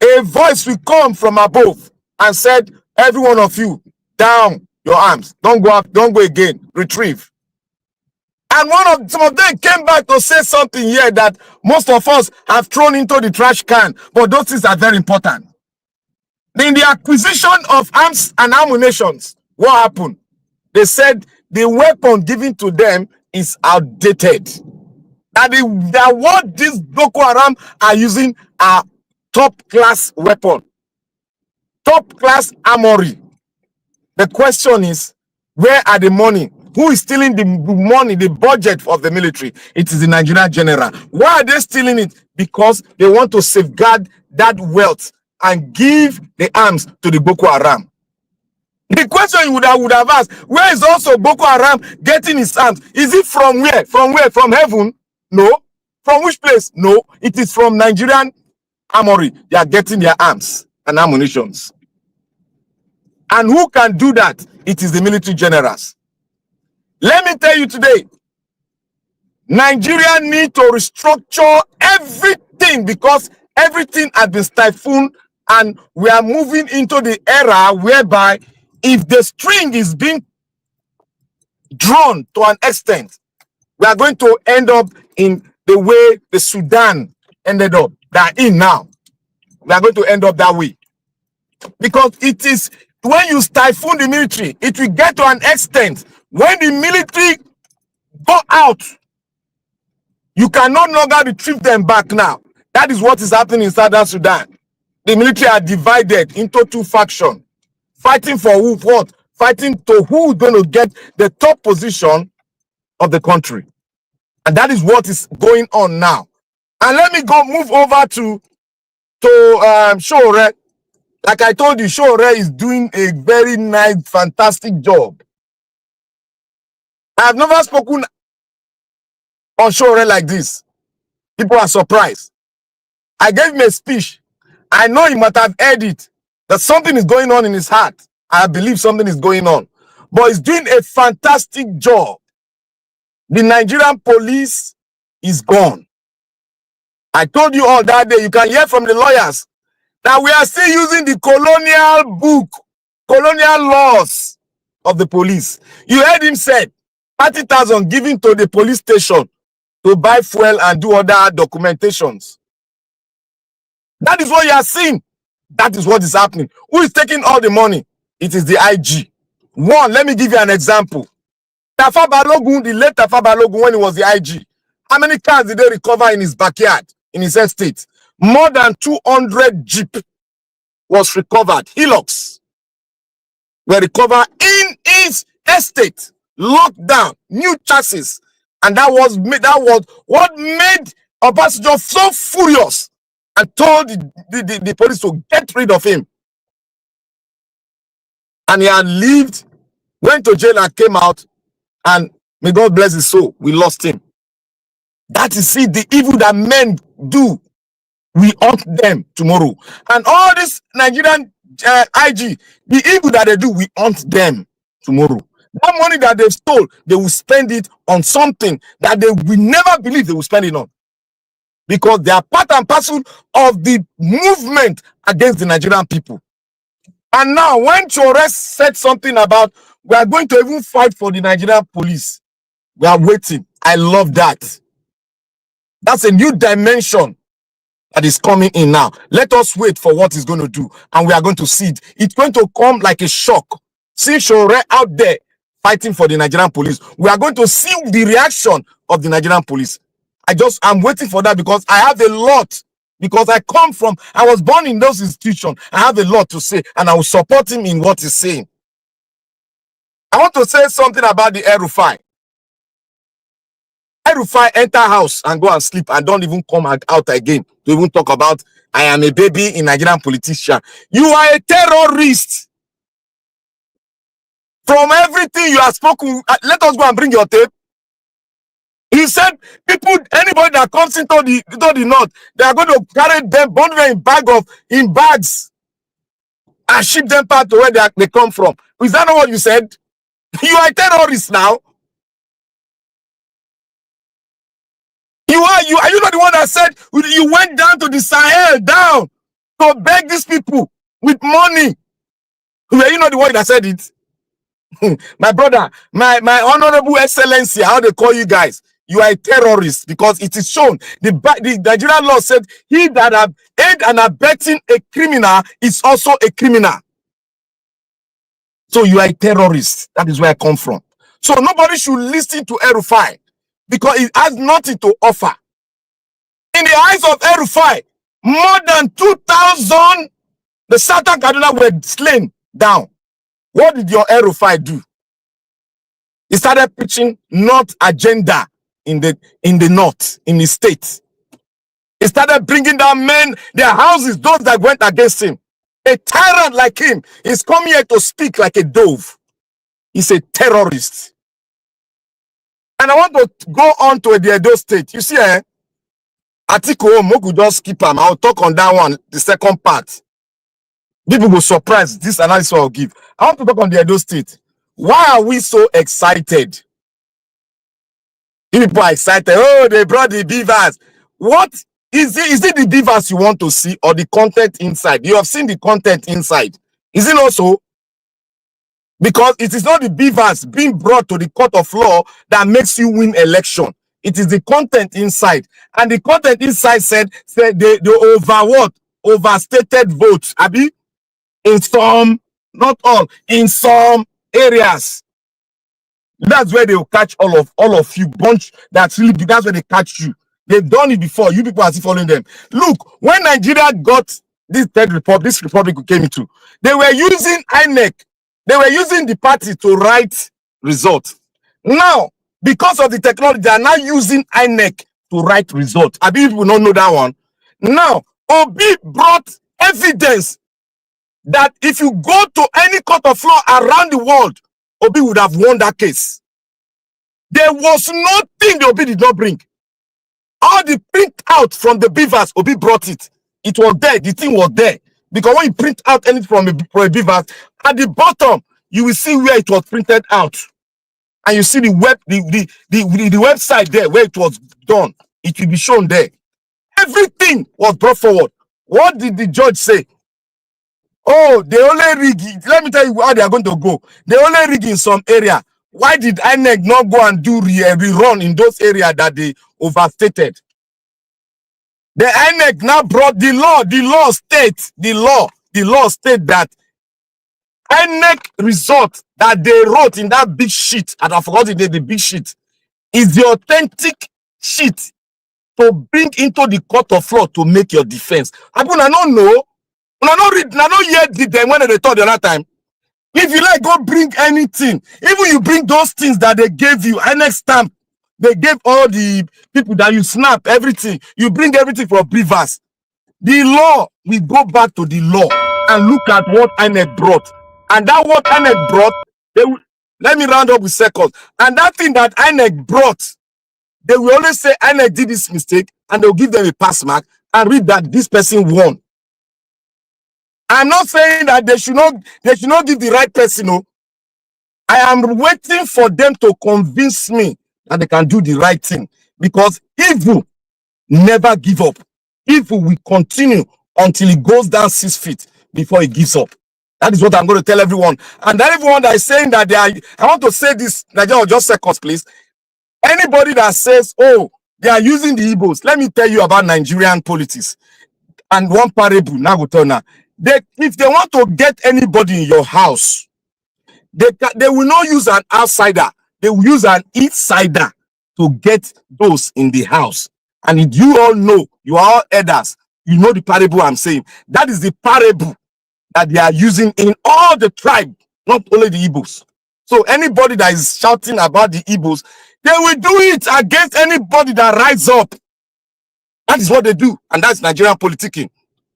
a voice will come from above and said, every one of you, down your arms. Don't go up, don't go again. Retrieve. And some of them came back to say something here that most of us have thrown into the trash can, but those things are very important. In the acquisition of arms and ammunitions, what happened? They said the weapon given to them is outdated. That what these Boko Haram are using are top-class weapon, top-class armory. The question is, where are the money? Who is stealing the money, the budget of the military? It is the Nigerian general. Why are they stealing it? Because they want to safeguard that wealth and give the arms to the Boko Haram. The question you would have asked, where is also Boko Haram getting his arms? Is it from where? From where? From heaven? No. From which place? No. It is from Nigerian armory. They are getting their arms and ammunitions. And who can do that? It is the military generals. Let me tell you today, Nigeria need to restructure everything because everything has been stifled, and we are moving into the era whereby if the string is being drawn to an extent, we are going to end up in the way the Sudan ended up. That in now. We are going to end up that way. Because it is when you stifle the military, it will get to an extent when the military go out, you can no longer retrieve them back now. That is what is happening in Southern Sudan. The military are divided into two factions, fighting for who, what? Fighting to who is going to get the top position of the country. And that is what is going on now. And let me move over to Shore. Like I told you, Shore is doing a very nice, fantastic job. I have never spoken on Shore like this. People are surprised. I gave him a speech. I know he must have heard it, that something is going on in his heart. I believe something is going on. But he's doing a fantastic job. The Nigerian police is gone. I told you all that day, you can hear from the lawyers that we are still using the colonial book, colonial laws of the police. You heard him say 30,000 given to the police station to buy fuel and do other documentations. That is what you are seeing. That is what is happening. Who is taking all the money? It is the IG. One, let me give you an example. Tafa Balogun, the late Tafa Balogun, when he was the IG, how many cars did they recover in his backyard, in his estate? More than 200 Jeep was recovered. Hilux were recovered in his estate, locked down, new chassis. And that was what made Obasanjo so furious and told the police to get rid of him. And he had lived, went to jail and came out, and may God bless his soul, we lost him. That is it, the evil that men do, we haunt them tomorrow. And all this Nigerian IG, the evil that they do, we haunt them tomorrow. That money that they've stole, they will spend it on something that they will never believe they will spend it on. Because they are part and parcel of the movement against the Nigerian people. And now, when Chores said something about, we are going to even fight for the Nigerian police, we are waiting. I love that. That's a new dimension that is coming in now. Let us wait for what he's going to do, and we are going to see it. It's going to come like a shock. See Chore out there fighting for the Nigerian police. We are going to see the reaction of the Nigerian police. I'm waiting for that because I have a lot. Because I was born in those institutions. I have a lot to say, and I will support him in what he's saying. I want to say something about the El-Rufai. El-Rufai enter house and go and sleep and don't even come out again to even talk about I am a baby in Nigerian politician. You are a terrorist. From everything you have spoken, let us go and bring your tape. He said, anybody that comes into the north, they are going to carry them, bundle them in bags. and ship them back to where they come from. Is that not what you said? You are a terrorist now. Are you not the one that said you went down to the Sahel down to beg these people with money? Were you not the one that said it? My brother, my honorable excellency, how they call you guys, you are a terrorist because it is shown. The Nigerian law said he that have aid and abetting a criminal is also a criminal. So you are a terrorist. That is where I come from. So nobody should listen to El-Rufai because it has nothing to offer. In the eyes of El-Rufai, more than 2,000 the Southern Kaduna were slain down. What did your El-Rufai do? He started preaching North agenda in the North, in the state. He started bringing down men, their houses, those that went against him. A tyrant like him is coming here to speak like a dove. He's a terrorist. And I want to go on to the Edo State. You see, Atiko Moku just skip him. I'll talk on that one, the second part. People will surprise this analysis I'll give. I want to talk on the Edo State. Why are we so excited? People are excited. Oh, they brought the BVAS. What is it? Is it the BVAS you want to see or the content inside? You have seen the content inside. Is it also? Because it is not the BVAS being brought to the court of law that makes you win election. It is the content inside. And the content inside said they overstated votes. Abi? In some, not all, in some areas. That's where they will catch all of you bunch. That's where they catch you. They've done it before. You people are still following them. Look, when Nigeria got this republic we came into, they were using INEC. They were using the party to write results. Now, because of the technology, they are now using INEC to write results. I believe people don't know that one. Now, Obi brought evidence that if you go to any court of law around the world, Obi would have won that case. There was nothing the Obi did not bring. All the printout from the BVAS, Obi brought it. It was there. The thing was there. Because when you print out anything from a BVAS, at the bottom, you will see where it was printed out. And you see the website there where it was done. It will be shown there. Everything was brought forward. What did the judge say? Oh, they only rig. Let me tell you how they are going to go. They only rig in some area. Why did INEC not go and do rerun in those areas that they overstated? The INEC now brought the law. The law state that INEC result that they wrote in that big sheet, and I forgot the big sheet, is the authentic sheet to bring into the court of law to make your defense. I don't know. I don't read. I don't hear them when they told the other time. If you like, go bring anything. Even you bring those things that they gave you, INEC stamp. They gave all the people that you snap everything. You bring everything from BVAS. The law, we go back to the law and look at what INEC brought. And that what INEC brought, let me round up with seconds. And that thing that INEC brought, they will always say INEC did this mistake, and they'll give them a pass mark and read that this person won. I'm not saying that they should not give the right person. No. I am waiting for them to convince me that they can do the right thing. Because evil never give up. Evil will continue until it goes down 6 feet before it gives up. That is what I'm going to tell everyone. And everyone that is saying that I want to say this, just seconds, please. Anybody that says, oh, they are using the Igbos, let me tell you about Nigerian politics. And one parable, now go turn now. If they want to get anybody in your house, they will not use an outsider. They will use an insider to get those in the house. And you all know, you are all elders, you know the parable I'm saying. That is the parable that they are using in all the tribe, not only the Igbos. So anybody that is shouting about the Igbos, they will do it against anybody that rises up. That is what they do. And that's Nigerian politicking.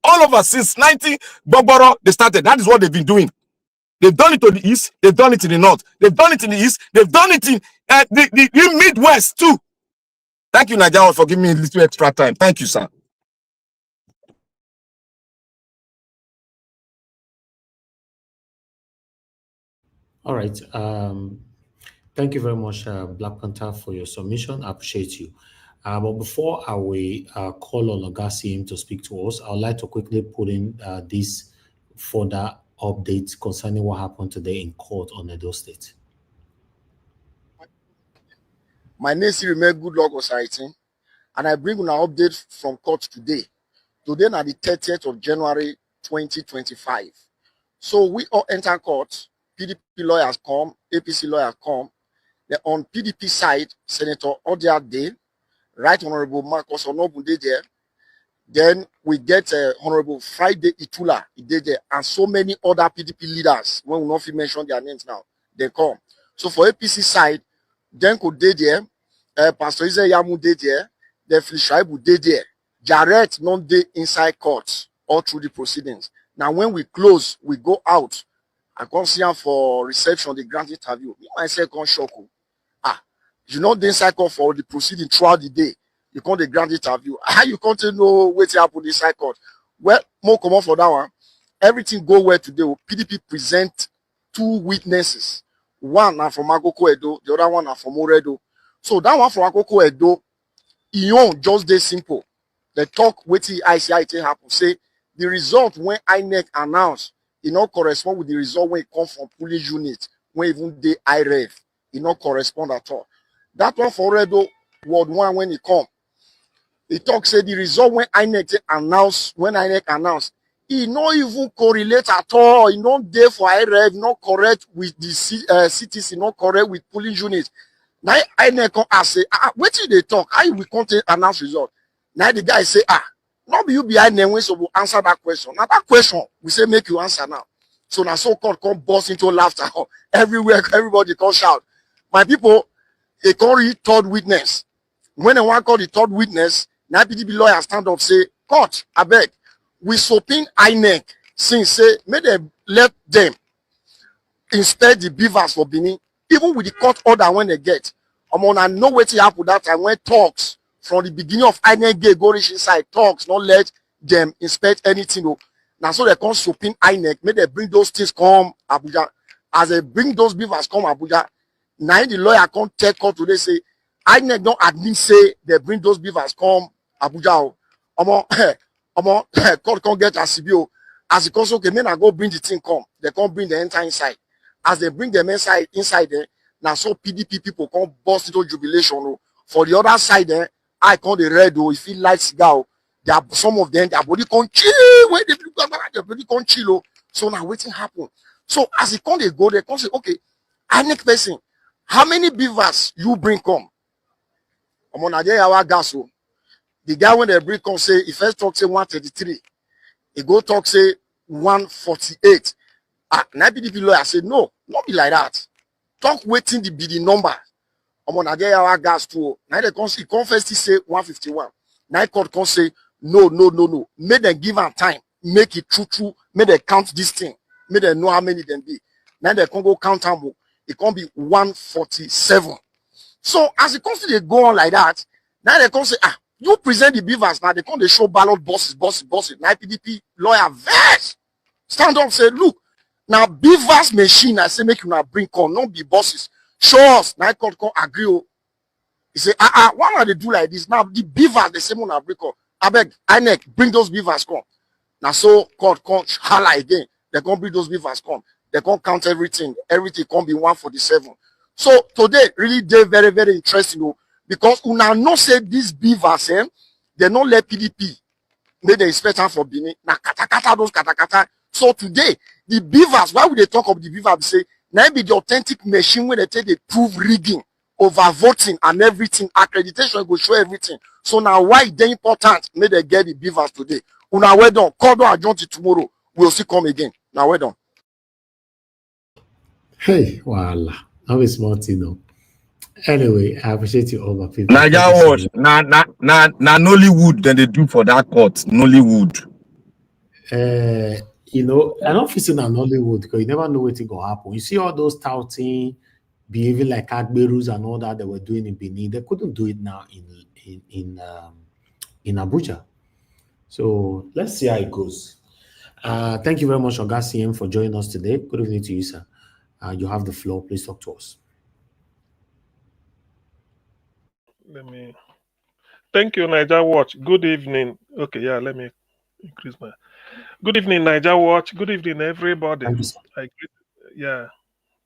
All over since 19 Bogboro, they started. That is what they've been doing. They've done it to the east. They've done it in the north. They've done it in the east. They've done it in the Midwest too. Thank you, Nigeria, for giving me a little extra time. Thank you, sir. All right. Thank you very much, Black Panther, for your submission. I appreciate you. But before I will call on Ogasim to speak to us, I would like to quickly put in this further update concerning what happened today in court on Edo State. My name is Remain Good Luck Society, and I bring an update from court today. Today, na the 30th of January 2025. So we all enter court. PDP lawyers come, APC lawyers come. Then on PDP side, Senator Odia Day, Right Honorable Marcus Onobunde there. Then we get Honorable Friday Itula, there, and so many other PDP leaders. When we not mention their names now, they come. So for APC side, then could they there, Pastor Ize Yamu there, then Filishaibu there. Jarrett non day inside court all through the proceedings. Now when we close, we go out. I come see him for reception, the grand interview. Me myself come shock. You know the inside court for the proceeding throughout the day. You come the grand interview. How you come to know what happened inside court? Well, more common for that one. Everything go well today. PDP present 2 witnesses. One are from Akoko Edo, the other one are from Oredo. So that one from Akoko Edo, just dey simple. They talk wetin ICIT happen. Say the result when INEC announce, it not correspond with the result when it come from police unit, when even the IREV, it not correspond at all. That one for Redo Ward 1 when it come. It talk say the result when INEC announce, it not even correlate at all. It not there for IREV, not correct with the CTC, not correct with police unit. Now INEC come ask say, what did they talk? How we can't announce result? Now the guy say, not be you behind them when so we'll answer that question. Now that question, we say make you answer now. So now so called come burst into laughter everywhere, everybody come shout. My people, they call it third witness. When they want to call the third witness, now PDP lawyer stand up say, court, I beg, we subpoena INEC since say, may they let them inspect the BVAS for Benin, even with the court order when they get. I know what happened that time when talks from the beginning of INEC go reach inside talks, not let them inspect anything. Now so they come subpoena INEC, may they bring those things come Abuja. As they bring those BVAS come Abuja, now the lawyer come take court today say INEC don't admit say they bring those BVAS come Abuja. Court can't get a CBO. As the court okay, men I go bring the thing come. They can't bring the entire inside. As they bring them inside there, now so PDP people come burst into jubilation. For the other side there, I can't the red if feel like cigar. There are some of them, their body can't chill. Where their body can't chill. So now waiting happen. So as it can't they go, they can't say, okay, INEC person, how many BVAS you bring come? The guy when they bring come say, if first talk say 133, he go talk say 148. Now PDP lawyer say, no, not be like that. Talk waiting the be the number. Our gas too. Now they come first say 151. Now court can say, no. Make them give them time. Make it true. Make them count this thing. Make them know how many them be. Now they can go count them. It can be 147. So as it comes to they go on like that, now they can say, you present the BVAS now, they come they show ballot bosses. Now PDP lawyer vex. Stand up, say, look, now BVAS machine, I say make you not bring come, not be bosses. Show us. Now court come agree. He say, why not they do like this? Now the BVAS, the same one I bring come. I beg, INEC, bring those BVAS come. Now so court come holla again. They come bring those BVAS come. They can't count everything. Everything can't be 147. So today, really, they're very, very interesting. Because we now know say this BVAS, they don't let PDP make the inspection for Benin. Now, kata. So today, the BVAS, why would they talk of the BVAS? Say, now be the authentic machine when they take the proof rigging, over voting and everything. Accreditation will show everything. So now, why they important? May they get the BVAS today. Now, we're done. Call down adjourn to tomorrow. We'll see come again. Now, we're done. Hey, voila. Now it's small, Anyway, I appreciate you all, my people. Naija watch. Na Nollywood then they do for that court. Nollywood. I don't feel in Nollywood because you never know what is gonna happen. You see all those touting, behaving like Agberus and all that they were doing in Benin. They couldn't do it now in Abuja. So let's see how it goes. Thank you very much, Oga CM, for joining us today. Good evening to you, sir. You have the floor. Please talk to us. Thank you, Niger Watch. Good evening. Okay, yeah, let me increase my. Good evening, Niger Watch. Good evening, everybody. Thank you, sir. Yeah,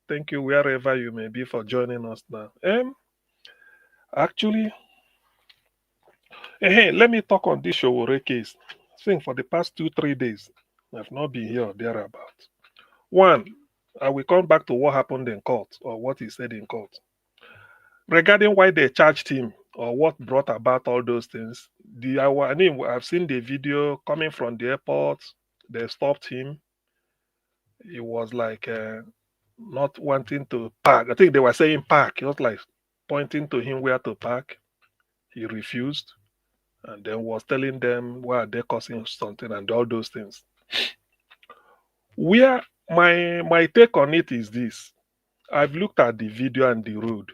thank you wherever you may be for joining us now. Actually, hey, let me talk on this Showore case. I think for the past 2-3 days, I've not been here or thereabout. One, I will come back to what happened in court or what he said in court. Regarding why they charged him or what brought about all those things, I've seen the video coming from the airport. They stopped him. He was like not wanting to park. I think they were saying park. It was like pointing to him where to park. He refused and then was telling them why they're causing something and all those things. Where my take on it is this. I've looked at the video and the road.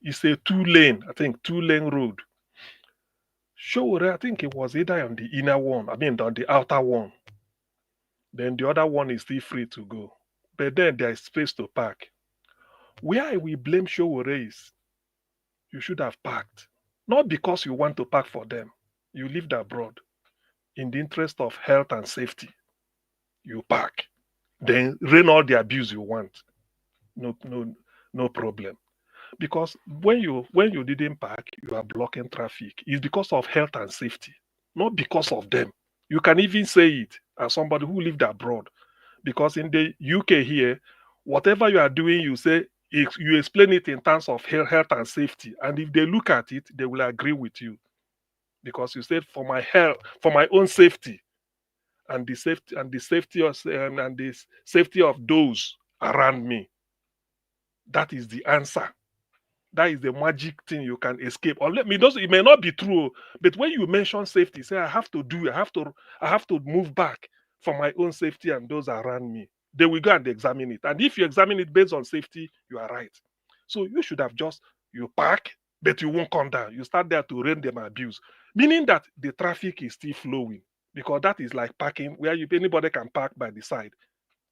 It's a 2-lane road. Sure, I think it was either on the inner one, on the outer one. Then the other one is still free to go. But then there is space to park. Where I will blame Sure is you should have parked. Not because you want to park for them. You lived abroad. In the interest of health and safety, you park. Then rain all the abuse you want. No problem. Because when you didn't park, you are blocking traffic. It's because of health and safety, not because of them. You can even say it as somebody who lived abroad. Because in the UK here, whatever you are doing, you say you explain it in terms of health and safety. And if they look at it, they will agree with you. Because you said for my health, for my own safety, and the safety of those around me. That is the answer. That is the magic thing you can escape. Or it may not be true, but when you mention safety, say I have to move back for my own safety and those around me. They will go and examine it. And if you examine it based on safety, you are right. So you should have you park, but you won't come down. You start there to rain them abuse. Meaning that the traffic is still flowing. Because that is like parking where anybody can park by the side.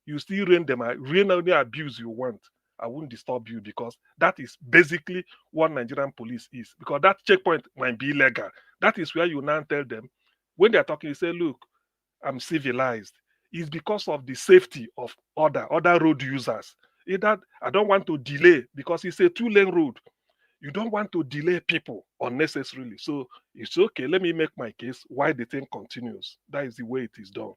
You still rain only abuse you want. I won't disturb you because that is basically what Nigerian police is. Because that checkpoint might be illegal. That is where you now tell them, when they're talking, you say, look, I'm civilized. It's because of the safety of other road users. That I don't want to delay because it's a 2-lane road. You don't want to delay people unnecessarily. So it's okay. Let me make my case why the thing continues. That is the way it is done.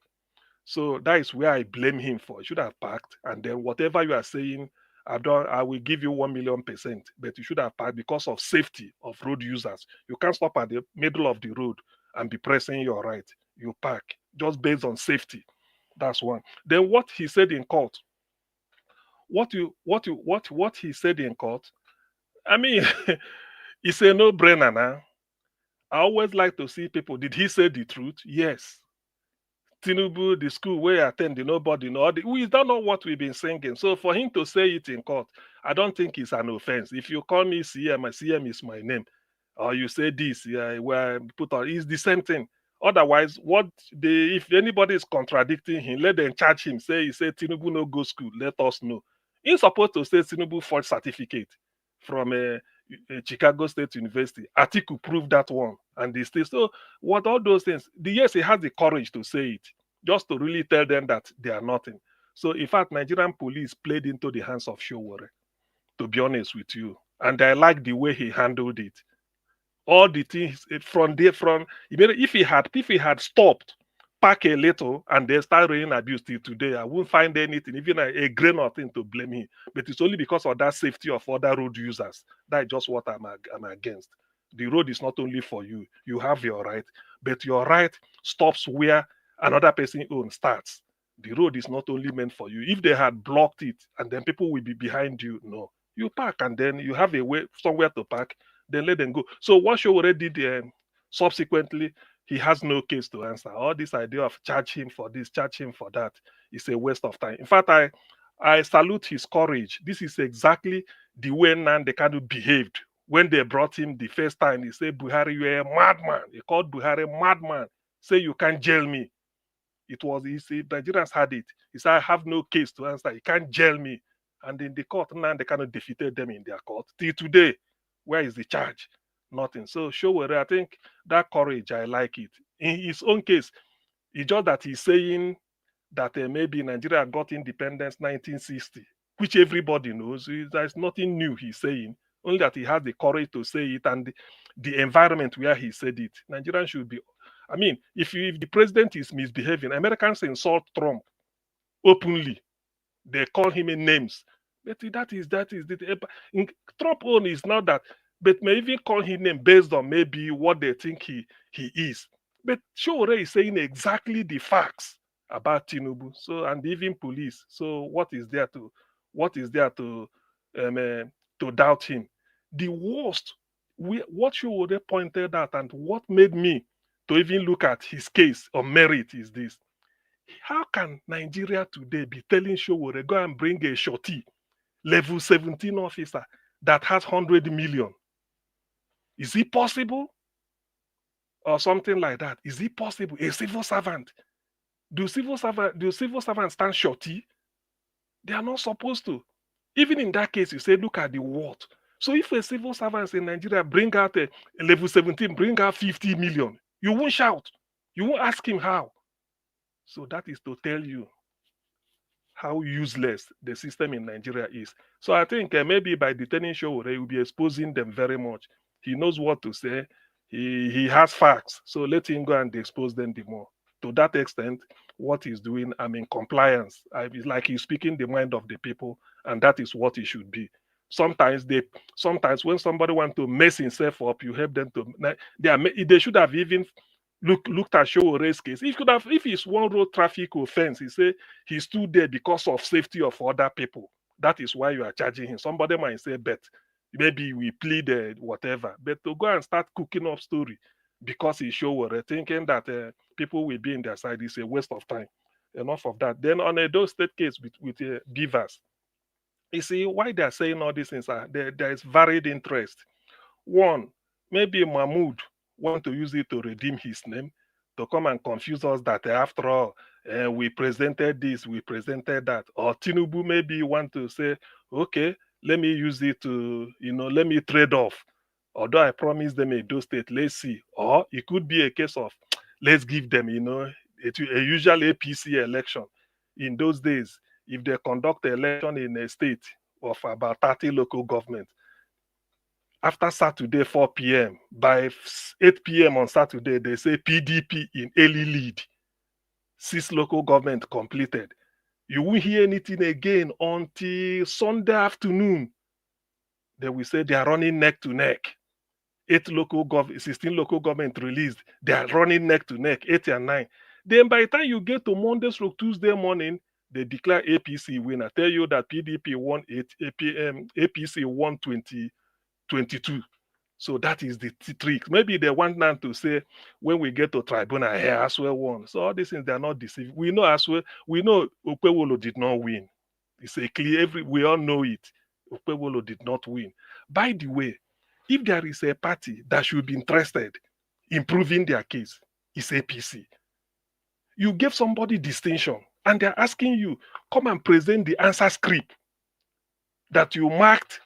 So that is where I blame him for. He should have parked. And then whatever you are saying, I will give you 1,000,000%. But you should have parked because of safety of road users. You can't stop at the middle of the road and be pressing your right. You park just based on safety. That's one. Then what he said in court. What he said in court. I mean, it's a no-brainer now. I always like to see people. Did he say the truth? Yes. Tinubu, the school where I attend, nobody know. We don't know what we've been singing. So for him to say it in court, I don't think it's an offense. If you call me CM, CM is my name. Or you say this, where put on, it's the same thing. Otherwise, if anybody is contradicting him, let them charge him. He said Tinubu no go school. Let us know. He's supposed to say Tinubu forged certificate from Chicago State University. Atiku proved that one. And they still, so what all those things, yes, he has the courage to say it, just to really tell them that they are nothing. So in fact, Nigerian police played into the hands of Showore, to be honest with you. And I like the way he handled it. All the things if he had stopped, pack a little, and they start raining abuse till today, I won't find anything, even a grain of thing to blame him. But it's only because of that safety of other road users. That's just what I'm against. The road is not only for you. You have your right, but your right stops where another person own starts. The road is not only meant for you. If they had blocked it and then people will be behind you, no. You park and then you have a way somewhere to park, then let them go. So what Showore did subsequently, he has no case to answer. All this idea of charge him for this, charge him for that is a waste of time. In fact, I salute his courage. This is exactly the way Nnamdi Kanu behaved when they brought him the first time. He said, Buhari, you're a madman. He called Buhari madman. Say, you can't jail me. He said, Nigerians had it. He said, I have no case to answer. You can't jail me. And in the court, now they kind of defeated them in their court. Till today, where is the charge? Nothing. So Showore, I think that courage, I like it. In his own case, it's just that he's saying that maybe Nigeria got independence 1960, which everybody knows. There's nothing new he's saying, only that he has the courage to say it and the environment where he said it. Nigerians should be, I mean, if the president is misbehaving, Americans insult Trump openly. They call him in names. But that is Trump own is not that, but may even call him name based on maybe what they think he is. But Showore is saying exactly the facts about Tinubu. So and even police. So what is there to doubt him? The worst, what Showore pointed out and what made me to even look at his case on merit is this. How can Nigeria today be telling Showore go and bring a shorty, level 17 officer that has 100 million? Is it possible? Or something like that. Is it possible? A civil servant. Do civil servants stand shorty? They are not supposed to. Even in that case, you say, look at the what. So if a civil servant in Nigeria bring out a level 17, bring out 50 million, you won't shout. You won't ask him how. So that is to tell you how useless the system in Nigeria is. So I think maybe by detaining Showore, he will be exposing them very much. He knows what to say. He has facts. So let him go and expose them the more. To that extent, what he's doing, I'm in compliance. It's like he's speaking the mind of the people, and that is what he should be. Sometimes when somebody wants to mess himself up, you help them to. They should have even looked at Showore's case. If it's one road traffic offense, he say he stood there because of safety of other people. That is why you are charging him. Somebody might say, but maybe we plead whatever. But to go and start cooking up story because he's Showore, thinking that people will be in their side is a waste of time. Enough of that. Then on a Edo State case with BVAS, you see why they are saying all these things are there is varied interest. One, maybe Mahmoud want to use it to redeem his name, to come and confuse us that after all, we presented this, we presented that. Or Tinubu maybe want to say, okay, let me use it to, let me trade off. Although I promised them a Edo State, let's see. Or it could be a case of, let's give them, a usual APC election. In those days, if they conduct an election in a state of about 30 local governments, after Saturday, 4 p.m., by 8 p.m. on Saturday, they say PDP in early lead. 6 local government completed. You won't hear anything again until Sunday afternoon. They will say they are running neck to neck. 16 local government released. They are running neck to neck, 8 and 9. Then by the time you get to Monday or Tuesday morning, they declare APC winner. Tell you that PDP won 8, APC won 22. So that is the trick. Maybe they want now to say, when we get to tribunal, here as well won. So all these things, they are not deceived. We know as well, Okpewolo did not win. It's a clear, we all know it. Okpewolo did not win. By the way, if there is a party that should be interested in proving their case, it's APC. You gave somebody distinction, and they're asking you, come and present the answer script that you marked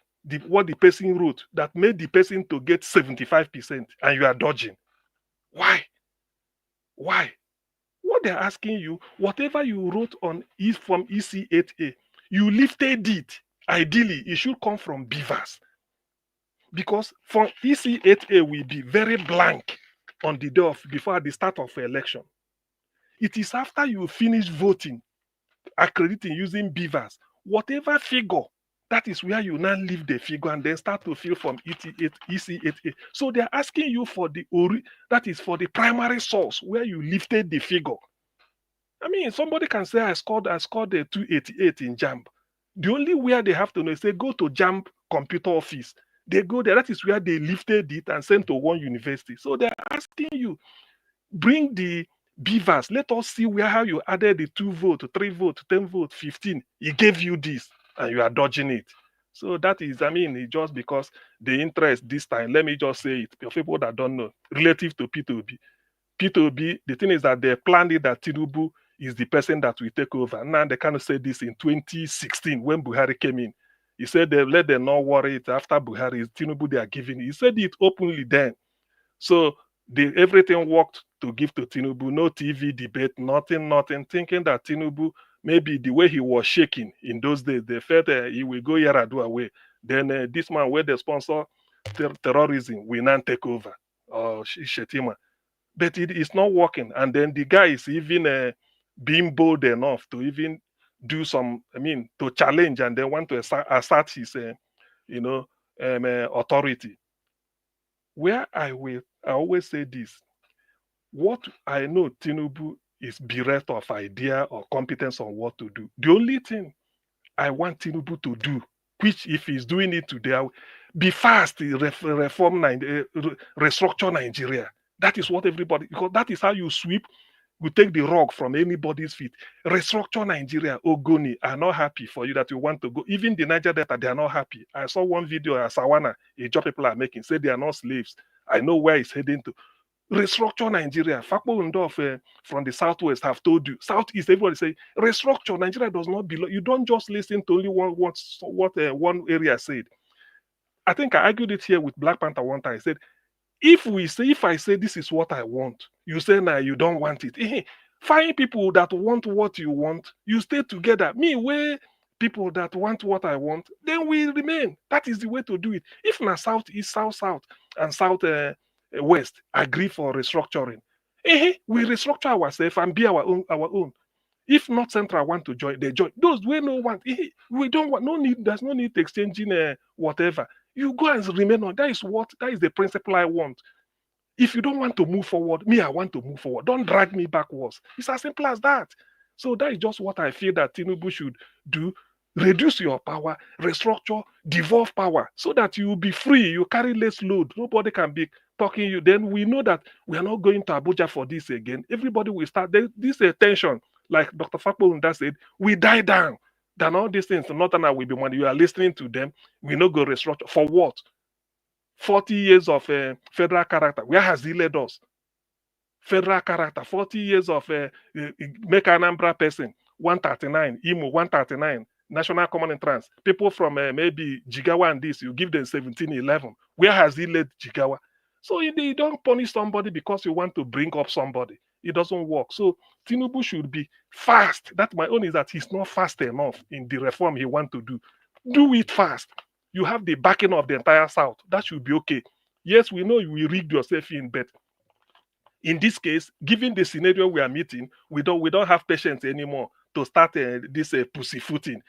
what the person wrote that made the person to get 75%, and you are dodging. Why? What they're asking you, whatever you wrote on is from EC8A, you lifted it. Ideally, it should come from BVAS. Because from EC8A will be very blank on the day before the start of the election. It is after you finish voting, accrediting using BVAS, whatever figure, that is where you now leave the figure and then start to fill from EC8A. So they're asking you for that is for the primary source where you lifted the figure. I mean, somebody can say I scored a 288 in JAMB. The only way they have to know is say go to JAMB computer office. They go there. That is where they lifted it and sent to one university. So they're asking you, bring the BVAS. Let us see how you added the 2 vote, 3 vote, 10 vote, 15. He gave you this, and you are dodging it. So that is, I mean, it's just because the interest this time, let me just say it, for people that don't know, relative to P2B. P2B, the thing is that they planned it that Tinubu is the person that will take over. Now they kind of said this in 2016 when Buhari came in. He said they let them not worry it after Buhari, Tinubu they are giving. He said it openly then. So everything worked to give to Tinubu, no TV debate, nothing, thinking that Tinubu, maybe the way he was shaking in those days, they felt he will go Yar'Adua away. Then this man, where they sponsor terrorism, will now take over, or Shetima. But it is not working. And then the guy is even being bold enough to even do some, to challenge and then want to assert his, authority. Where I always say this, what I know Tinubu is bereft of idea or competence on what to do. The only thing I want Tinubu to do, which if he's doing it today, be fast, restructure Nigeria. That is what everybody, because that is how you sweep, you take the rug from anybody's feet. Restructure Nigeria. Ogoni are not happy for you that you want to go. Even the Niger Delta, they are not happy. I saw one video at Sawana, a job people are making, say they are not slaves. I know where it's heading to. Restructure Nigeria. Fakpo Undorf from the southwest have told you. Southeast, everybody say restructure. Nigeria does not belong. You don't just listen to only what one area said. I think I argued it here with Black Panther one time. I said, if I say this is what I want, you say now you don't want it. Find people that want what you want. You stay together. Me, where people that want what I want, then we remain. That is the way to do it. If na south east, south and south west agree for restructuring, we restructure ourselves and be our own. If North Central want to join, they join. Those we no want, we don't want. No need. There's no need to exchanging whatever. You go and remain on. That is the principle I want. If you don't want to move forward, me, I want to move forward. Don't drag me backwards. It's as simple as that. So that is just what I feel that Tinubu should do. Reduce your power, restructure, devolve power, so that you will be free. You carry less load. Nobody can be talking you. Then we know that we are not going to Abuja for this again. Everybody will start. This tension, like Dr. Fakpo said, we die down. Then all these things, nothing will be when you are listening to them. We not go restructure. For what? 40 years of federal character. Where has he led us? Federal character. 40 years of make Anambra person. 139. Imo 139. National Common Entrance. People from maybe Jigawa and this, you give them 1711. Where has he led Jigawa? So you don't punish somebody because you want to bring up somebody. It doesn't work. So Tinubu should be fast. That my own is that he's not fast enough in the reform he wants to do. Do it fast. You have the backing of the entire South. That should be okay. Yes, we know you will rig yourself in, but in this case, given the scenario we are meeting, we don't have patience anymore to start this pussyfooting.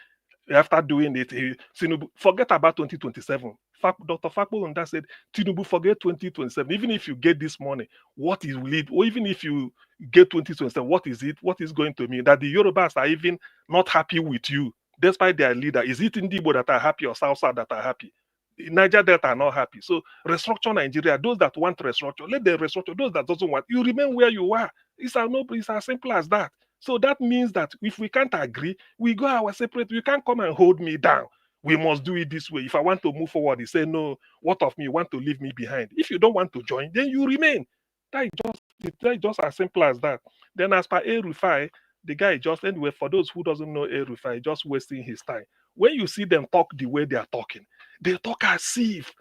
After doing it, Tinubu, forget about 2027. Dr. Fakpo said, Tinubu, forget 2027. Even if you get this money, what is it? Or even if you get 2027, what is it? What is going to mean? That the Yorubas are even not happy with you, despite their leader. Is it Indigo that are happy or South that are happy? Niger Delta are not happy. So restructure Nigeria. Those that want restructure, let them restructure. Those that doesn't want, you remain where you are. It's as simple as that. So that means that if we can't agree, we go our separate. You can't come and hold me down. We must do it this way. If I want to move forward, you say, no, what of me? You want to leave me behind. If you don't want to join, then you remain. That is just as simple as that. Then as per El-Rufai, the guy just, anyway, for those who doesn't know El-Rufai, just wasting his time. When you see them talk the way they are talking, they talk as if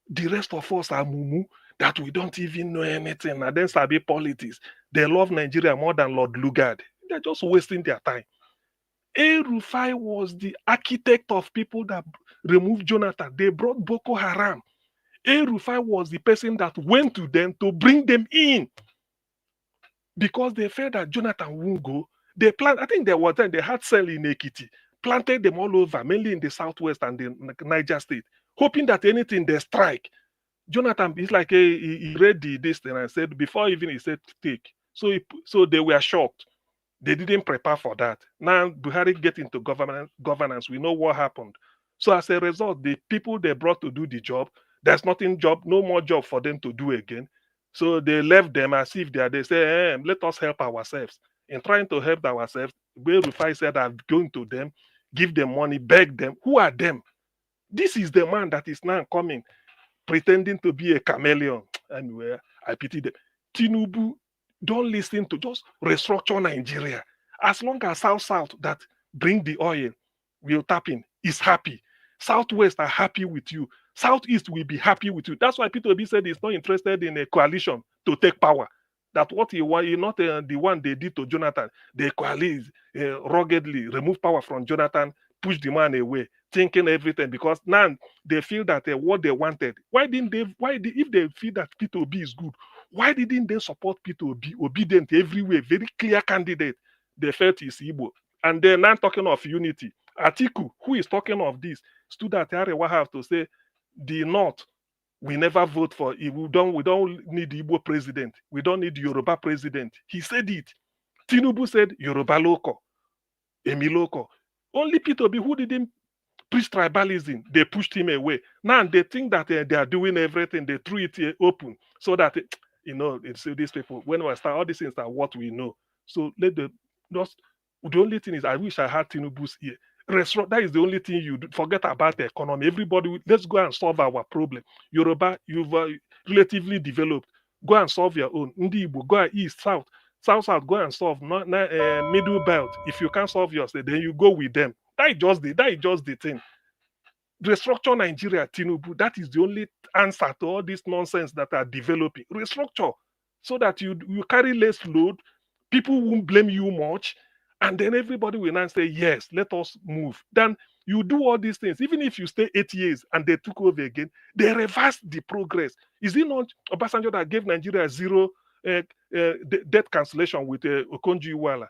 the rest of us are mumu, that we don't even know anything. And then sabi politics. They love Nigeria more than Lord Lugard. They're just wasting their time. El-Rufai was the architect of people that removed Jonathan. They brought Boko Haram. El-Rufai was the person that went to them to bring them in. Because they felt that Jonathan won't go. I think there was time they had cell in Ekiti, planted them all over, mainly in the southwest and the Niger state, hoping that anything they strike. Jonathan is like he read this thing and said, before even he said take. So they were shocked. They didn't prepare for that. Now Buhari get into governance. We know what happened. So as a result, the people they brought to do the job, there's no more job for them to do again. So they left them as if they say, let us help ourselves. In trying to help ourselves, El-Rufai said, I'm going to them, give them money, beg them. Who are them? This is the man that is now coming, pretending to be a chameleon. Anyway, I pity them. Tinubu, don't listen to, just restructure Nigeria. As long as South that bring the oil will tap in is happy. Southwest are happy with you. Southeast will be happy with you. That's why Peter Obi said he's not interested in a coalition to take power. That what he want, he not the one they did to Jonathan. They coalesce ruggedly, remove power from Jonathan, push the man away, thinking everything because now they feel that what they wanted. Why didn't they? If they feel that Peter Obi is good, why didn't they support Peter Obi? Obedient everywhere, very clear candidate. They felt he's Igbo. And then now talking of unity, Atiku, who is talking of this, stood at Arewa have to say the North, we never vote for it. We don't need Igbo president. We don't need Yoruba president. He said it. Tinubu said Yoruba local, Emi local. Only Peter Obi, who didn't preach tribalism, they pushed him away. Now they think that they are doing everything. They threw it open so that these people, when we start, all these things are what we know. So let the only thing is, I wish I had Tinubu's ear. Restaurant, that is the only thing you do. Forget about the economy. Everybody, let's go and solve our problem. Yoruba, you've relatively developed. Go and solve your own. Ndi Igbo, go east, south, south, go and solve. Middle belt. If you can't solve yours, then you go with them. That is just the thing. Restructure Nigeria, Tinubu. That is the only answer to all this nonsense that are developing. Restructure so that you carry less load. People won't blame you much. And then everybody will now say, yes, let us move. Then you do all these things. Even if you stay 8 years and they took over again, they reverse the progress. Is it not Obasanjo that gave Nigeria zero debt cancellation with Okonjo-Iweala?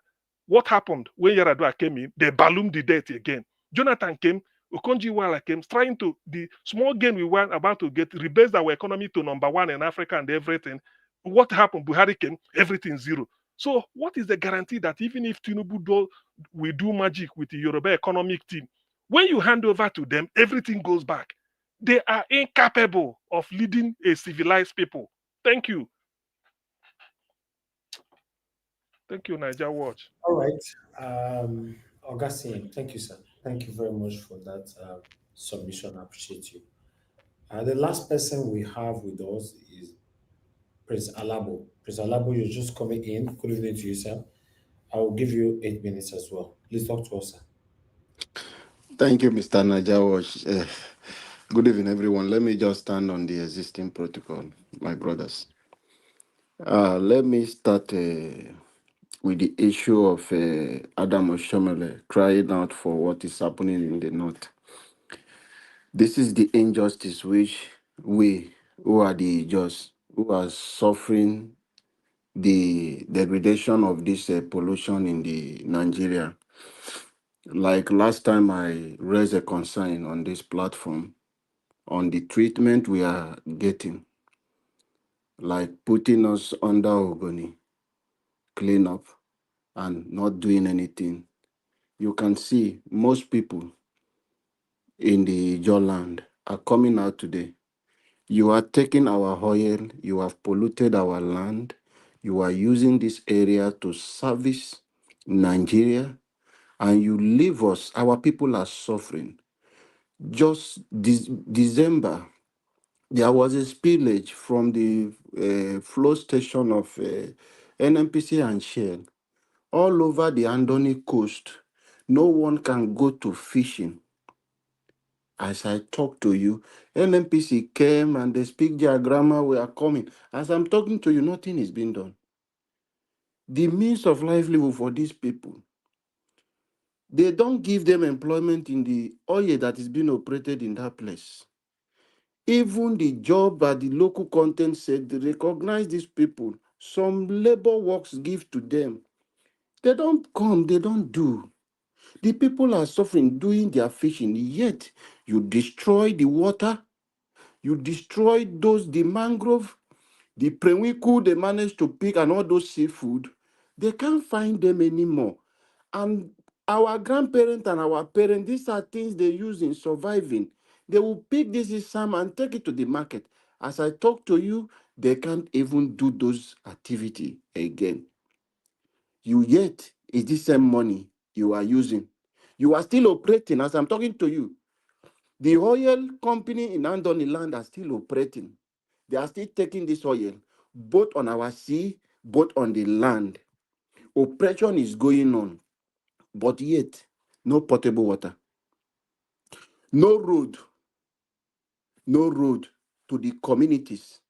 What happened when Yaradua came in? They ballooned the debt again. Jonathan came, Okonjo-Iweala came, trying to, the small gain we were about to get, rebase our economy to #1 in Africa and everything. What happened? Buhari came, everything zero. So what is the guarantee that even if Tinubu will do magic with the Yoruba economic team, when you hand over to them, everything goes back? They are incapable of leading a civilized people. Thank you. Thank you, Niger Watch. All right. Augustine, thank you, sir. Thank you very much for that submission. I appreciate you. The last person we have with us is Prince Alabo. Prince Alabo, you're just coming in. Good evening to you, sir. I will give you 8 minutes as well. Please talk to us, sir. Thank you, Mr. Najawash. Good evening, everyone. Let me just stand on the existing protocol, my brothers. Let me start with the issue of Adam Oshomole crying out for what is happening in the north. This is the injustice which we, who are the just, who are suffering the degradation of this pollution in the Nigeria. Like last time I raised a concern on this platform on the treatment we are getting, like putting us under Ogoni, cleanup, and not doing anything. You can see most people in the Joland are coming out today. You are taking our oil, you have polluted our land, you are using this area to service Nigeria, and you leave us, our people are suffering. Just December, there was a spillage from the flow station of NNPC and Shell all over the Andoni coast. No one can go to fishing. As I talk to you, NNPC came and they speak their grammar, we are coming. As I'm talking to you, nothing is being done. The means of livelihood for these people, they don't give them employment in the oil that is being operated in that place. Even the job at the local content said they recognize these people. Some labor works give to them. They don't come, they don't do. The people are suffering doing their fishing, yet you destroy the water, you destroy the mangrove, the prewiku they managed to pick and all those seafood. They can't find them anymore. And our grandparents and our parents, these are things they use in surviving. They will pick this salmon and take it to the market. As I talk to you, they can't even do those activities again. Yet, it's the same money you are using. You are still operating as I'm talking to you. The oil company in Andoni land are still operating. They are still taking this oil, both on our sea, both on the land. Oppression is going on, but yet no potable water, no road to the communities.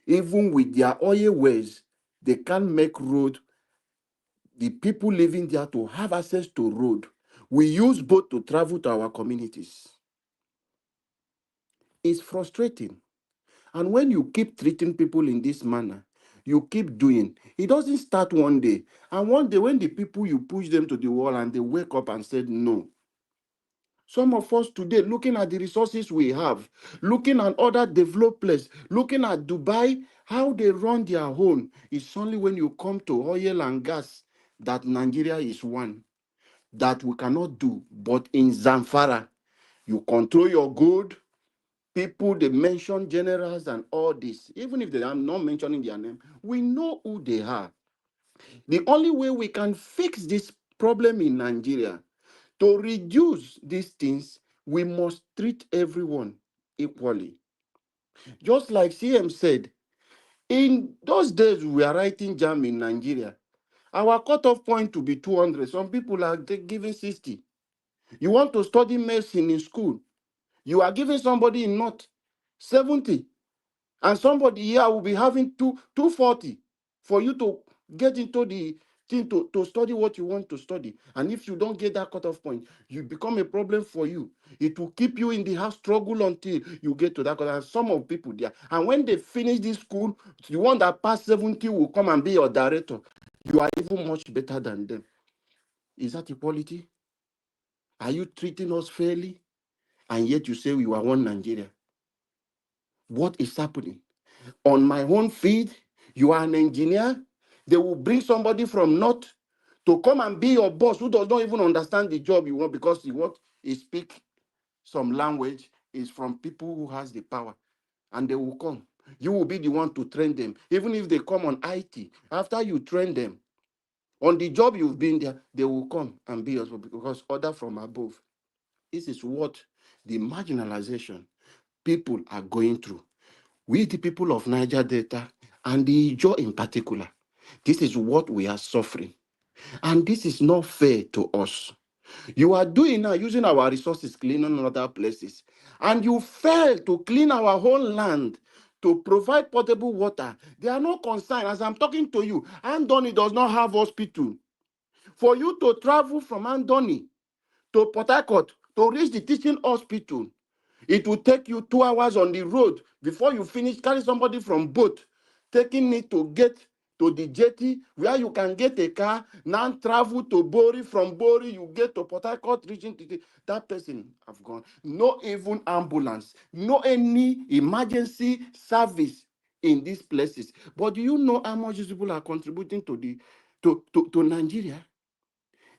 Even with their oil wells, they can't make road. The people living there to have access to road. We use boat to travel to our communities. It's frustrating. And when you keep treating people in this manner, you keep doing, it doesn't start one day. And one day when the people, you push them to the wall and they wake up and said no. Some of us today, looking at the resources we have, looking at other developed places, looking at Dubai, how they run their own, it's only when you come to oil and gas that Nigeria is one. That we cannot do. But in Zamfara, you control your good. People, they mention generals and all this. Even if they are not mentioning their name, we know who they are. The only way we can fix this problem in Nigeria, to reduce these things, we must treat everyone equally. Just like CM said, in those days we are writing JAM in Nigeria, our cutoff point to be 200. Some people are giving 60. You want to study medicine in school, you are giving somebody in North 70, and somebody here will be having 240 for you to get into the thing to study what you want to study. And if you don't get that cutoff point, you become a problem for you. It will keep you in the house, struggle until you get to that cutoff. And some of people there, and when they finish this school, the one that passed 70 will come and be your director. You are even much better than them. Is that equality? Are you treating us fairly? And yet you say we are one Nigeria. What is happening? On my own feed, you are an engineer. They will bring somebody from North to come and be your boss who does not even understand the job you want, because he speak some language is from people who has the power, and they will come. You will be the one to train them. Even if they come on IT, after you train them on the job you've been there, they will come and be yours because order from above. This is what the marginalization people are going through. We, the people of Niger Delta, and the Ijaw in particular, this is what we are suffering. And this is not fair to us. You are doing now, using our resources, cleaning other places, and you fail to clean our whole land to provide potable water. They are not concerned. As I'm talking to you, Andoni does not have hospital. For you to travel from Andoni to Port Harcourt to reach the teaching hospital, it will take you 2 hours on the road before you finish, carry somebody from boat, taking it to get to the jetty where you can get a car, now travel to Bori, from Bori you get to Port Harcourt, reaching that person have gone. No even ambulance, no any emergency service in these places. But do you know how much these people are contributing to Nigeria?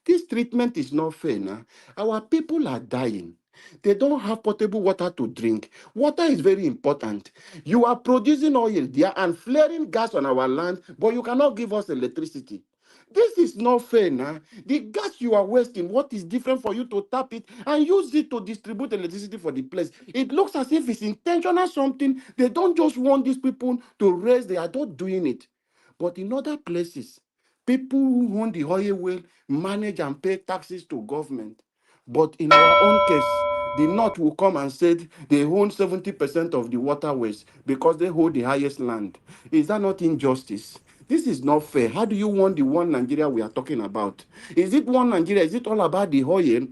This treatment is not fair now. Our people are dying. They don't have potable water to drink. Water is very important. You are producing oil there and flaring gas on our land, but you cannot give us electricity. This is not fair now. The gas you are wasting, what is different for you to tap it and use it to distribute electricity for the place? It looks as if it's intentional something. They don't just want these people to raise, they are not doing it. But in other places, people who own the oil well manage and pay taxes to government. But in our own case, the North will come and say they own 70% of the waterways because they hold the highest land. Is that not injustice? This is not fair. How do you want the one Nigeria we are talking about? Is it one Nigeria? Is it all about the oil?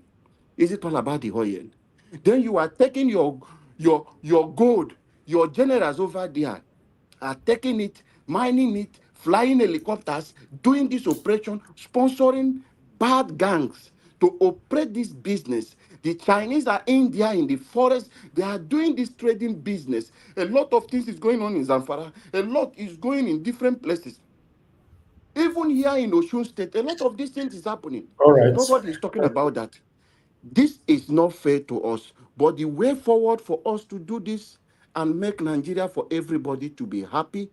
Is it all about the oil? Then you are taking your gold, your generals over there are taking it, mining it, flying helicopters, doing this operation, sponsoring bad gangs to operate this business. The Chinese are in there in the forest. They are doing this trading business. A lot of things is going on in Zamfara. A lot is going in different places. Even here in Osun State, a lot of these things is happening. All right. Nobody is talking about that. This is not fair to us. But the way forward for us to do this and make Nigeria for everybody to be happy,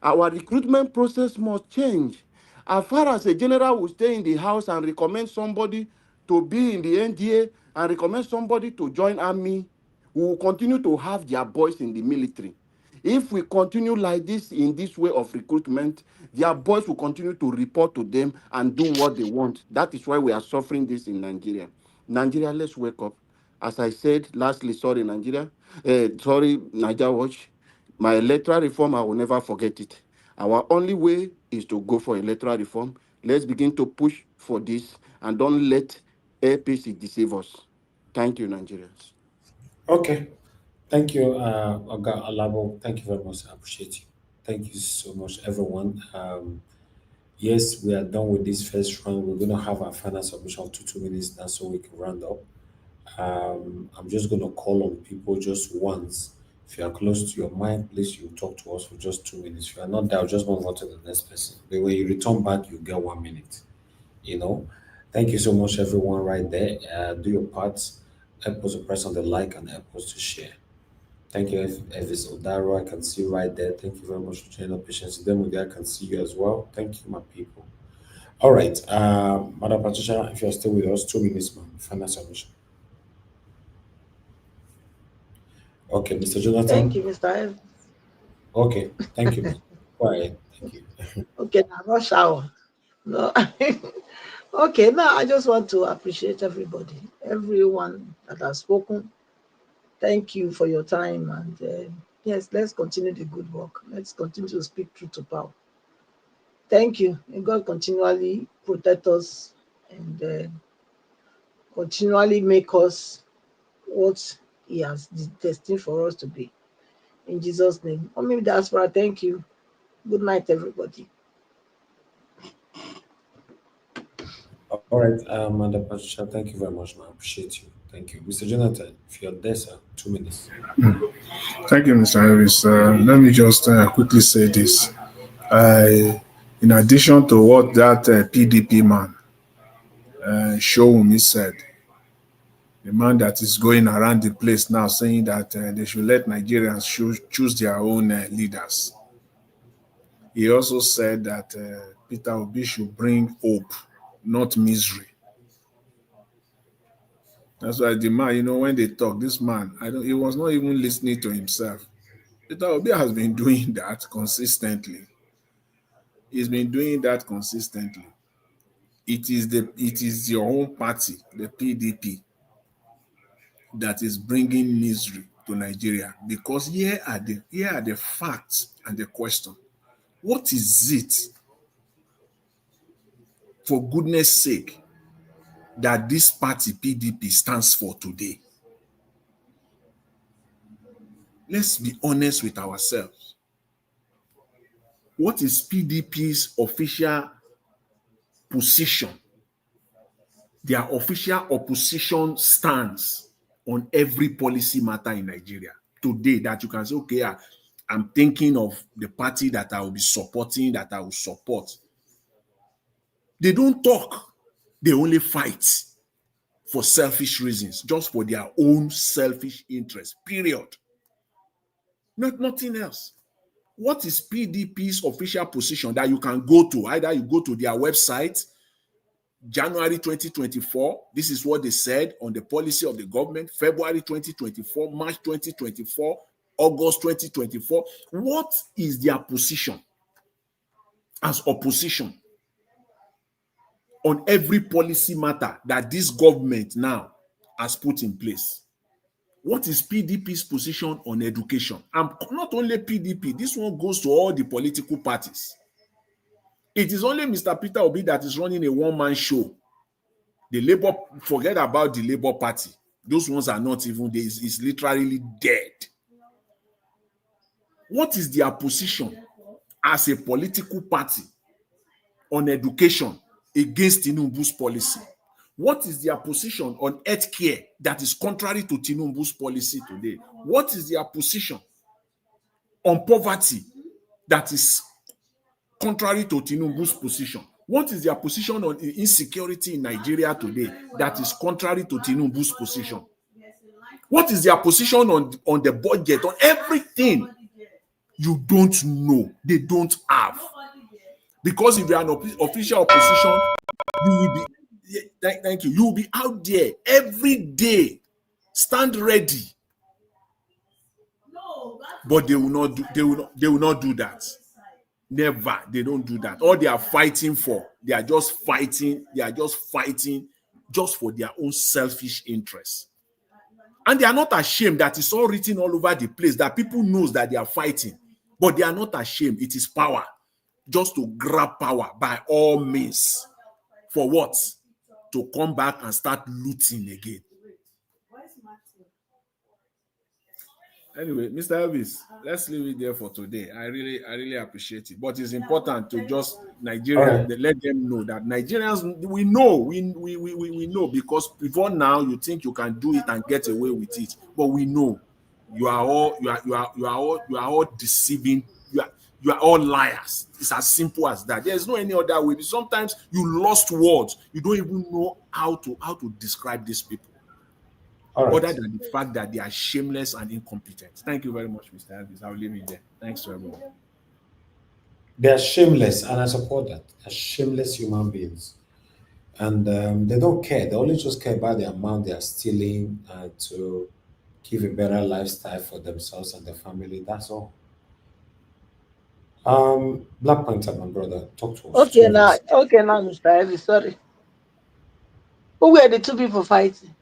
our recruitment process must change. As far as a general will stay in the house and recommend somebody to be in the NDA and recommend somebody to join army, we will continue to have their boys in the military. If we continue like this in this way of recruitment, their boys will continue to report to them and do what they want. That is why we are suffering this in Nigeria. Nigeria, let's wake up. As I said, lastly, sorry, Nigeria. Niger Watch. My electoral reform, I will never forget it. Our only way is to go for electoral reform. Let's begin to push for this and don't let APC deceive us. Thank you, Nigerians. Okay. Thank you, Oga Alabo. Thank you very much. I appreciate you. Thank you so much, everyone. Yes, we are done with this first round. We're going to have our final submission of 2 minutes now so we can round up. I'm just going to call on people just once. If you are close to your mic, please you talk to us for just 2 minutes. If you are not there, I'll just move on to the next person. But when you return back, you get 1 minute. You know, thank you so much, everyone, right there. Do your parts. Help us to press on the like and help us to share. Thank you, Evis Odaro. I can see you right there. Thank you very much for joining up. Patience Demudi, I can see you as well. Thank you, my people. All right, Madam Patricia, if you're still with us, 2 minutes, ma'am. Final submission. Okay, Mr. Jonathan. Thank you, Mr. Evans. Okay, thank you, ma'am. Go ahead. Thank you. Okay, now rush hour. No. Okay, now I just want to appreciate everybody, everyone that has spoken. Thank you for your time, and yes, let's continue the good work. Let's continue to speak truth to power. Thank you. May God continually protect us and continually make us what He has destined for us to be. In Jesus' name. Mommy Diaspora, thank you. Good night, everybody. All right, Madam Patricia, thank you very much, ma'am. I appreciate you. Thank you. Mr. Jonathan, if you're there, sir, 2 minutes. Thank you, Mr. Harris. Let me just quickly say this. In addition to what that PDP man, Showumi, said, the man that is going around the place now saying that they should let Nigerians choose their own leaders. He also said that Peter Obi should bring hope, not misery. That's why the man, when they talk, this man, he was not even listening to himself. Peter Obi has been doing that consistently. He's been doing that consistently. It is your own party, the PDP, that is bringing misery to Nigeria. Because here are the facts and the question. What is it, for goodness sake, that this party, PDP, stands for today? Let's be honest with ourselves. What is PDP's official position, their official opposition stance on every policy matter in Nigeria today, that you can say, okay, I'm thinking of the party that I will be supporting, that I will support? They don't talk. They only fight for selfish reasons, just for their own selfish interest, period. Nothing else. What is PDP's official position that you can go to? Either you go to their website, January 2024, this is what they said on the policy of the government, February 2024, March 2024, August 2024. What is their position as opposition on every policy matter that this government now has put in place? What is PDP's position on education? And not only PDP, this one goes to all the political parties. It is only Mr. Peter Obi that is running a one-man show. The Labour, forget about the Labour Party. Those ones are not even there. It's literally dead. What is their position as a political party on education against Tinubu's policy? What is their position on health care that is contrary to Tinubu's policy today? What is their position on poverty that is contrary to Tinubu's position? What is their position on insecurity in Nigeria today that is contrary to Tinubu's position? What is their position on the budget, on everything? You don't know. They don't have. Because if you are an official opposition, you will be, thank you, you will be out there every day. Stand ready. but they will not do. They will not do that. Never. They don't do that. All they are fighting for, they are just fighting. They are just fighting, just for their own selfish interests. And they are not ashamed that it's all written all over the place that people knows that they are fighting, but they are not ashamed. It is power, just to grab power by all means. For what? To come back and start looting again. Anyway, Mr. Elvis, let's leave it there for today. I really appreciate it. But it's important to just Nigerians, let them know that Nigerians, we know, because before now you think you can do it and get away with it, but we know you are all deceiving. You are all liars. It's as simple as that. There's no any other way. Sometimes you lost words. You don't even know how to describe these people. Other than the fact that they are shameless and incompetent. Thank you very much, Mr. Elvis. I'll leave it there. Thanks to everyone. They are shameless, and I support that. They're shameless human beings. And they don't care. They only just care about the amount they are stealing to give a better lifestyle for themselves and their family. That's all. Black Panther, my brother, talk to us. Okay, now, Mr. Elvis, sorry. Who were the two people fighting?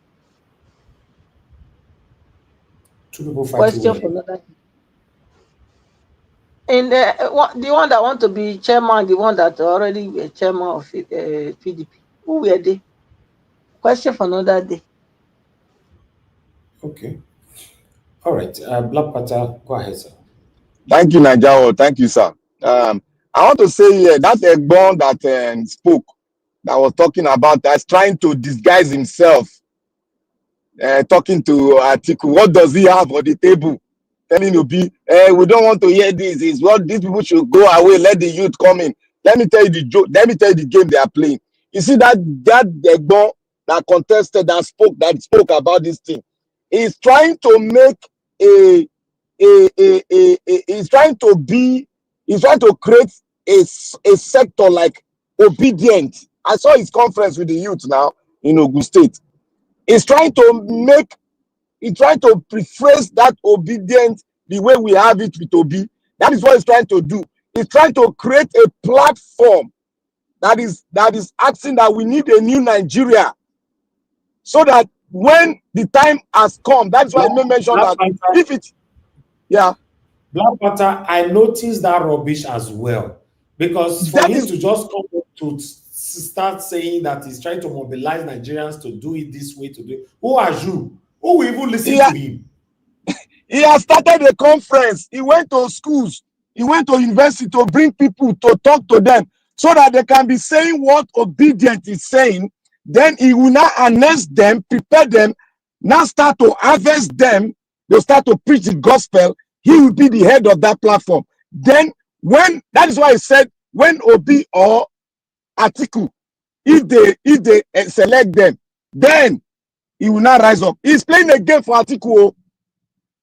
Two people fighting. Question for another. And the one that want to be chairman, the one that already a chairman of PDP. Who were they? Question for another day. Okay. All right. Black Panther, go ahead, sir. Thank you, Najao. Thank you, sir. I want to say here that Egbon that spoke, that was talking about that's trying to disguise himself, talking to Atiku. What does he have on the table? Telling Obi, we don't want to hear this. Is what these people should go away. Let the youth come in. Let me tell you the joke. Let me tell you the game they are playing. You see that Egbon that contested, that spoke about this thing. He's trying to make he's trying to create a sector like obedient. I saw his conference with the youth now in Ogun State. He's trying to rephrase that obedient the way we have it with Obi. That is what he's trying to do. He's trying to create a platform that is asking that we need a new Nigeria, so that when the time has come, that's why I may mention that if it, yeah. Black Panther, I noticed that rubbish as well, because for him to just come to start saying that he's trying to mobilize Nigerians to do it this way, to do it. Who are you? Who will even listen to him? He has started a conference. He went to schools. He went to university to bring people to talk to them so that they can be saying what obedient is saying. Then he will now announce them, prepare them, now start to harvest them. They'll start to preach the gospel. He will be the head of that platform. Then that is why I said when Obi or Atiku, if they select them, then he will not rise up. He's playing a game for Atiku.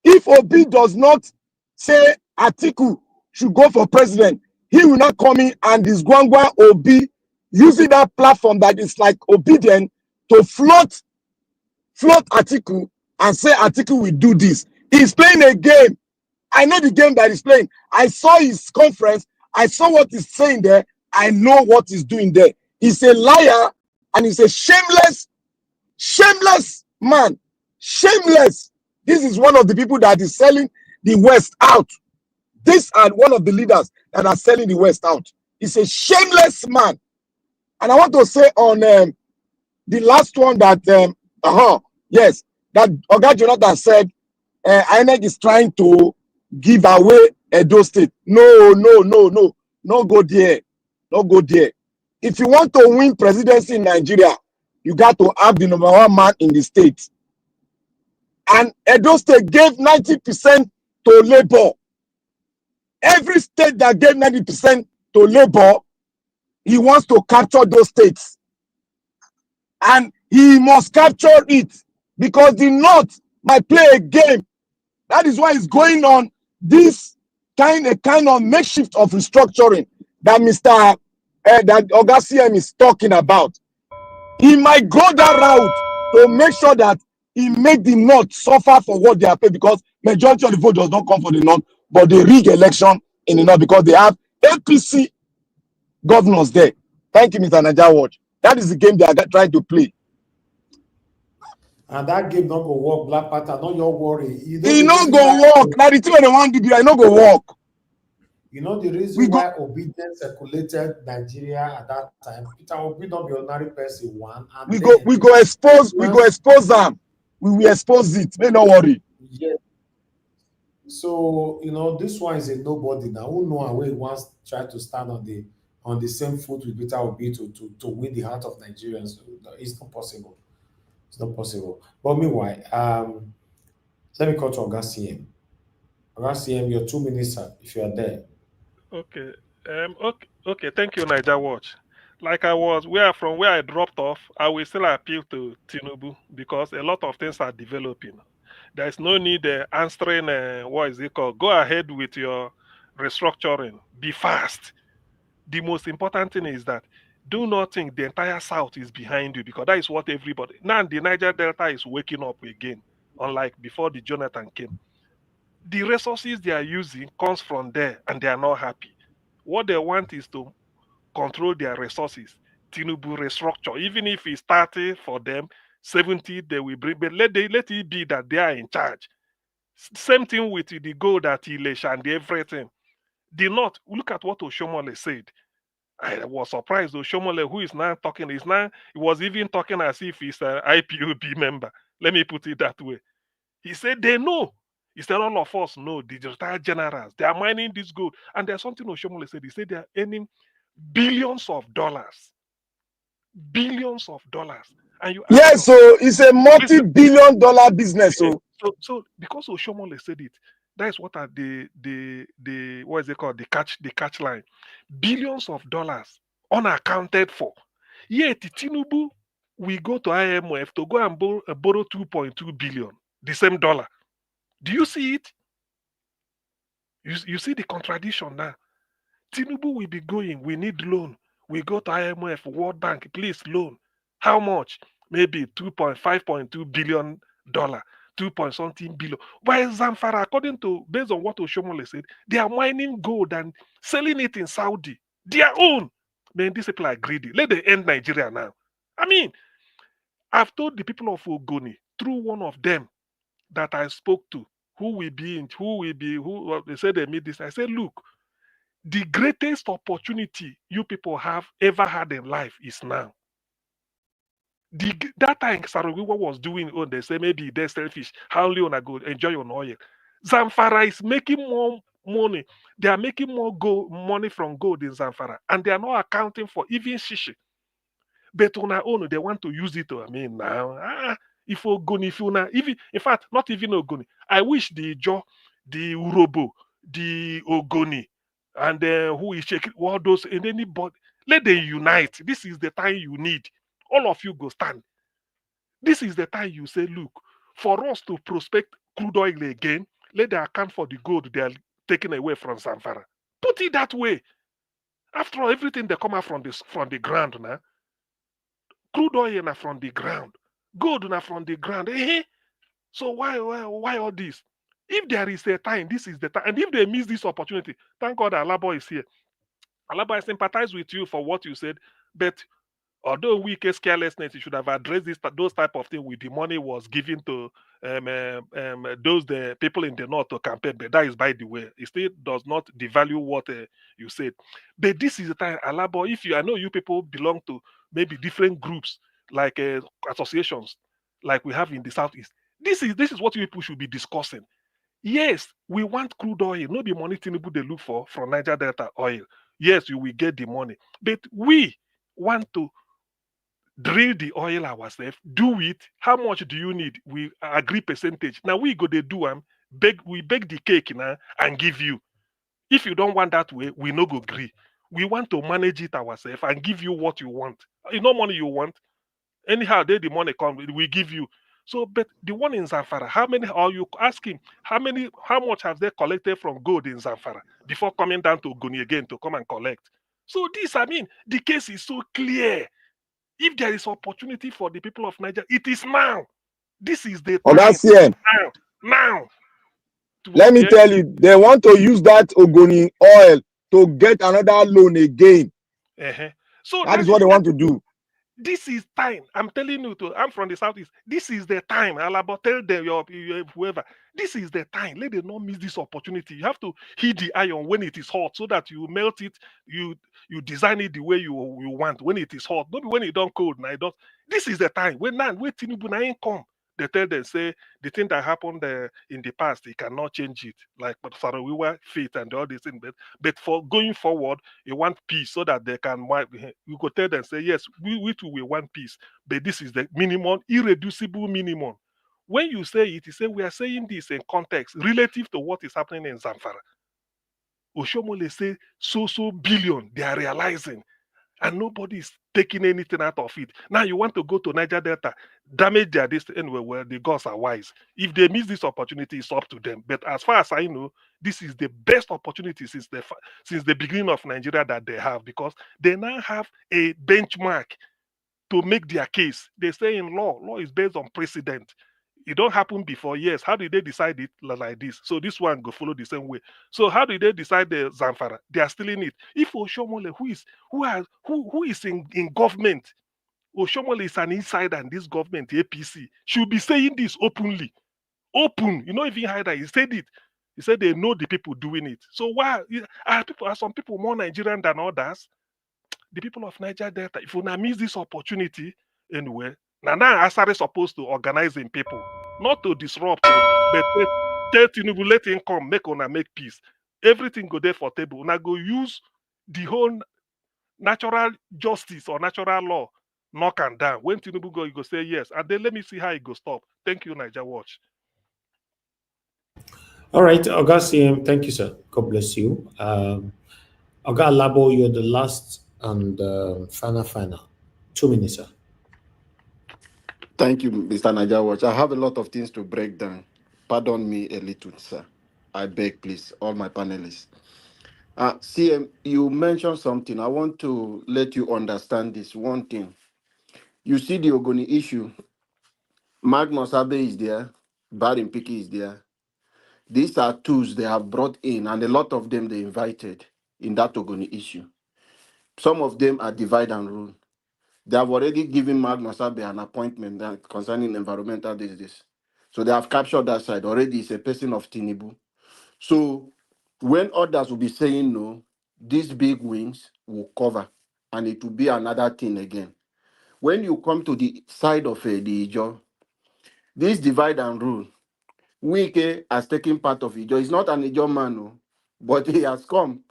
If Obi does not say Atiku should go for president, he will not come in and this Gwangwa Obi using that platform that is like obedient to float Atiku and say Atiku will do this. He's playing a game. I know the game that he's playing. I saw his conference. I saw what he's saying there. I know what he's doing there. He's a liar and he's a shameless man. Shameless. This is one of the people that is selling the West out. These are one of the leaders that are selling the West out. He's a shameless man. And I want to say on the last one that, yes, that Oga Jonathan said, INEC is trying to give away Edo State. No, go there. No go there. If you want to win presidency in Nigeria, you got to have the #1 man in the state. And Edo State gave 90% to Labour. Every state that gave 90% to Labour, he wants to capture those states. And he must capture it because the North might play a game. That is why it's going on this kind of makeshift of restructuring that that Oga CM is talking about. He might go that route to make sure that he made the North suffer for what they are paid because majority of the vote does not come for the North, but they rig election in the North because they have APC governors there. Thank you, Mr. Naija Watch. That is the game they are trying to play. And that game not go work, Black Panther, not your worry. He no go work. Now the thing when they want to do, I no go work. You know the reason why obedience circulated Nigeria at that time. Peter Obi not be ordinary person one. And we go expose them. We will expose it. May no worry. Yeah. So you know this one is a nobody now. Who know how he wants to try to stand on the same foot with Peter Obi to win the heart of Nigerians. It's not possible. It's not possible. But meanwhile, let me call to Oga CM. Oga CM, your 2 minutes, sir, if you are there. Okay. Okay. Thank you, Naija Watch. Like where I dropped off, I will still appeal to Tinubu because a lot of things are developing. There is no need answering, what is it called? Go ahead with your restructuring. Be fast. The most important thing is that do not think the entire South is behind you because that is what everybody. Now the Niger Delta is waking up again, unlike before the Jonathan came. The resources they are using comes from there and they are not happy. What they want is to control their resources. Tinubu restructure, even if it's 30 for them, 70 they will bring, but let it be that they are in charge. Same thing with the gold at Ilesha and everything. The North, look at what Oshomole said. I was surprised. Oshomole, who is now talking, he was even talking as if he's an IPOB member. Let me put it that way. He said they know. He said all of us know, the retired generals, they are mining this gold. And there's something Oshomole said. He said they are earning billions of dollars. Billions of dollars. And you yes, so it's a multi-billion-dollar business. So because Oshomole said it, that is what are the what is it called? The catch line. Billions of dollars unaccounted for. Yet Tinubu we go to IMF to go and borrow 2.2 billion, the same dollar. Do you see it? You see the contradiction now. Tinubu will be going, we need loan. We go to IMF, World Bank, please loan. How much? Maybe 5.2 billion dollar, 2.something billion. While Zamfara, based on what Oshomole said, they are mining gold and selling it in Saudi. Their own. Man, these people are greedy. Let them end Nigeria now. I mean, I've told the people of Ogoni through one of them that I spoke to, who they said they made this. I said, look, the greatest opportunity you people have ever had in life is now. That time Sarawiwa was doing, they say maybe they're selfish. How Leona go enjoy your oil? Zamfara is making more money. They are making more money from gold in Zamfara, and they are not accounting for even shishi. But on our own, they want to use it. I mean, now, if Ogoni, even in fact, not even Ogoni. I wish the Ijo, the Urobo, the Ogoni, and who is shaking all those and anybody, let them unite. This is the time you need. All of you go stand. This is the time you say, look, for us to prospect crude oil again, let them account for the gold they are taking away from Zamfara. Put it that way. After all, everything they come out from the ground now. Crude oil na from the ground, gold na from the ground. So why all this? If there is a time, this is the time. And if they miss this opportunity, thank God Alabo is here. Alabo, I sympathize with you for what you said, but although weak carelessness, you should have addressed those type of things with the money was given to the people in the north to campaign. But that is by the way. It still does not devalue what you said. But this is the time, Alabo. I know you people belong to maybe different groups like associations, like we have in the southeast. This is what you people should be discussing. Yes, we want crude oil. No be money Tinubu they look for from Niger Delta oil. Yes, you will get the money, but we want to drill the oil ourselves, do it. How much do you need? We agree percentage. Now we go they do we bake the cake now and give you. If you don't want that way, we no go agree. We want to manage it ourselves and give you what you want. You know money you want. Anyhow, the money come, we give you. So, but the one in Zamfara, how many are you asking? How much have they collected from gold in Zamfara before coming down to Ogoni again to come and collect? So this, the case is so clear. If there is opportunity for the people of Nigeria, it is now. This is the Oga time CM, now. let me Yeah. tell you, they want to use that Ogoni oil to get another loan again. Uh-huh. So That is what they want to do. this is time. I'm telling you, I'm from the southeast. This is the time. Alabo, tell them whoever. This is the time. Let them not miss this opportunity. You have to heat the iron when it is hot, so that you melt it. You design it the way you want when it is hot. Not when it don't cold. Now it don't. This is the time. When Tinubu na ain't come. They tell them, say the thing that happened in the past, he cannot change it. Like but Sarawiwa, faith and all these things. But for going forward, you want peace so that they can. You could tell them, say yes, we too will want peace, but this is the minimum, irreducible minimum. When you say it, you say we are saying this in context relative to what is happening in Zamfara. Oshomole say so billion they are realizing, and nobody is taking anything out of it. Now you want to go to Niger Delta, damage their distance anyway. Well, the gods are wise. If they miss this opportunity, it's up to them. But as far as I know, this is the best opportunity since the beginning of Nigeria that they have, because they now have a benchmark to make their case. They say in law is based on precedent. It don't happen before. Yes. How did they decide it like this? So this one go follow the same way. So how did they decide the Zamfara? They are still in it. If Oshomole, who is in government, Oshomole is an insider in this government, APC, should be saying this openly. Open. You know, even Haida, he said it. He said they know the people doing it. So why are some people more Nigerian than others? The people of Niger Delta, if you miss this opportunity anyway, now Asare supposed to organize in people, not to disrupt, but tell Tinubu, let him come, make peace. Everything go there for table. Now go use the whole natural justice or natural law, knock and down. When Tinubu go, you go say yes. And then let me see how it go stop. Thank you, Niger Watch. All right, Oga CM, thank you, sir. God bless you. Oga Labo, you're the last and final. 2 minutes, sir. Thank you, Mr. Naija Watch. I have a lot of things to break down. Pardon me a little, sir. I beg, please, all my panelists. CM, you mentioned something. I want to let you understand this one thing. You see the Ogoni issue. Magnus Abe is there. Barin Piki is there. These are tools they have brought in, and a lot of them they invited in that Ogoni issue. Some of them are divide and rule. They have already given Magnus Abe an appointment concerning environmental disease. So they have captured that side. Already is a person of Tinubu. So when others will be saying no, these big wings will cover, and it will be another thing again. When you come to the side of the Ijo, this divide and rule, Wike has taken part of Ijo. He's not an Ijo man, no, but he has come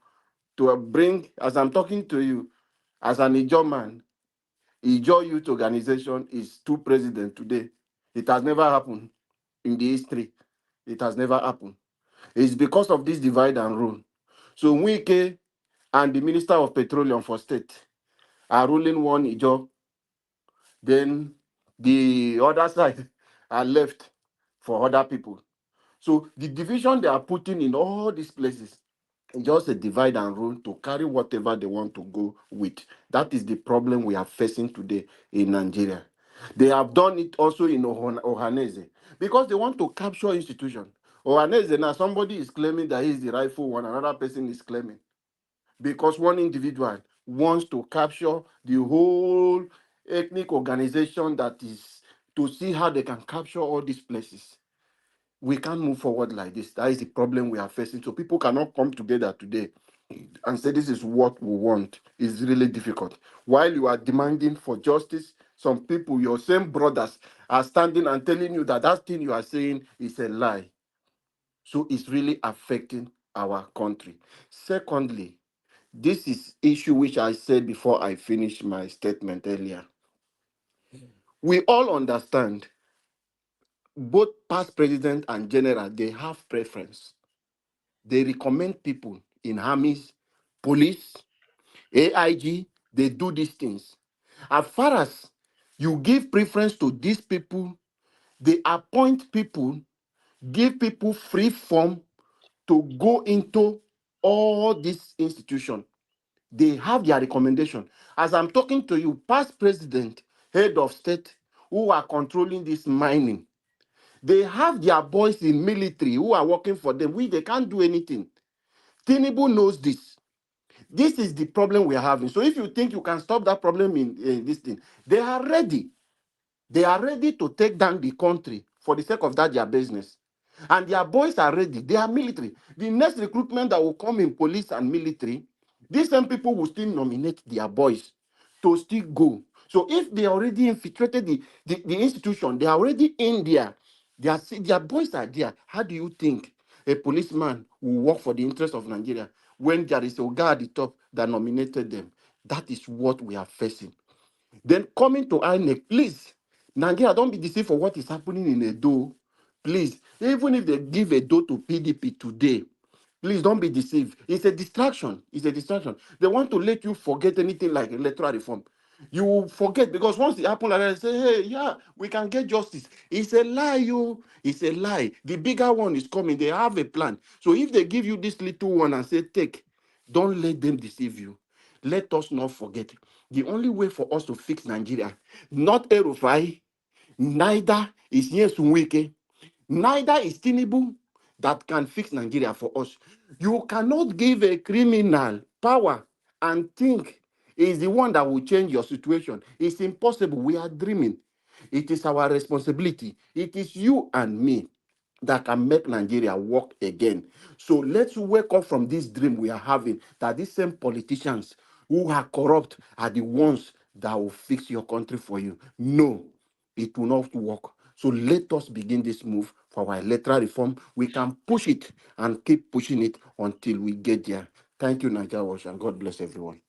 to bring, as I'm talking to you, as an Ijo man, Ijo Youth Organization is 2 presidents today. It has never happened in the history. It has never happened. It's because of this divide and rule. So Wike and the Minister of Petroleum for State are ruling one Ijo. Then the other side are left for other people. So the division they are putting in all these places is just a divide and rule to carry whatever they want to go with. That is the problem we are facing today in Nigeria. They have done it also in Ohanese because they want to capture institutions. Ohanese, now somebody is claiming that he is the rightful one, another person is claiming. Because one individual wants to capture the whole ethnic organization that is to see how they can capture all these places. We can't move forward like this. That is the problem we are facing. So people cannot come together today and say this is what we want. It's really difficult. While you are demanding for justice, some people, your same brothers, are standing and telling you that that thing you are saying is a lie. So it's really affecting our country. Secondly, this is issue which I said before I finished my statement earlier. We all understand both past president and general, they have preference. They recommend people in armies, police, AIG, they do these things. As far as you give preference to these people, they appoint people, give people free form to go into all these institutions. They have their recommendation. As I'm talking to you, past president, head of state, who are controlling this mining, They have their boys in military who are working for them. They can't do anything. Tinubu knows this. This is the problem we are having. So if you think you can stop that problem in this thing, they are ready. They are ready to take down the country for the sake of that their business. And their boys are ready. They are military. The next recruitment that will come in police and military, these same people will still nominate their boys to still go. So if they already infiltrated the institution, they are already in there. Their boys are there. How do you think a policeman will work for the interest of Nigeria when there is a guy at the top that nominated them? That is what we are facing. Then coming to INEC, please, Nigeria, don't be deceived for what is happening in Edo. Please, even if they give Edo to PDP today, please don't be deceived. It's a distraction. It's a distraction. They want to let you forget anything like electoral reform. You will forget because once it happens like that, they say, hey, yeah, we can get justice. It's a lie, you. It's a lie. The bigger one is coming. They have a plan. So if they give you this little one and say, take, don't let them deceive you. Let us not forget. The only way for us to fix Nigeria, not Erufai, neither is Yesunweke, neither is Tinubu that can fix Nigeria for us. You cannot give a criminal power and think is the one that will change your situation. It's impossible. We are dreaming. It is our responsibility. It is you and me that can make Nigeria work again. So let's wake up from this dream we are having that these same politicians who are corrupt are the ones that will fix your country for you. No, it will not work. So let us begin this move for our electoral reform. We can push it and keep pushing it until we get there. Thank you, Nigeria Watch, and God bless everyone.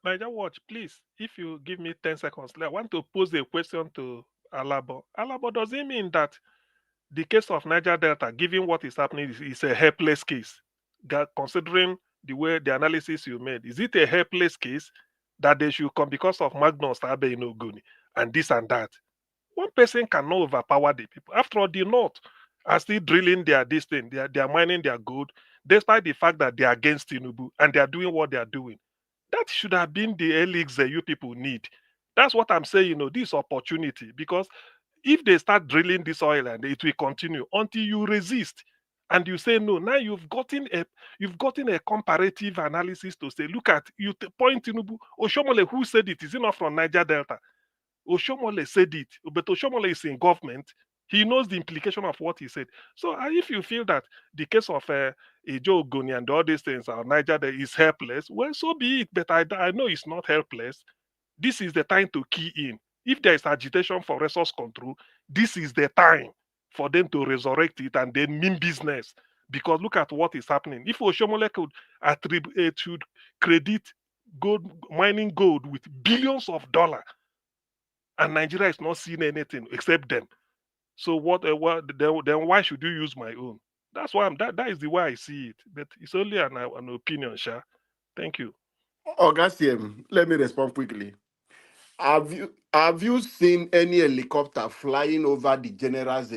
Niger Watch, please, if you give me 10 seconds, I want to pose a question to Alabo. Alabo, does it mean that the case of Niger Delta, given what is happening, is a helpless case? Considering the way the analysis you made, is it a helpless case that they should come because of Magnus Abe Inoguni and this and that? One person cannot overpower the people. After all, the North are still drilling this thing, they are mining their gold, despite the fact that they are against Tinubu and they are doing what they are doing. That should have been the elixir you people need. That's what I'm saying, this opportunity. Because if they start drilling this oil and it will continue until you resist and you say no. Now you've gotten a comparative analysis to say, look at you point Tinubu, Oshomole, who said it? Is it not from Niger Delta? Oshomole said it, but Oshomole is in government. He knows the implication of what he said. So if you feel that the case of Ejo Ogoni and all these things are Niger is helpless, well, so be it. But I know it's not helpless. This is the time to key in. If there is agitation for resource control, this is the time for them to resurrect it and then mean business. Because look at what is happening. If Oshomole should credit gold mining gold with billions of dollars, and Nigeria is not seeing anything except them. So then why should you use my own? That's why that is the way I see it. But it's only an opinion, Sha. Thank you. Augustine, let me respond quickly. Have you seen any helicopter flying over the general's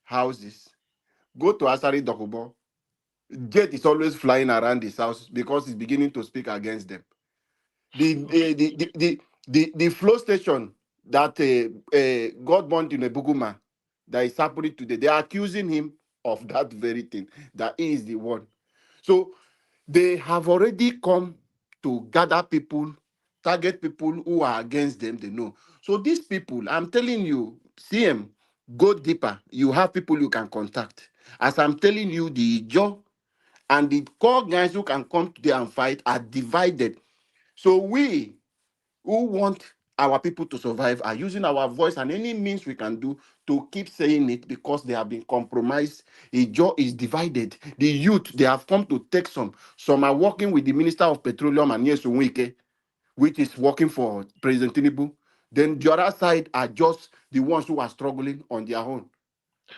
houses? Go to Asari Dokubo. Jet is always flying around his house because he's beginning to speak against them. The flow station that got burnt in Ebuguma that is happening today, they are accusing him of that very thing, that he is the one. So they have already come to gather people, target people who are against them, they know. So these people, I'm telling you, CM, go deeper. You have people you can contact. As I'm telling you, the Joe and the core guys who can come there and fight are divided. So we who want our people to survive are using our voice and any means we can do to keep saying it because they have been compromised. A jaw is divided. The youth, they have come to take some. Some are working with the Minister of Petroleum and Yesunweke, which is working for President Tinubu. Then the other side are just the ones who are struggling on their own.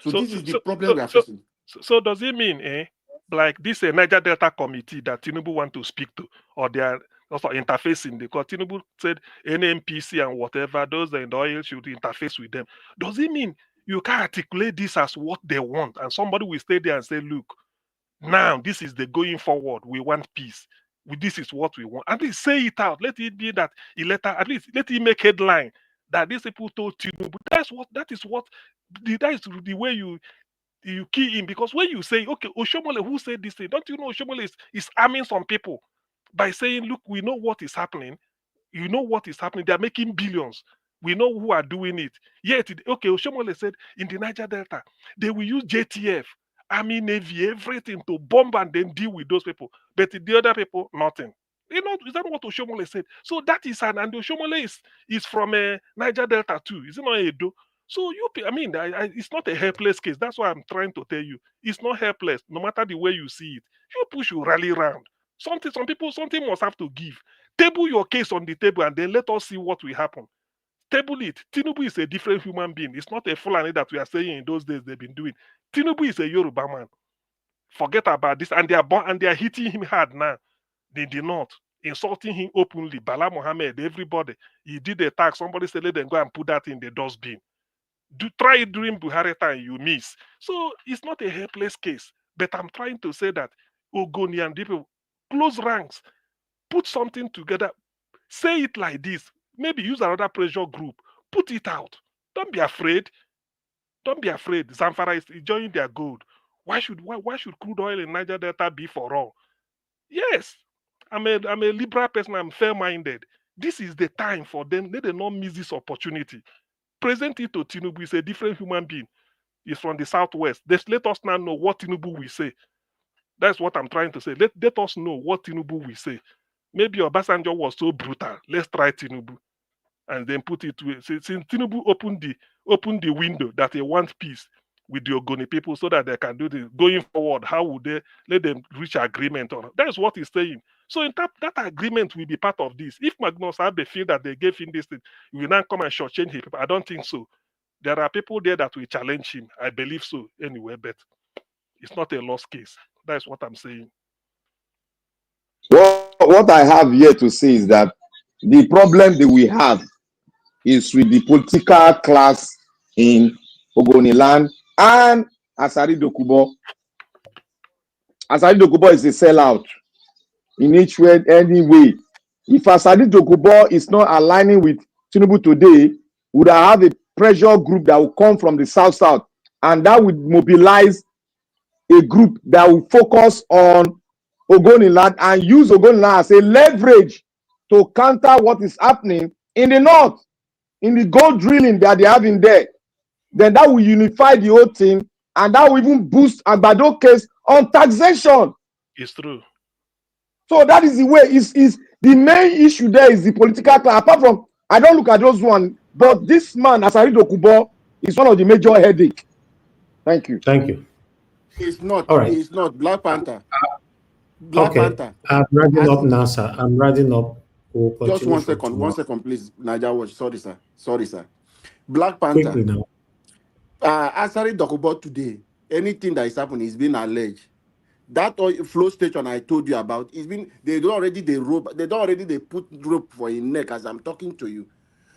So this is the problem we are facing. So does it mean, like this Niger Delta committee that Tinubu want to speak to, or they are also interfacing? Because Tinubu said NNPC and whatever, those in the oil should interface with them. Does it mean you can articulate this as what they want, and somebody will stay there and say, look, now this is the going forward. We want peace. This is what we want. At least say it out. Let it be that at least let it make headline that these people told Tinubu. That is the way you key in, because when you say, okay, Oshomole, who said this thing? Don't you know Oshomole is arming some people by saying, look, we know what is happening. You know what is happening. They're making billions. We know who are doing it. Yet, okay, Oshomole said in the Niger Delta, they will use JTF, Army, Navy, everything to bomb and then deal with those people. But the other people, nothing. You know, is that what Oshomole said? So that is and Oshomole is from Niger Delta too. Is it not Edo? So it's not a helpless case. That's why I'm trying to tell you. It's not helpless, no matter the way you see it. You push, you rally around. Some people, something must have to give. Table your case on the table and then let us see what will happen. Table it. Tinubu is a different human being. It's not a Fulani that we are saying in those days they've been doing. Tinubu is a Yoruba man. Forget about this. And they are hitting him hard now. They did not. Insulting him openly. Bala Mohammed, everybody. He did a attack. Somebody said, let them go and put that in the dustbin. Try it during Buhari time, you miss. So it's not a helpless case. But I'm trying to say that Ogoni and people, close ranks, put something together, say it like this. Maybe use another pressure group. Put it out. Don't be afraid. Don't be afraid. Zamfara is enjoying their gold. Why should crude oil in Niger Delta be for all? Yes, I'm a liberal person. I'm fair-minded. This is the time for them. Let them not miss this opportunity. Present it to Tinubu. He's a different human being. He's from the southwest. Let us now know what Tinubu will say. That's what I'm trying to say. Let us know what Tinubu will say. Maybe Obasanjo was so brutal. Let's try Tinubu. And then put it to since Tinubu opened the window that they want peace with the Ogoni people so that they can do this. Going forward, how would they let them reach agreement on it? That's what he's saying. So in that agreement will be part of this. If Magnus Abe feel that they gave him this thing, he will now come and shortchange him. I don't think so. There are people there that will challenge him. I believe so anyway, but it's not a lost case. That's what I'm saying. What I have here to say is that the problem that we have is with the political class in Ogoniland and Asari Dokubo. Asari Dokubo is a sellout in each way, any way. If Asari Dokubo is not aligning with Tinubu today, would have a pressure group that will come from the south, and that would mobilize a group that will focus on Ogoniland and use Ogoniland as a leverage to counter what is happening in the north, in the gold drilling that they have in there. Then that will unify the whole thing, and that will even boost Agbado case on taxation. It's true. So that is the way. Is the main issue there is the political class. Apart from, I don't look at those one, but this man, Asari Dokubo, is one of the major headache. Thank you. Thank you. It's not. All right. It's not Black Panther. Panther. I'm writing up now, sir. I'm writing up. We'll just 1 second. tomorrow. 1 second, please. Naija Watch. Sorry, sir. Black Panther. Quickly now. Asari Dokubo today, anything that is happening is being alleged. That flow station I told you about, they don't already put rope for his neck as I'm talking to you.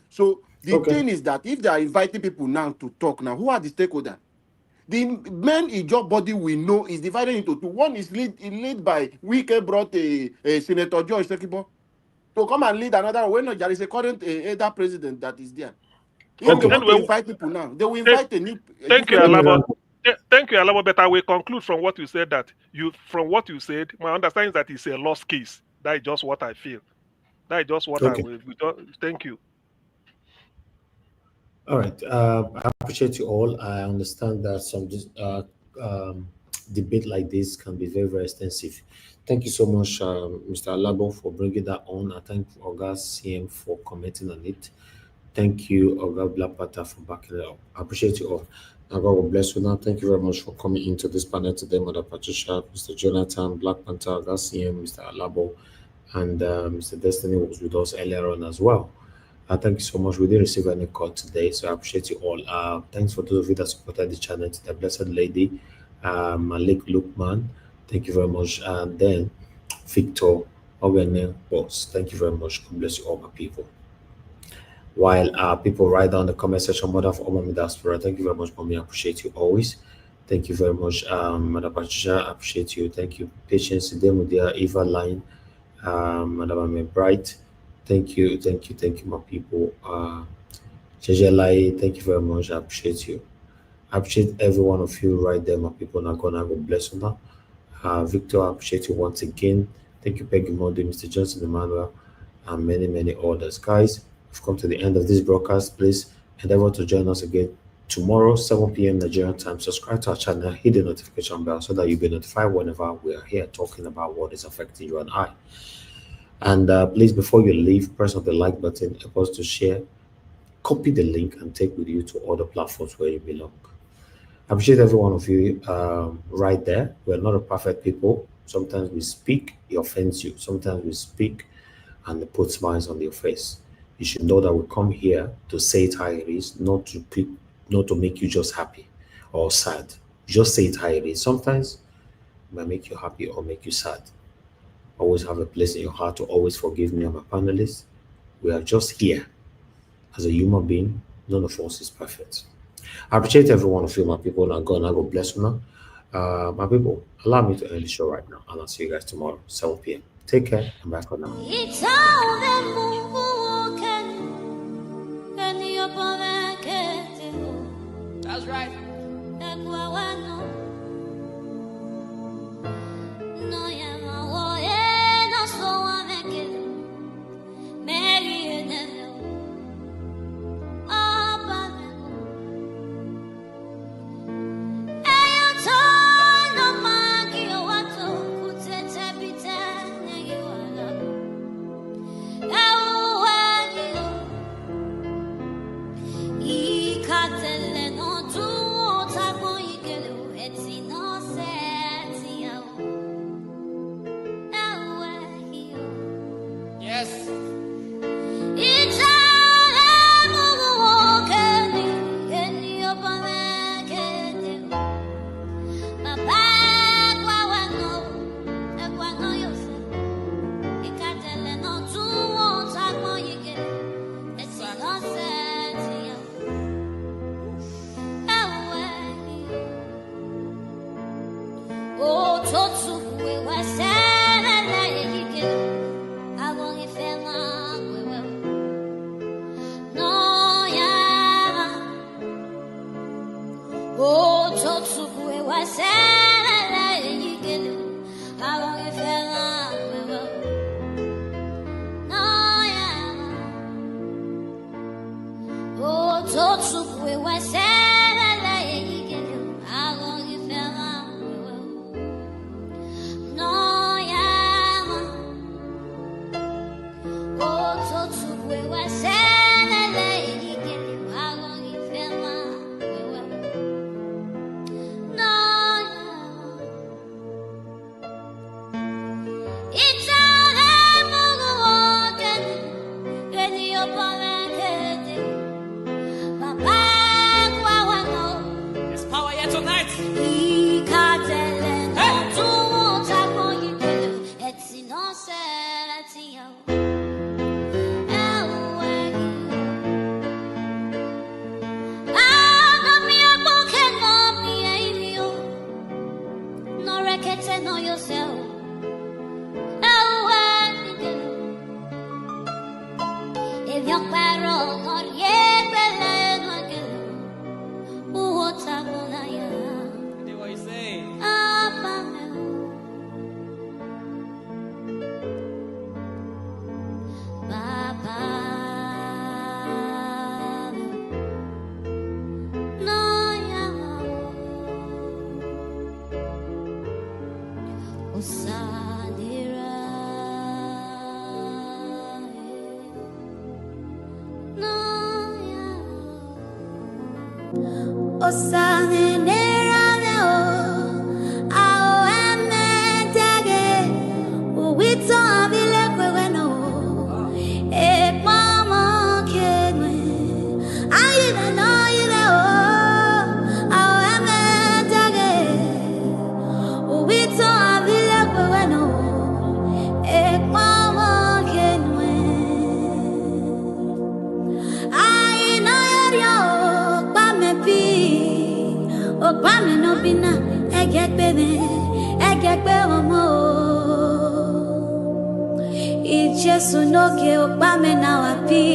So the thing is that if they are inviting people now to talk now, who are the stakeholders? The main Ijaw body we know is divided into two. One is lead by Wike brought a Senator George Sekibo to come and lead another one. When there is a current elder president that is there. If they want to invite people now, they will invite a new. Thank you, Alabo. Thank you, Alabo. But I will conclude from what you said my understanding is that it's a lost case. That is just what I feel. That is just what I will. Thank you. All right. I appreciate you all. I understand that some debate like this can be very, very extensive. Thank you so much, Mr. Alabo, for bringing that on. I thank Oga CM for commenting on it. Thank you, Oga Black Panther, for backing it up. I appreciate you all. And God will bless you now. Thank you very much for coming into this panel today, Mother Patricia, Mr. Jonathan, Black Panther, Oga CM, Mr. Alabo, and Mr. Destiny was with us earlier on as well. Thank you so much. We didn't receive any call today, so I appreciate you all. Thanks for those of you that supported the channel, to the Blessed Lady, Malik Lukman. Thank you very much. And then Victor Ogene Boss. Thank you very much. God bless you all, my people. While people write down the comment section, Mother of Omami Diaspora, thank you very much, Mommy. I appreciate you always. Thank you very much, Mother Patricia. I appreciate you. Thank you. Patience, Demudia, Eva Line, Madam Bright. Thank you, my people. Jejelai, thank you very much. I appreciate you. I appreciate every one of you right there, my people. Now, God bless you now. Victor, I appreciate you once again. Thank you, Peggy Monday, Mr. Johnson Emmanuel, and many, many others. Guys, we've come to the end of this broadcast. Please endeavor to join us again tomorrow, 7 p.m. Nigerian time. Subscribe to our channel, hit the notification bell so that you'll be notified whenever we are here talking about what is affecting you and I. And please, before you leave, press on the like button, help us to share, copy the link, and take with you to other platforms where you belong. I appreciate every one of you right there. We're not a perfect people. Sometimes we speak, it offends you. Sometimes we speak and it puts smiles on your face. You should know that we come here to say it how it is, not to make you just happy or sad. Just say it how it is. Sometimes it might make you happy or make you sad. Always have a place in your heart to always forgive me and my panelists. We are just here as a human being. None of us is perfect. I appreciate every one of you, my people, and God bless you now. My people, allow me to end the show right now, and I'll see you guys tomorrow, 7 p.m. Take care, and bye for now. That's right. Jesu no ke okpame na wapi.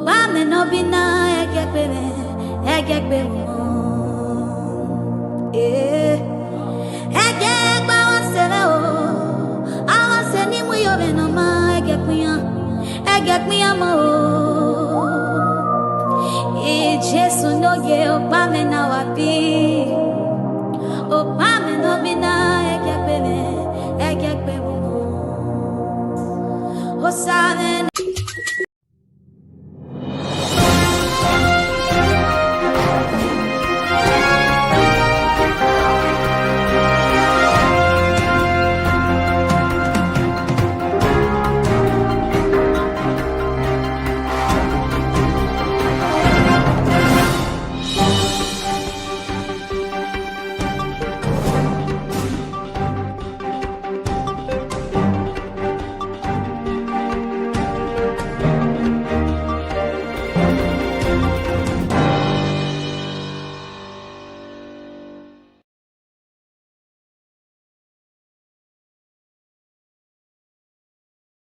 Pame no bina egekbe egekba wasere o awase ni mu yobe no ma egekpiya mo Jesu no ge o pame na wapi o pame no bina egekbe o sabe